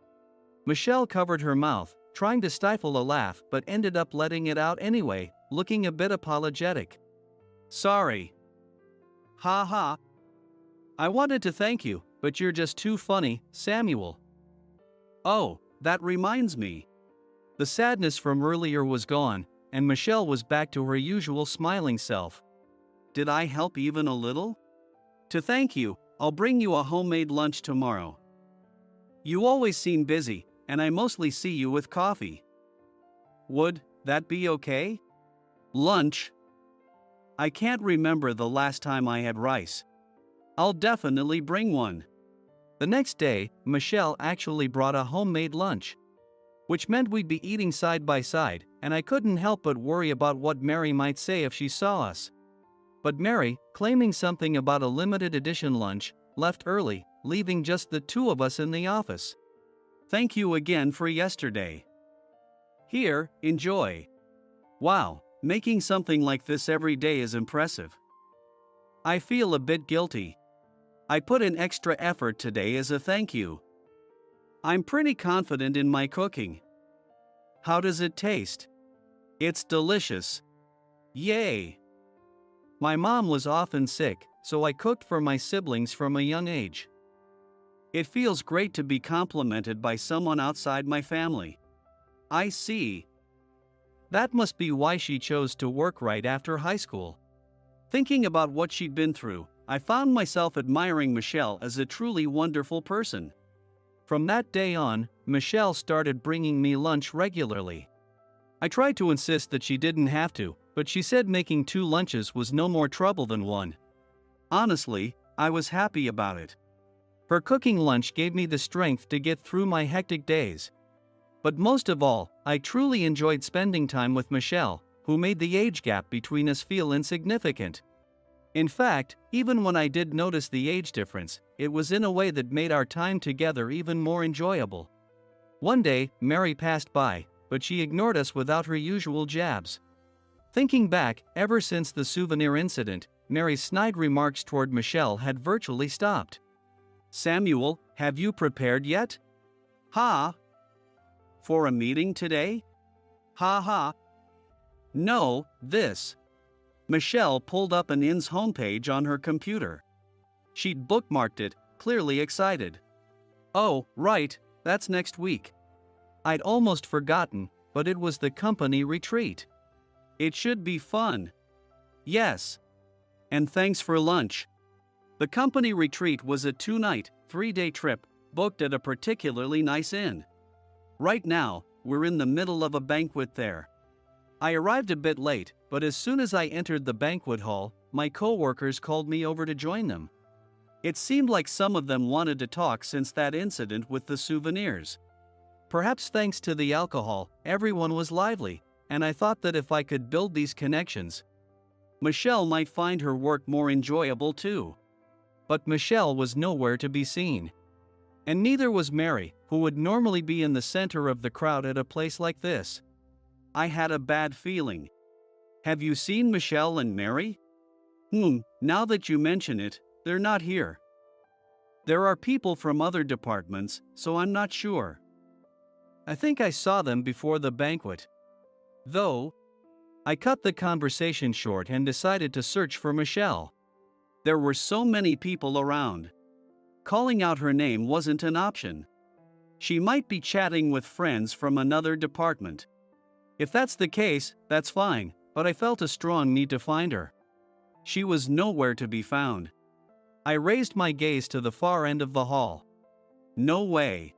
Michelle covered her mouth, trying to stifle a laugh, but ended up letting it out anyway, looking a bit apologetic. Sorry. Ha ha. I wanted to thank you, but you're just too funny, Samuel. Oh, that reminds me. The sadness from earlier was gone, and Michelle was back to her usual smiling self. Did I help even a little? To thank you, I'll bring you a homemade lunch tomorrow. You always seem busy, and I mostly see you with coffee. Would that be okay? Lunch? I can't remember the last time I had rice. I'll definitely bring one. The next day, Michelle actually brought a homemade lunch, which meant we'd be eating side by side, and I couldn't help but worry about what Mary might say if she saw us. But Mary, claiming something about a limited edition lunch, left early, leaving just the two of us in the office. Thank you again for yesterday. Here, enjoy. Wow, making something like this every day is impressive. I feel a bit guilty. I put in extra effort today as a thank you. I'm pretty confident in my cooking. How does it taste? It's delicious. Yay! My mom was often sick, so I cooked for my siblings from a young age. It feels great to be complimented by someone outside my family. I see. That must be why she chose to work right after high school. Thinking about what she'd been through, I found myself admiring Michelle as a truly wonderful person. From that day on, Michelle started bringing me lunch regularly. I tried to insist that she didn't have to, but she said making 2 lunches was no more trouble than one. Honestly, I was happy about it. Her cooking lunch gave me the strength to get through my hectic days. But most of all, I truly enjoyed spending time with Michelle, who made the age gap between us feel insignificant. In fact, even when I did notice the age difference, it was in a way that made our time together even more enjoyable. One day, Mary passed by, but she ignored us without her usual jabs. Thinking back, ever since the souvenir incident, Mary's snide remarks toward Michelle had virtually stopped. Samuel, have you prepared yet? Ha! For a meeting today? Ha ha! No, this. Michelle pulled up an IN's homepage on her computer. She'd bookmarked it, clearly excited. Oh, right, that's next week. I'd almost forgotten, but it was the company retreat. It should be fun. Yes. And thanks for lunch. The company retreat was a 2-night, 3-day trip, booked at a particularly nice inn. Right now, we're in the middle of a banquet there. I arrived a bit late, but as soon as I entered the banquet hall, my coworkers called me over to join them. It seemed like some of them wanted to talk since that incident with the souvenirs. Perhaps thanks to the alcohol, everyone was lively, and I thought that if I could build these connections. Michelle might find her work more enjoyable too. But Michelle was nowhere to be seen. And neither was Mary, who would normally be in the center of the crowd at a place like this. I had a bad feeling. Have you seen Michelle and Mary? Now that you mention it, they're not here. There are people from other departments, so I'm not sure. I think I saw them before the banquet. Though, I cut the conversation short and decided to search for Michelle. There were so many people around. Calling out her name wasn't an option. She might be chatting with friends from another department. If that's the case, that's fine, but I felt a strong need to find her. She was nowhere to be found. I raised my gaze to the far end of the hall. No way.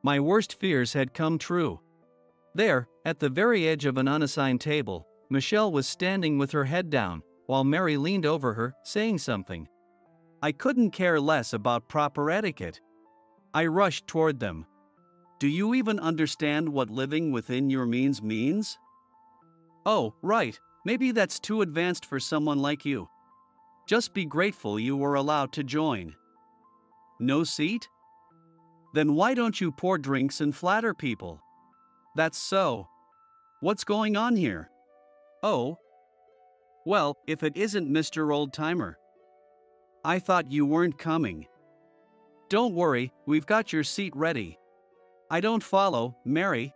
My worst fears had come true. There, at the very edge of an unassigned table, Michelle was standing with her head down, while Mary leaned over her, saying something. I couldn't care less about proper etiquette. I rushed toward them. Do you even understand what living within your means means? Oh, right, maybe that's too advanced for someone like you. Just be grateful you were allowed to join. No seat? Then why don't you pour drinks and flatter people? That's so. What's going on here? Oh. Well, if it isn't Mr. Oldtimer. I thought you weren't coming. Don't worry, we've got your seat ready. I don't follow, Mary.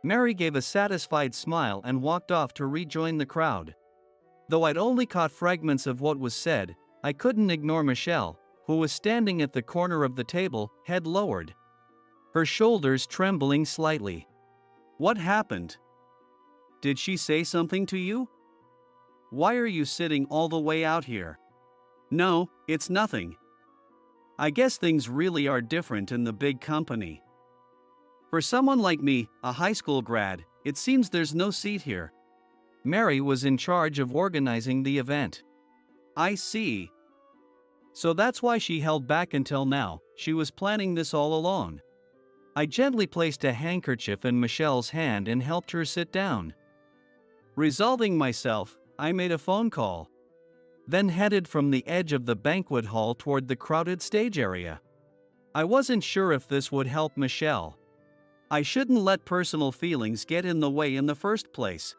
Mary gave a satisfied smile and walked off to rejoin the crowd. Though I'd only caught fragments of what was said, I couldn't ignore Michelle, who was standing at the corner of the table, head lowered. Her shoulders trembling slightly. What happened? Did she say something to you? Why are you sitting all the way out here? No, it's nothing. I guess things really are different in the big company. For someone like me, a high school grad, it seems there's no seat here. Mary was in charge of organizing the event. I see. So that's why she held back until now. She was planning this all along. I gently placed a handkerchief in Michelle's hand and helped her sit down. Resolving myself, I made a phone call. Then headed from the edge of the banquet hall toward the crowded stage area. I wasn't sure if this would help Michelle. I shouldn't let personal feelings get in the way in the first place.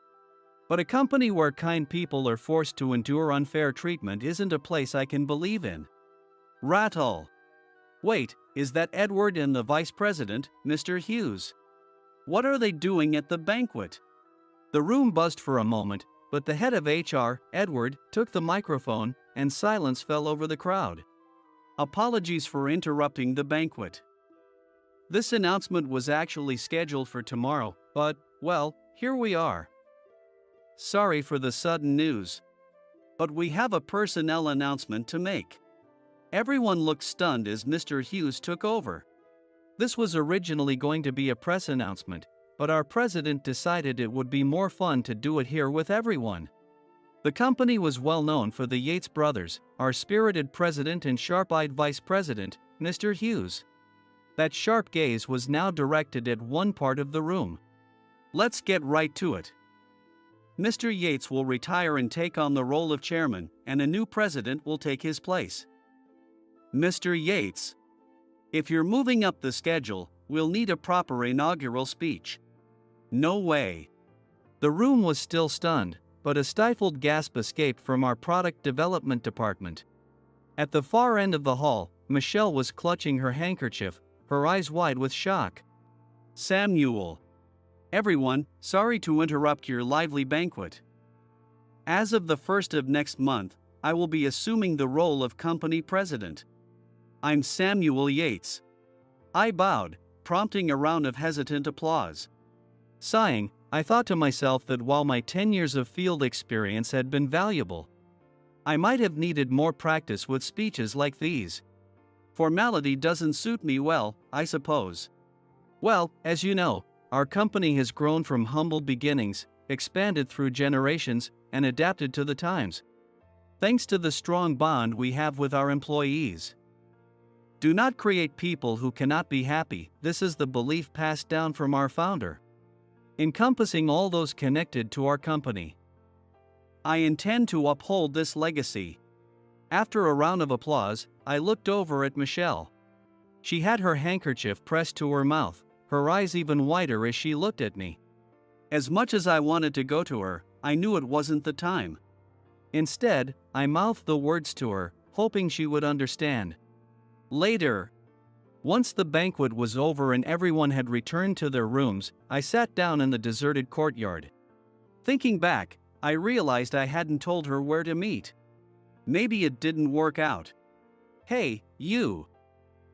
But a company where kind people are forced to endure unfair treatment isn't a place I can believe in. Rattle. Wait, is that Edward and the Vice President, Mr. Hughes? What are they doing at the banquet? The room buzzed for a moment, but the head of HR, Edward, took the microphone, and silence fell over the crowd. Apologies for interrupting the banquet. This announcement was actually scheduled for tomorrow, but, well, here we are. Sorry for the sudden news. But we have a personnel announcement to make. Everyone looked stunned as Mr. Hughes took over. This was originally going to be a press announcement, but our president decided it would be more fun to do it here with everyone. The company was well known for the Yates brothers, our spirited president and sharp-eyed vice president, Mr. Hughes. That sharp gaze was now directed at one part of the room. Let's get right to it. Mr. Yates will retire and take on the role of chairman, and a new president will take his place. Mr. Yates, if you're moving up the schedule, we'll need a proper inaugural speech. No way. The room was still stunned, but a stifled gasp escaped from our product development department. At the far end of the hall, Michelle was clutching her handkerchief, her eyes wide with shock. Samuel. Everyone, sorry to interrupt your lively banquet. As of the 1st of next month, I will be assuming the role of company president. I'm Samuel Yates. I bowed, prompting a round of hesitant applause. Sighing, I thought to myself that while my 10 years of field experience had been valuable, I might have needed more practice with speeches like these. Formality doesn't suit me well, I suppose. Well, as you know, our company has grown from humble beginnings, expanded through generations, and adapted to the times. Thanks to the strong bond we have with our employees. Do not create people who cannot be happy. This is the belief passed down from our founder, encompassing all those connected to our company. I intend to uphold this legacy." After a round of applause, I looked over at Michelle. She had her handkerchief pressed to her mouth, her eyes even wider as she looked at me. As much as I wanted to go to her, I knew it wasn't the time. Instead, I mouthed the words to her, hoping she would understand. Later, once the banquet was over and everyone had returned to their rooms, I sat down in the deserted courtyard. Thinking back, I realized I hadn't told her where to meet. Maybe it didn't work out. "Hey, you!"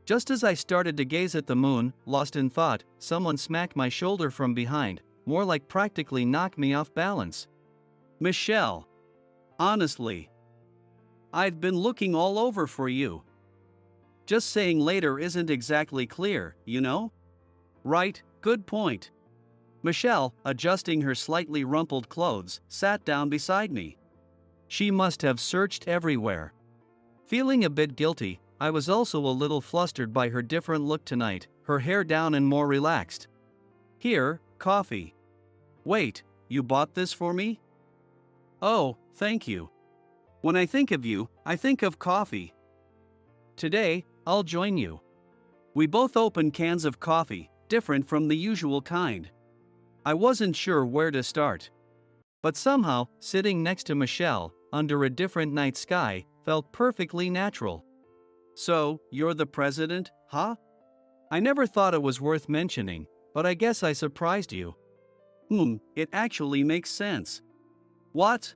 Just as I started to gaze at the moon, lost in thought, someone smacked my shoulder from behind, more like practically knocked me off balance. "Michelle! Honestly, I've been looking all over for you." Just saying later isn't exactly clear, you know? Right, good point. Michelle, adjusting her slightly rumpled clothes, sat down beside me. She must have searched everywhere. Feeling a bit guilty, I was also a little flustered by her different look tonight, her hair down and more relaxed. "Here, coffee." "Wait, you bought this for me?" "Oh, thank you. When I think of you, I think of coffee. Today, I'll join you." We both opened cans of coffee, different from the usual kind. I wasn't sure where to start. But somehow, sitting next to Michelle, under a different night sky, felt perfectly natural. "So, you're the president, huh?" I never thought it was worth mentioning, but I guess I surprised you. It actually makes sense." "What?"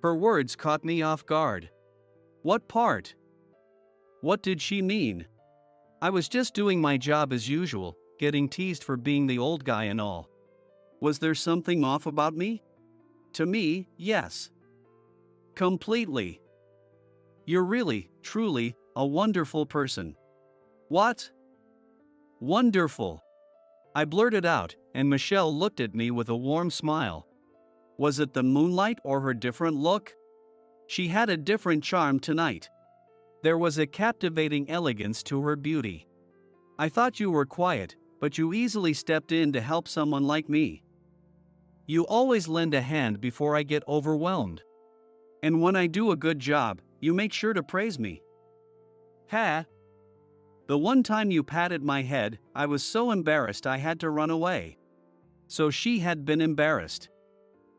Her words caught me off guard. "What part?" What did she mean? I was just doing my job as usual, getting teased for being the old guy and all. Was there something off about me? To me, yes. Completely. "You're really, truly, a wonderful person." "What?" "Wonderful." I blurted out, and Michelle looked at me with a warm smile. Was it the moonlight or her different look? She had a different charm tonight. There was a captivating elegance to her beauty. "I thought you were quiet, but you easily stepped in to help someone like me. You always lend a hand before I get overwhelmed. And when I do a good job, you make sure to praise me." "Ha! The one time you patted my head, I was so embarrassed I had to run away." So she had been embarrassed.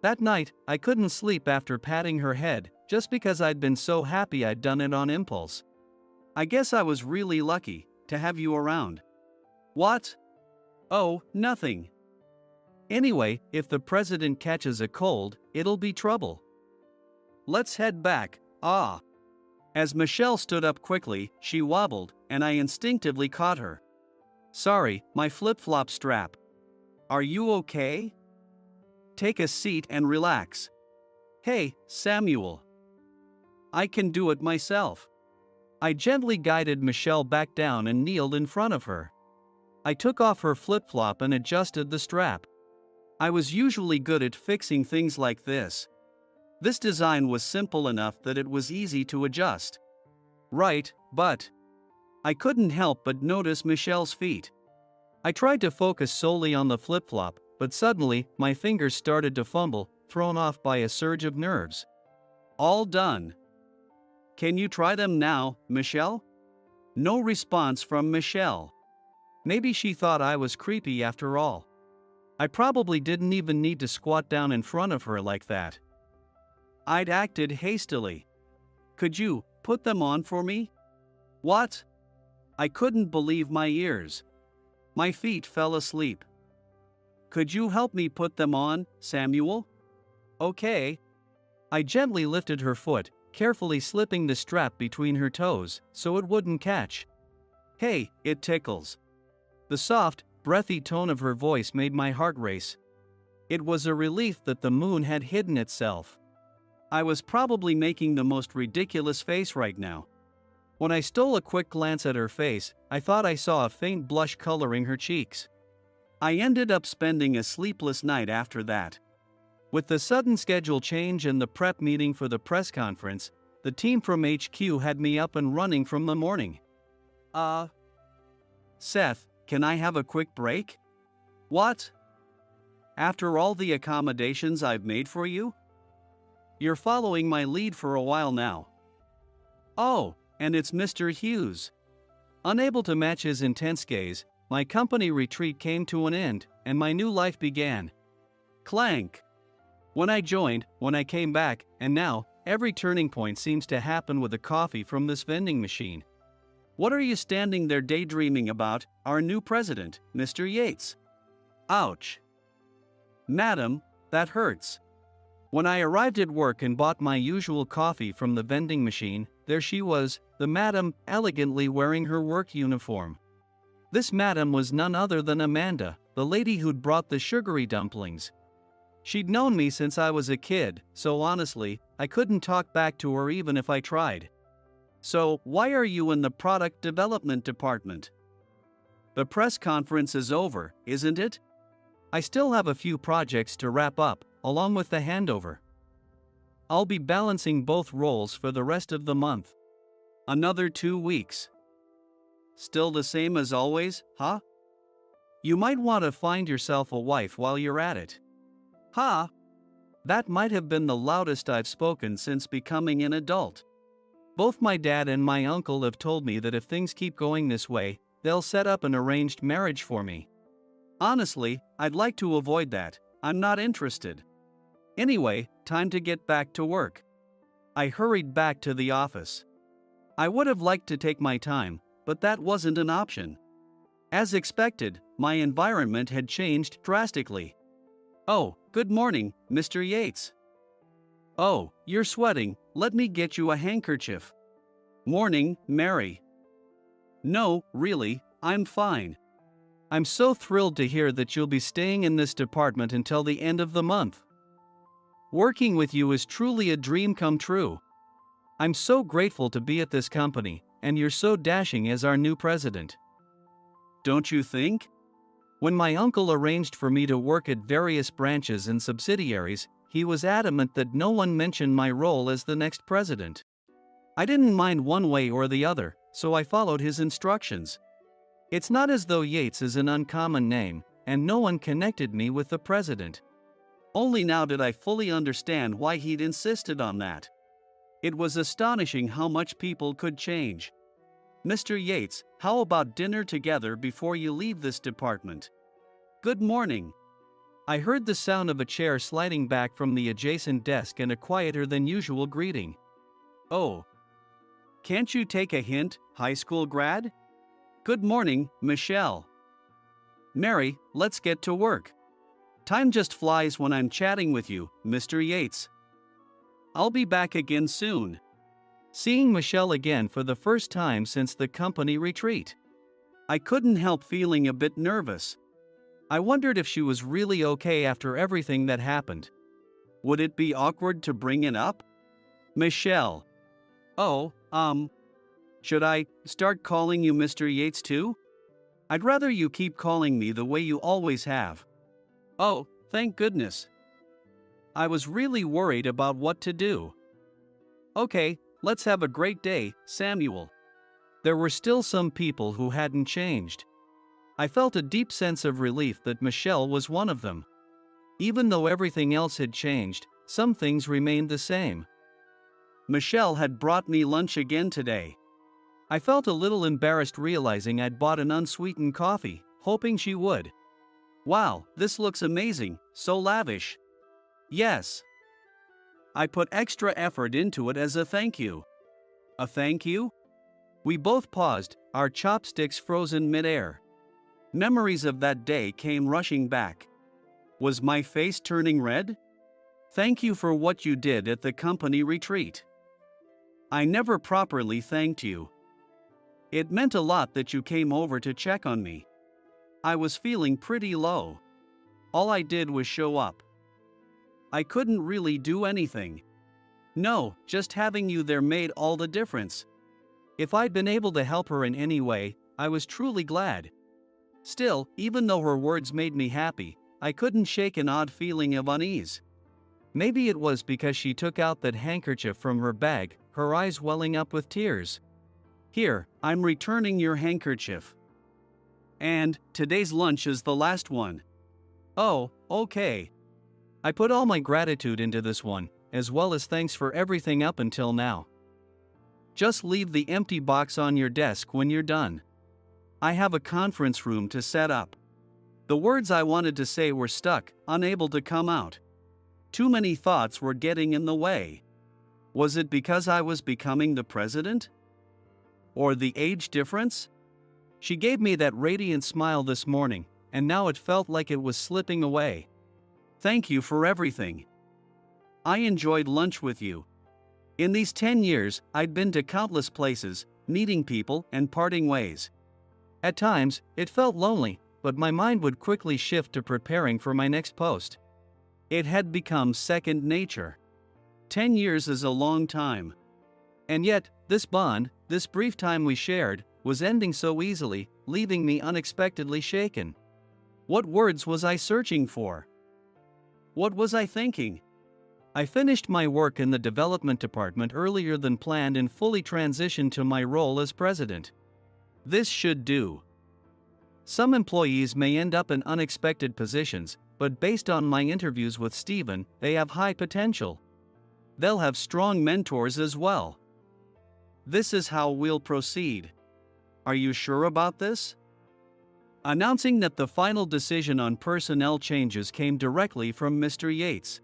That night, I couldn't sleep after patting her head, just because I'd been so happy I'd done it on impulse. I guess I was really lucky to have you around. "What?" "Oh, nothing. Anyway, if the president catches a cold, it'll be trouble. Let's head back." As Michelle stood up quickly, she wobbled, and I instinctively caught her. "Sorry, my flip-flop strap. Are you okay? Take a seat and relax." "Hey, Samuel. I can do it myself." I gently guided Michelle back down and kneeled in front of her. I took off her flip-flop and adjusted the strap. I was usually good at fixing things like this. This design was simple enough that it was easy to adjust. Right, but I couldn't help but notice Michelle's feet. I tried to focus solely on the flip-flop, but suddenly, my fingers started to fumble, thrown off by a surge of nerves. "All done. Can you try them now, Michelle?" No response from Michelle. Maybe she thought I was creepy after all. I probably didn't even need to squat down in front of her like that. I'd acted hastily. "Could you put them on for me?" "What?" I couldn't believe my ears. My feet fell asleep. "Could you help me put them on, Samuel?" "Okay." I gently lifted her foot, carefully slipping the strap between her toes so it wouldn't catch. "Hey, it tickles." The soft, breathy tone of her voice made my heart race. It was a relief that the moon had hidden itself. I was probably making the most ridiculous face right now. When I stole a quick glance at her face, I thought I saw a faint blush coloring her cheeks. I ended up spending a sleepless night after that. With the sudden schedule change and the prep meeting for the press conference, the team from HQ had me up and running from the morning. Seth, can I have a quick break?" "What? After all the accommodations I've made for you?" You're following my lead for a while now. Oh, and it's Mr. Hughes. Unable to match his intense gaze, my company retreat came to an end, and my new life began. Clank! When I joined, when I came back, and now, every turning point seems to happen with a coffee from this vending machine. What are you standing there daydreaming about, our new president, Mr. Yates? Ouch! Madam, that hurts. When I arrived at work and bought my usual coffee from the vending machine, there she was, the madam, elegantly wearing her work uniform. This madam was none other than Amanda, the lady who'd brought the sugary dumplings. She'd known me since I was a kid, so honestly, I couldn't talk back to her even if I tried. So, why are you in the product development department? The press conference is over, isn't it? I still have a few projects to wrap up, along with the handover. I'll be balancing both roles for the rest of the month. Another 2 weeks. Still the same as always, huh? You might want to find yourself a wife while you're at it. Ha! That might have been the loudest I've spoken since becoming an adult. Both my dad and my uncle have told me that if things keep going this way, they'll set up an arranged marriage for me. Honestly, I'd like to avoid that. I'm not interested. Anyway, time to get back to work. I hurried back to the office. I would have liked to take my time, but that wasn't an option. As expected, my environment had changed drastically. Oh, good morning, Mr. Yates. Oh, you're sweating, let me get you a handkerchief. Morning, Mary. No, really, I'm fine. I'm so thrilled to hear that you'll be staying in this department until the end of the month. Working with you is truly a dream come true. I'm so grateful to be at this company, and you're so dashing as our new president. Don't you think? When my uncle arranged for me to work at various branches and subsidiaries, he was adamant that no one mention my role as the next president. I didn't mind one way or the other, so I followed his instructions. It's not as though Yates is an uncommon name, and no one connected me with the president. Only now did I fully understand why he'd insisted on that. It was astonishing how much people could change. Mr. Yates, how about dinner together before you leave this department? Good morning. I heard the sound of a chair sliding back from the adjacent desk and a quieter than usual greeting. Oh. Can't you take a hint, high school grad? Good morning, Michelle. Mary, let's get to work. Time just flies when I'm chatting with you, Mr. Yates. I'll be back again soon. Seeing Michelle again for the first time since the company retreat. I couldn't help feeling a bit nervous. I wondered if she was really okay after everything that happened. Would it be awkward to bring it up? Michelle. Oh, should I start calling you Mr. Yates too? I'd rather you keep calling me the way you always have. Oh, thank goodness. I was really worried about what to do. Okay, let's have a great day, Samuel. There were still some people who hadn't changed. I felt a deep sense of relief that Michelle was one of them. Even though everything else had changed, some things remained the same. Michelle had brought me lunch again today. I felt a little embarrassed realizing I'd bought an unsweetened coffee, hoping she would. Wow, this looks amazing, so lavish. Yes. I put extra effort into it as a thank you. A thank you? We both paused, our chopsticks frozen midair. Memories of that day came rushing back. Was my face turning red? Thank you for what you did at the company retreat. I never properly thanked you. It meant a lot that you came over to check on me. I was feeling pretty low. All I did was show up. I couldn't really do anything. No, just having you there made all the difference. If I'd been able to help her in any way, I was truly glad. Still, even though her words made me happy, I couldn't shake an odd feeling of unease. Maybe it was because she took out that handkerchief from her bag, her eyes welling up with tears. Here, I'm returning your handkerchief. And today's lunch is the last one. Oh, okay. I put all my gratitude into this one, as well as thanks for everything up until now. Just leave the empty box on your desk when you're done. I have a conference room to set up." The words I wanted to say were stuck, unable to come out. Too many thoughts were getting in the way. Was it because I was becoming the president? Or the age difference? She gave me that radiant smile this morning, and now it felt like it was slipping away. "Thank you for everything. I enjoyed lunch with you. In these 10 years, I'd been to countless places, meeting people and parting ways. At times, it felt lonely, but my mind would quickly shift to preparing for my next post. It had become second nature. 10 years is a long time. And yet, this bond, this brief time we shared, was ending so easily, leaving me unexpectedly shaken. What words was I searching for? What was I thinking? I finished my work in the development department earlier than planned and fully transitioned to my role as president. This should do. Some employees may end up in unexpected positions, but based on my interviews with Stephen, they have high potential. They'll have strong mentors as well. This is how we'll proceed. Are you sure about this?" Announcing that the final decision on personnel changes came directly from Mr. Yates.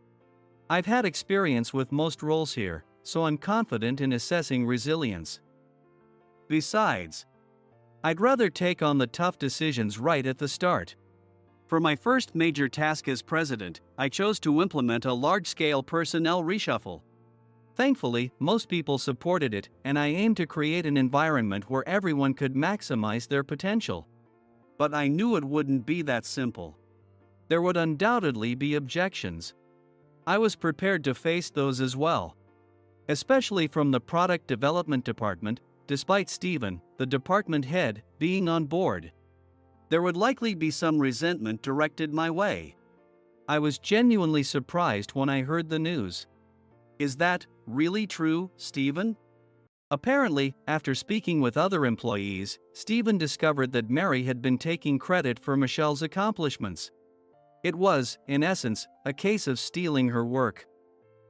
"I've had experience with most roles here, so I'm confident in assessing resilience. Besides, I'd rather take on the tough decisions right at the start. For my first major task as president, I chose to implement a large-scale personnel reshuffle. Thankfully, most people supported it, and I aimed to create an environment where everyone could maximize their potential. But I knew it wouldn't be that simple. There would undoubtedly be objections. I was prepared to face those as well. Especially from the product development department, despite Stephen, the department head, being on board. There would likely be some resentment directed my way. I was genuinely surprised when I heard the news. Is that really true, Stephen? Apparently, after speaking with other employees, Stephen discovered that Mary had been taking credit for Michelle's accomplishments. It was, in essence, a case of stealing her work.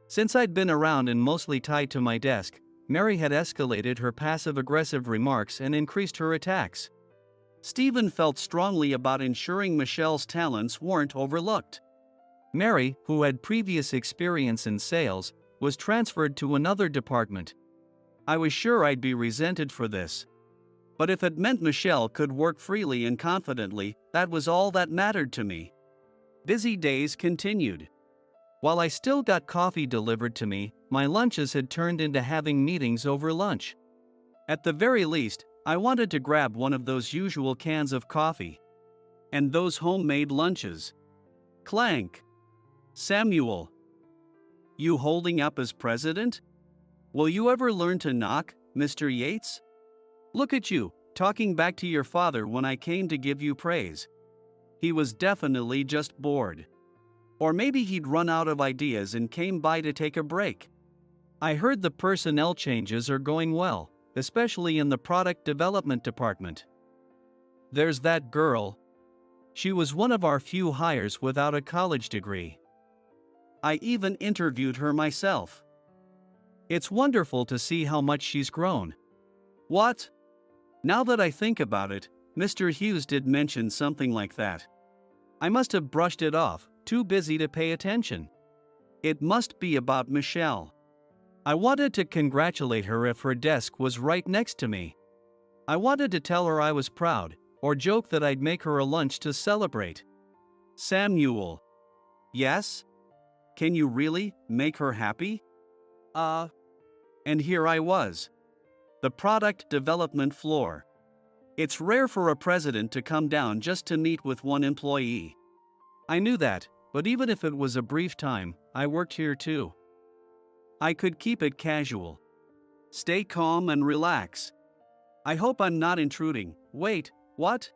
Since I'd been around and mostly tied to my desk, Mary had escalated her passive-aggressive remarks and increased her attacks. Stephen felt strongly about ensuring Michelle's talents weren't overlooked. Mary, who had previous experience in sales, was transferred to another department. I was sure I'd be resented for this. But if it meant Michelle could work freely and confidently, that was all that mattered to me. Busy days continued. While I still got coffee delivered to me, my lunches had turned into having meetings over lunch. At the very least, I wanted to grab one of those usual cans of coffee. And those homemade lunches. Clank. Samuel. You holding up as president? Will you ever learn to knock, Mr. Yates? Look at you, talking back to your father when I came to give you praise. He was definitely just bored. Or maybe he'd run out of ideas and came by to take a break. I heard the personnel changes are going well, especially in the product development department. There's that girl. She was one of our few hires without a college degree. I even interviewed her myself. It's wonderful to see how much she's grown. What? Now that I think about it, Mr. Hughes did mention something like that. I must have brushed it off, too busy to pay attention. It must be about Michelle. I wanted to congratulate her if her desk was right next to me. I wanted to tell her I was proud, or joke that I'd make her a lunch to celebrate. Samuel. Yes? Can you really make her happy? And here I was. The product development floor. It's rare for a president to come down just to meet with one employee. I knew that, but even if it was a brief time, I worked here too. I could keep it casual. Stay calm and relax. I hope I'm not intruding. Wait, what?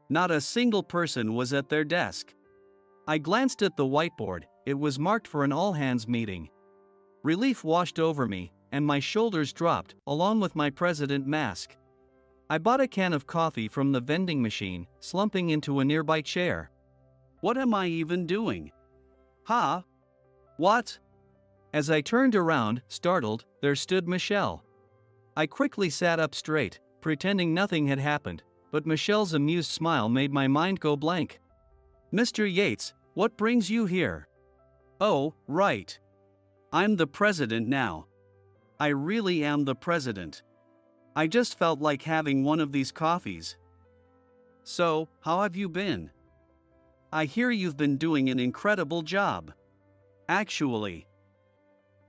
Not a single person was at their desk. I glanced at the whiteboard. It was marked for an all-hands meeting. Relief washed over me, and my shoulders dropped, along with my president mask. I bought a can of coffee from the vending machine, slumping into a nearby chair. What am I even doing? Huh? What? As I turned around, startled, there stood Michelle. I quickly sat up straight, pretending nothing had happened, but Michelle's amused smile made my mind go blank. "Mr. Yates, what brings you here?" "Oh, right. I'm the president now. I really am the president. I just felt like having one of these coffees." "So, how have you been? I hear you've been doing an incredible job." "Actually,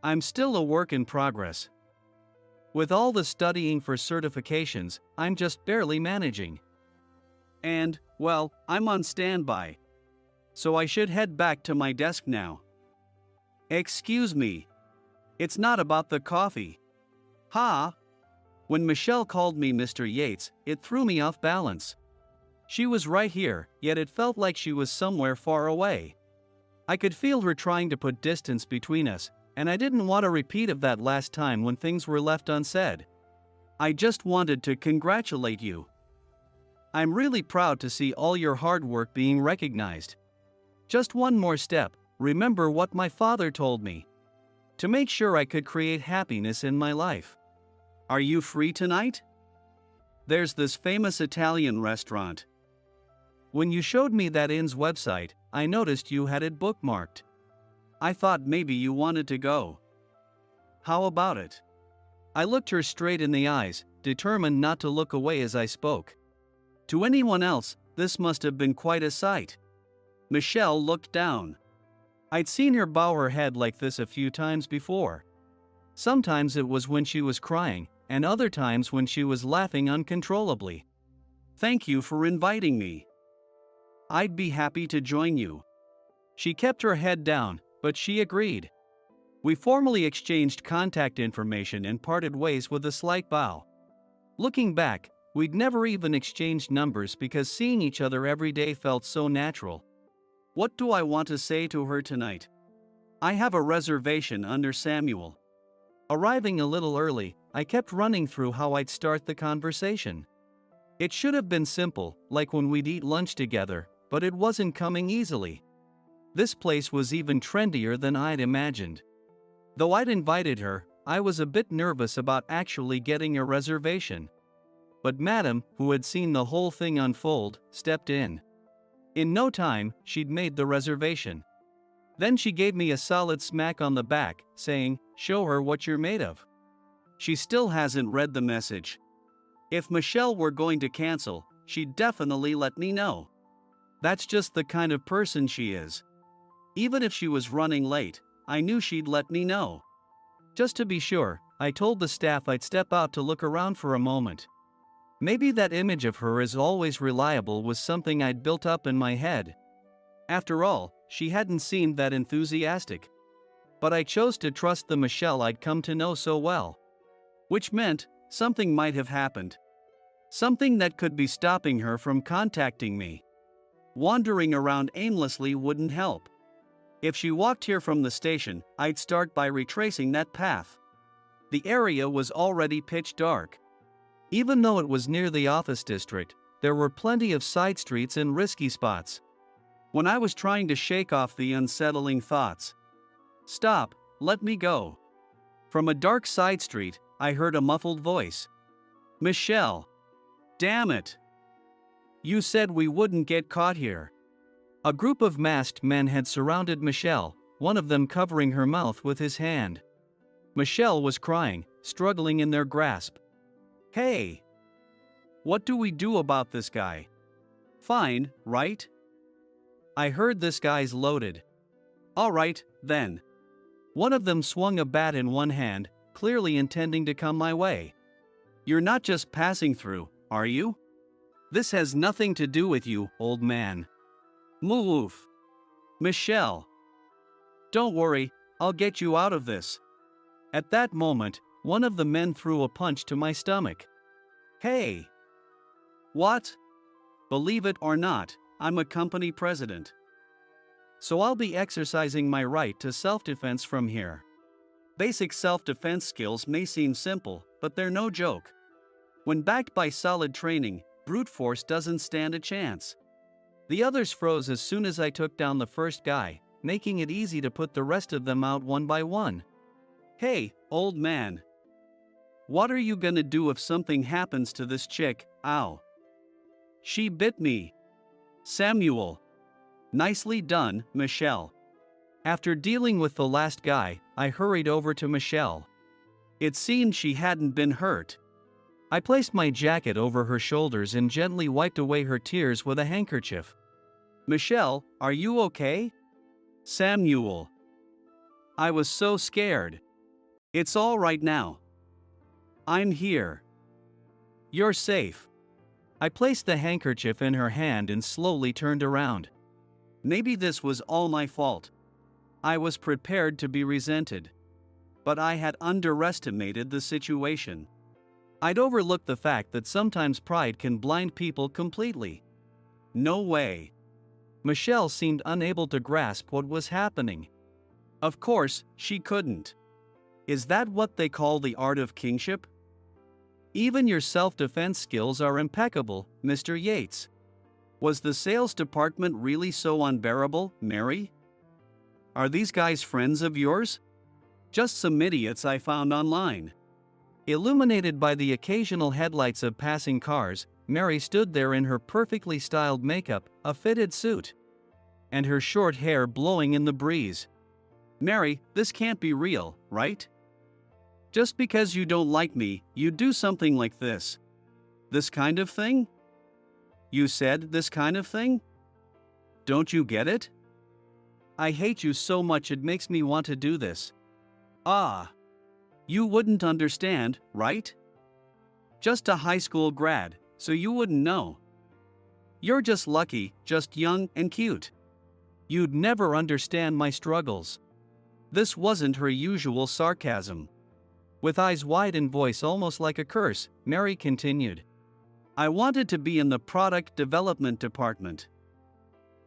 I'm still a work in progress. With all the studying for certifications, I'm just barely managing. And, well, I'm on standby. So I should head back to my desk now." "Excuse me. It's not about the coffee." "Ha!" When Michelle called me Mr. Yates, it threw me off balance. She was right here, yet it felt like she was somewhere far away. I could feel her trying to put distance between us, and I didn't want a repeat of that last time when things were left unsaid. "I just wanted to congratulate you. I'm really proud to see all your hard work being recognized. Just one more step, remember what my father told me. To make sure I could create happiness in my life. Are you free tonight? There's this famous Italian restaurant. When you showed me that inn's website, I noticed you had it bookmarked. I thought maybe you wanted to go. How about it?" I looked her straight in the eyes, determined not to look away as I spoke. To anyone else, this must have been quite a sight. Michelle looked down. I'd seen her bow her head like this a few times before. Sometimes it was when she was crying, and other times when she was laughing uncontrollably. "Thank you for inviting me. I'd be happy to join you." She kept her head down, but she agreed. We formally exchanged contact information and parted ways with a slight bow. Looking back, we'd never even exchanged numbers because seeing each other every day felt so natural. What do I want to say to her tonight? I have a reservation under Samuel. Arriving a little early, I kept running through how I'd start the conversation. It should have been simple, like when we'd eat lunch together, but it wasn't coming easily. This place was even trendier than I'd imagined. Though I'd invited her, I was a bit nervous about actually getting a reservation. But Madam, who had seen the whole thing unfold, stepped in. In no time, she'd made the reservation. Then she gave me a solid smack on the back, saying, "Show her what you're made of." She still hasn't read the message. If Michelle were going to cancel, she'd definitely let me know. That's just the kind of person she is. Even if she was running late, I knew she'd let me know. Just to be sure, I told the staff I'd step out to look around for a moment. Maybe that image of her as always reliable was something I'd built up in my head. After all, she hadn't seemed that enthusiastic. But I chose to trust the Michelle I'd come to know so well. Which meant, something might have happened. Something that could be stopping her from contacting me. Wandering around aimlessly wouldn't help. If she walked here from the station, I'd start by retracing that path. The area was already pitch dark. Even though it was near the office district, there were plenty of side streets and risky spots. When I was trying to shake off the unsettling thoughts, "Stop, let me go." From a dark side street, I heard a muffled voice. "Michelle. Damn it. You said we wouldn't get caught here." A group of masked men had surrounded Michelle, one of them covering her mouth with his hand. Michelle was crying, struggling in their grasp. "Hey! What do we do about this guy? Fine, right?" "I heard this guy's loaded." "All right, then." One of them swung a bat in one hand, clearly intending to come my way. "You're not just passing through, are you? This has nothing to do with you, old man. Move. Michelle. Don't worry, I'll get you out of this." At that moment, one of the men threw a punch to my stomach. "Hey! What? Believe it or not, I'm a company president. So I'll be exercising my right to self-defense from here. Basic self-defense skills may seem simple, but they're no joke. When backed by solid training, brute force doesn't stand a chance." The others froze as soon as I took down the first guy, making it easy to put the rest of them out one by one. Hey, old man. What are you gonna do if something happens to this chick? Ow. She bit me. Samuel. Nicely done, Michelle. After dealing with the last guy, I hurried over to Michelle. It seemed she hadn't been hurt. I placed my jacket over her shoulders and gently wiped away her tears with a handkerchief. Michelle, are you okay? Samuel. I was so scared. It's all right now. I'm here. You're safe. I placed the handkerchief in her hand and slowly turned around. Maybe this was all my fault. I was prepared to be resented. But I had underestimated the situation. I'd overlooked the fact that sometimes pride can blind people completely. No way. Michelle seemed unable to grasp what was happening. Of course, she couldn't. Is that what they call the art of kingship? Even your self-defense skills are impeccable, Mr. Yates. Was the sales department really so unbearable, Mary? Are these guys friends of yours? Just some idiots I found online. Illuminated by the occasional headlights of passing cars, Mary stood there in her perfectly styled makeup, a fitted suit, and her short hair blowing in the breeze. Mary, this can't be real, right? Just because you don't like me, you do something like this. This kind of thing? You said this kind of thing? Don't you get it? I hate you so much it makes me want to do this. Ah. You wouldn't understand, right? Just a high school grad, so you wouldn't know. You're just lucky, just young and cute. You'd never understand my struggles. This wasn't her usual sarcasm. With eyes wide and voice almost like a curse, Mary continued. I wanted to be in the product development department.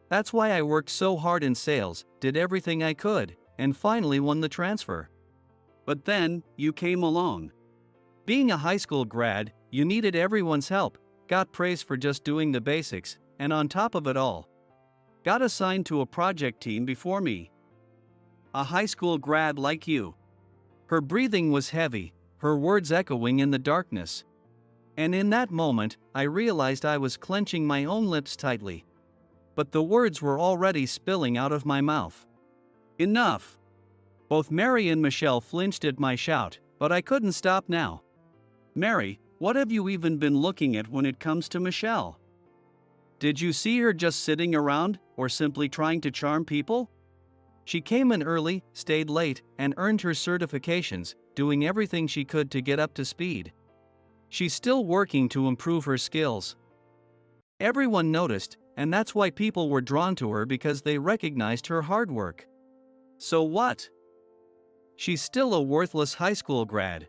That's why I worked so hard in sales, did everything I could, and finally won the transfer. But then, you came along. Being a high school grad, you needed everyone's help, got praise for just doing the basics, and on top of it all, got assigned to a project team before me. A high school grad like you. Her breathing was heavy, her words echoing in the darkness. And in that moment, I realized I was clenching my own lips tightly. But the words were already spilling out of my mouth. Enough! Both Mary and Michelle flinched at my shout, but I couldn't stop now. Mary, what have you even been looking at when it comes to Michelle? Did you see her just sitting around, or simply trying to charm people? She came in early, stayed late, and earned her certifications, doing everything she could to get up to speed. She's still working to improve her skills. Everyone noticed, and that's why people were drawn to her because they recognized her hard work. So what? She's still a worthless high school grad.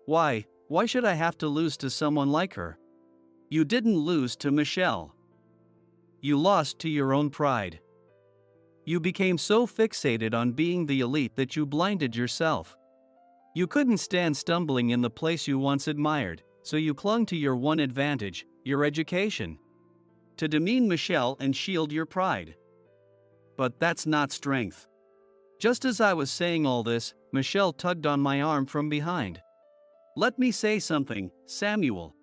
Why should I have to lose to someone like her? You didn't lose to Michelle. You lost to your own pride. You became so fixated on being the elite that you blinded yourself. You couldn't stand stumbling in the place you once admired, so you clung to your one advantage, your education, to demean Michelle and shield your pride. But that's not strength. Just as I was saying all this, Michelle tugged on my arm from behind. Let me say something, Samuel.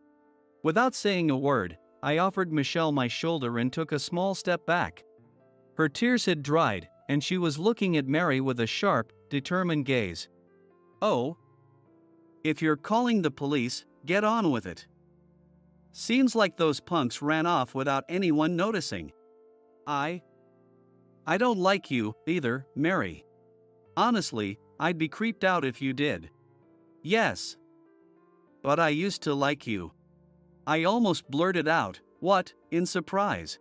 Without saying a word, I offered Michelle my shoulder and took a small step back. Her tears had dried, and she was looking at Mary with a sharp, determined gaze. Oh. If you're calling the police, get on with it. Seems like those punks ran off without anyone noticing. I don't like you, either, Mary. Honestly, I'd be creeped out if you did. Yes. But I used to like you. I almost blurted out, what, in surprise.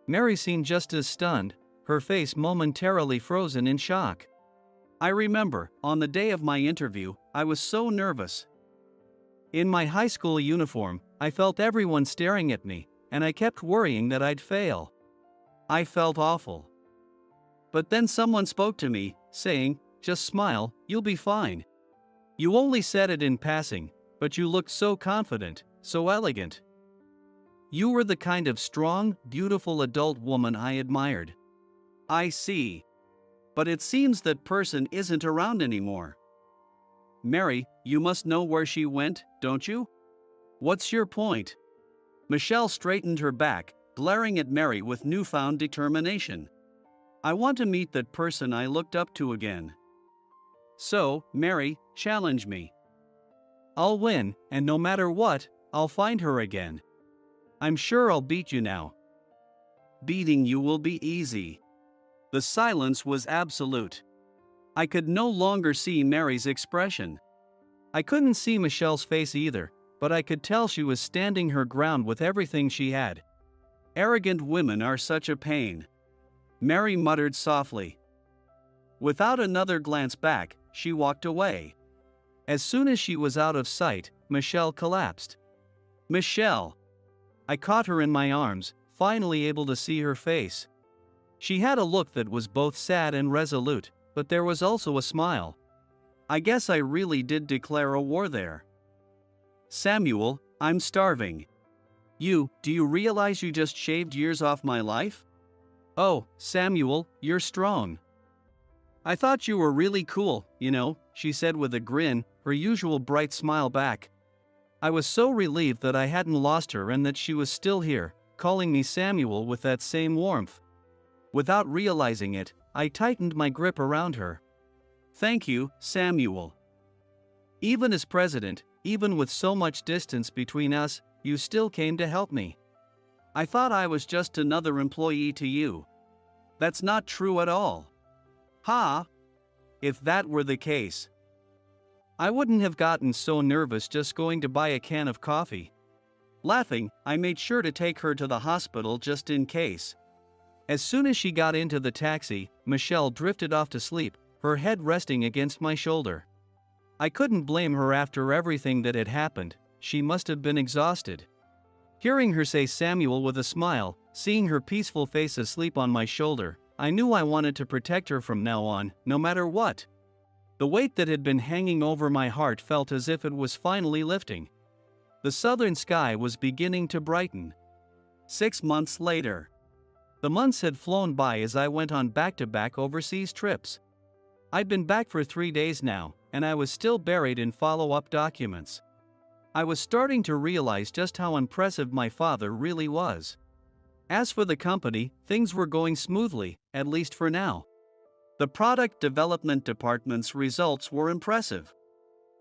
Mary seemed just as stunned, her face momentarily frozen in shock. I remember, on the day of my interview, I was so nervous. In my high school uniform, I felt everyone staring at me, and I kept worrying that I'd fail. I felt awful. But then someone spoke to me, saying, just smile, you'll be fine. You only said it in passing, but you looked so confident, so elegant. You were the kind of strong, beautiful adult woman I admired. I see. But it seems that person isn't around anymore. Mary, you must know where she went, don't you? What's your point? Michelle straightened her back, glaring at Mary with newfound determination. I want to meet that person I looked up to again. So, Mary, challenge me. I'll win, and no matter what, I'll find her again. I'm sure I'll beat you now. Beating you will be easy. The silence was absolute. I could no longer see Mary's expression. I couldn't see Michelle's face either, but I could tell she was standing her ground with everything she had. Arrogant women are such a pain. Mary muttered softly. Without another glance back, she walked away. As soon as she was out of sight, Michelle collapsed. Michelle! I caught her in my arms, finally able to see her face. She had a look that was both sad and resolute, but there was also a smile. I guess I really did declare a war there. Samuel, I'm starving. Do you realize you just shaved years off my life? Oh, Samuel, you're strong. I thought you were really cool, she said with a grin, her usual bright smile back. I was so relieved that I hadn't lost her and that she was still here, calling me Samuel with that same warmth. Without realizing it, I tightened my grip around her. Thank you, Samuel. Even as president, even with so much distance between us, you still came to help me. I thought I was just another employee to you. That's not true at all. Ha! If that were the case, I wouldn't have gotten so nervous just going to buy a can of coffee. Laughing, I made sure to take her to the hospital just in case. As soon as she got into the taxi, Michelle drifted off to sleep, her head resting against my shoulder. I couldn't blame her after everything that had happened, she must have been exhausted. Hearing her say Samuel with a smile, seeing her peaceful face asleep on my shoulder, I knew I wanted to protect her from now on, no matter what. The weight that had been hanging over my heart felt as if it was finally lifting. The southern sky was beginning to brighten. 6 months later. The months had flown by as I went on back-to-back overseas trips. I'd been back for 3 days now, and I was still buried in follow-up documents. I was starting to realize just how impressive my father really was. As for the company, things were going smoothly, at least for now. The product development department's results were impressive.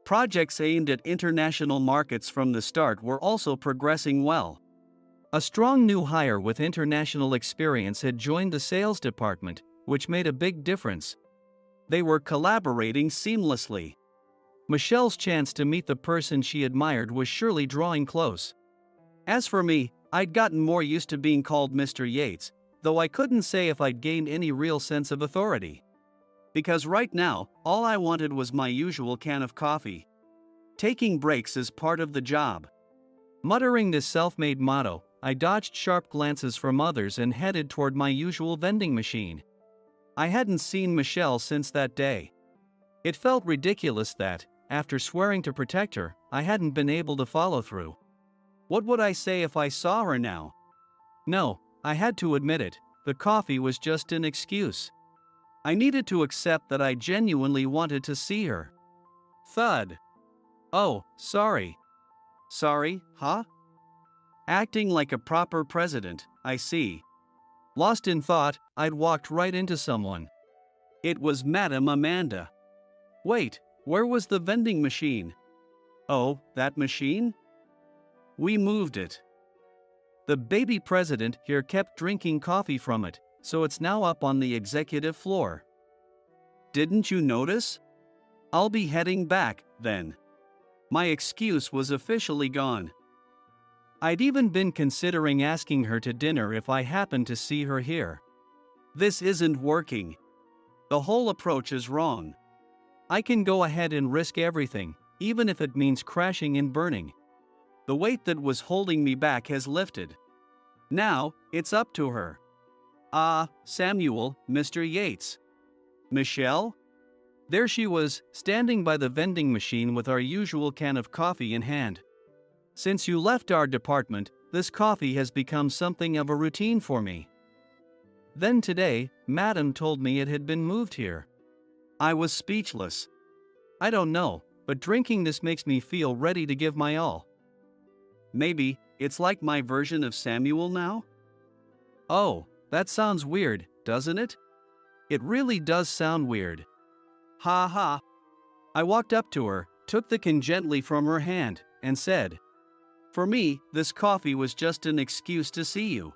Projects aimed at international markets from the start were also progressing well. A strong new hire with international experience had joined the sales department, which made a big difference. They were collaborating seamlessly. Michelle's chance to meet the person she admired was surely drawing close. As for me, I'd gotten more used to being called Mr. Yates, though I couldn't say if I'd gained any real sense of authority. Because right now, all I wanted was my usual can of coffee. Taking breaks is part of the job. Muttering this self-made motto, I dodged sharp glances from others and headed toward my usual vending machine. I hadn't seen Michelle since that day. It felt ridiculous that, after swearing to protect her, I hadn't been able to follow through. What would I say if I saw her now? No, I had to admit it, the coffee was just an excuse. I needed to accept that I genuinely wanted to see her. Thud. Oh, sorry. Sorry, huh? Acting like a proper president, I see. Lost in thought, I'd walked right into someone. It was Madame Amanda. Wait, where was the vending machine? Oh, that machine? We moved it. The baby president here kept drinking coffee from it, so it's now up on the executive floor. Didn't you notice? I'll be heading back, then. My excuse was officially gone. I'd even been considering asking her to dinner if I happened to see her here. This isn't working. The whole approach is wrong. I can go ahead and risk everything, even if it means crashing and burning. The weight that was holding me back has lifted. Now, it's up to her. Samuel, Mr. Yates. Michelle? There she was, standing by the vending machine with our usual can of coffee in hand. Since you left our department, this coffee has become something of a routine for me. Then today, Madam told me it had been moved here. I was speechless. I don't know, but drinking this makes me feel ready to give my all. Maybe it's like my version of Samuel now? Oh, that sounds weird, doesn't it? It really does sound weird. Ha ha. I walked up to her, took the can gently from her hand, and said, "For me, this coffee was just an excuse to see you.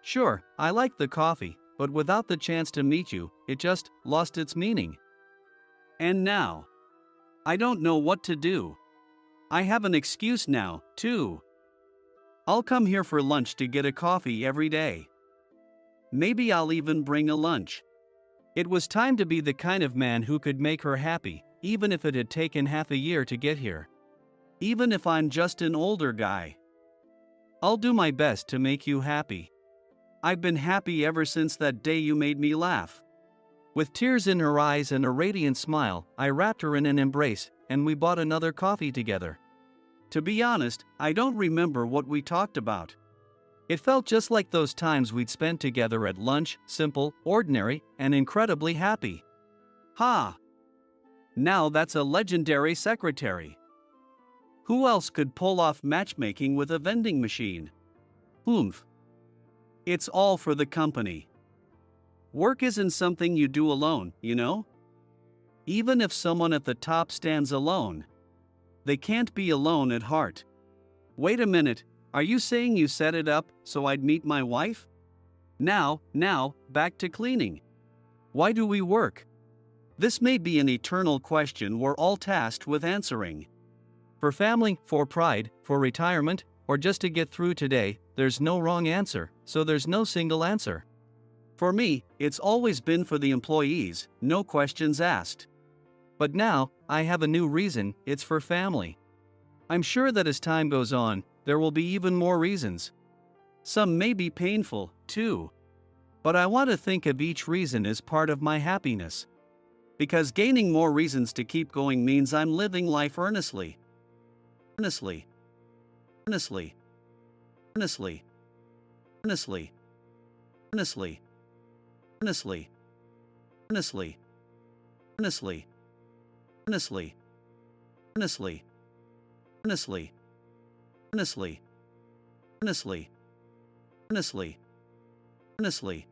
Sure, I like the coffee, but without the chance to meet you, it just lost its meaning. And now, I don't know what to do. I have an excuse now, too. I'll come here for lunch to get a coffee every day. Maybe I'll even bring a lunch." It was time to be the kind of man who could make her happy, even if it had taken half a year to get here. Even if I'm just an older guy. I'll do my best to make you happy. I've been happy ever since that day you made me laugh. With tears in her eyes and a radiant smile, I wrapped her in an embrace, and we bought another coffee together. To be honest, I don't remember what we talked about. It felt just like those times we'd spent together at lunch, simple, ordinary, and incredibly happy. Ha! Now that's a legendary secretary. Who else could pull off matchmaking with a vending machine? Oomph. It's all for the company. Work isn't something you do alone, you know? Even if someone at the top stands alone, they can't be alone at heart. Wait a minute, are you saying you set it up so I'd meet my wife? Now, back to cleaning. Why do we work? This may be an eternal question we're all tasked with answering. For family, for pride, for retirement, or just to get through today, there's no wrong answer, so there's no single answer. For me, it's always been for the employees, no questions asked. But now, I have a new reason, it's for family. I'm sure that as time goes on, there will be even more reasons. Some may be painful, too. But I want to think of each reason as part of my happiness. Because gaining more reasons to keep going means I'm living life earnestly. Earnestly. Earnestly. Earnestly. Earnestly. Earnestly. Earnestly. Earnestly. Earnestly. Earnestly. Earnestly. Earnestly. Earnestly. Earnestly. Earnestly. Earnestly.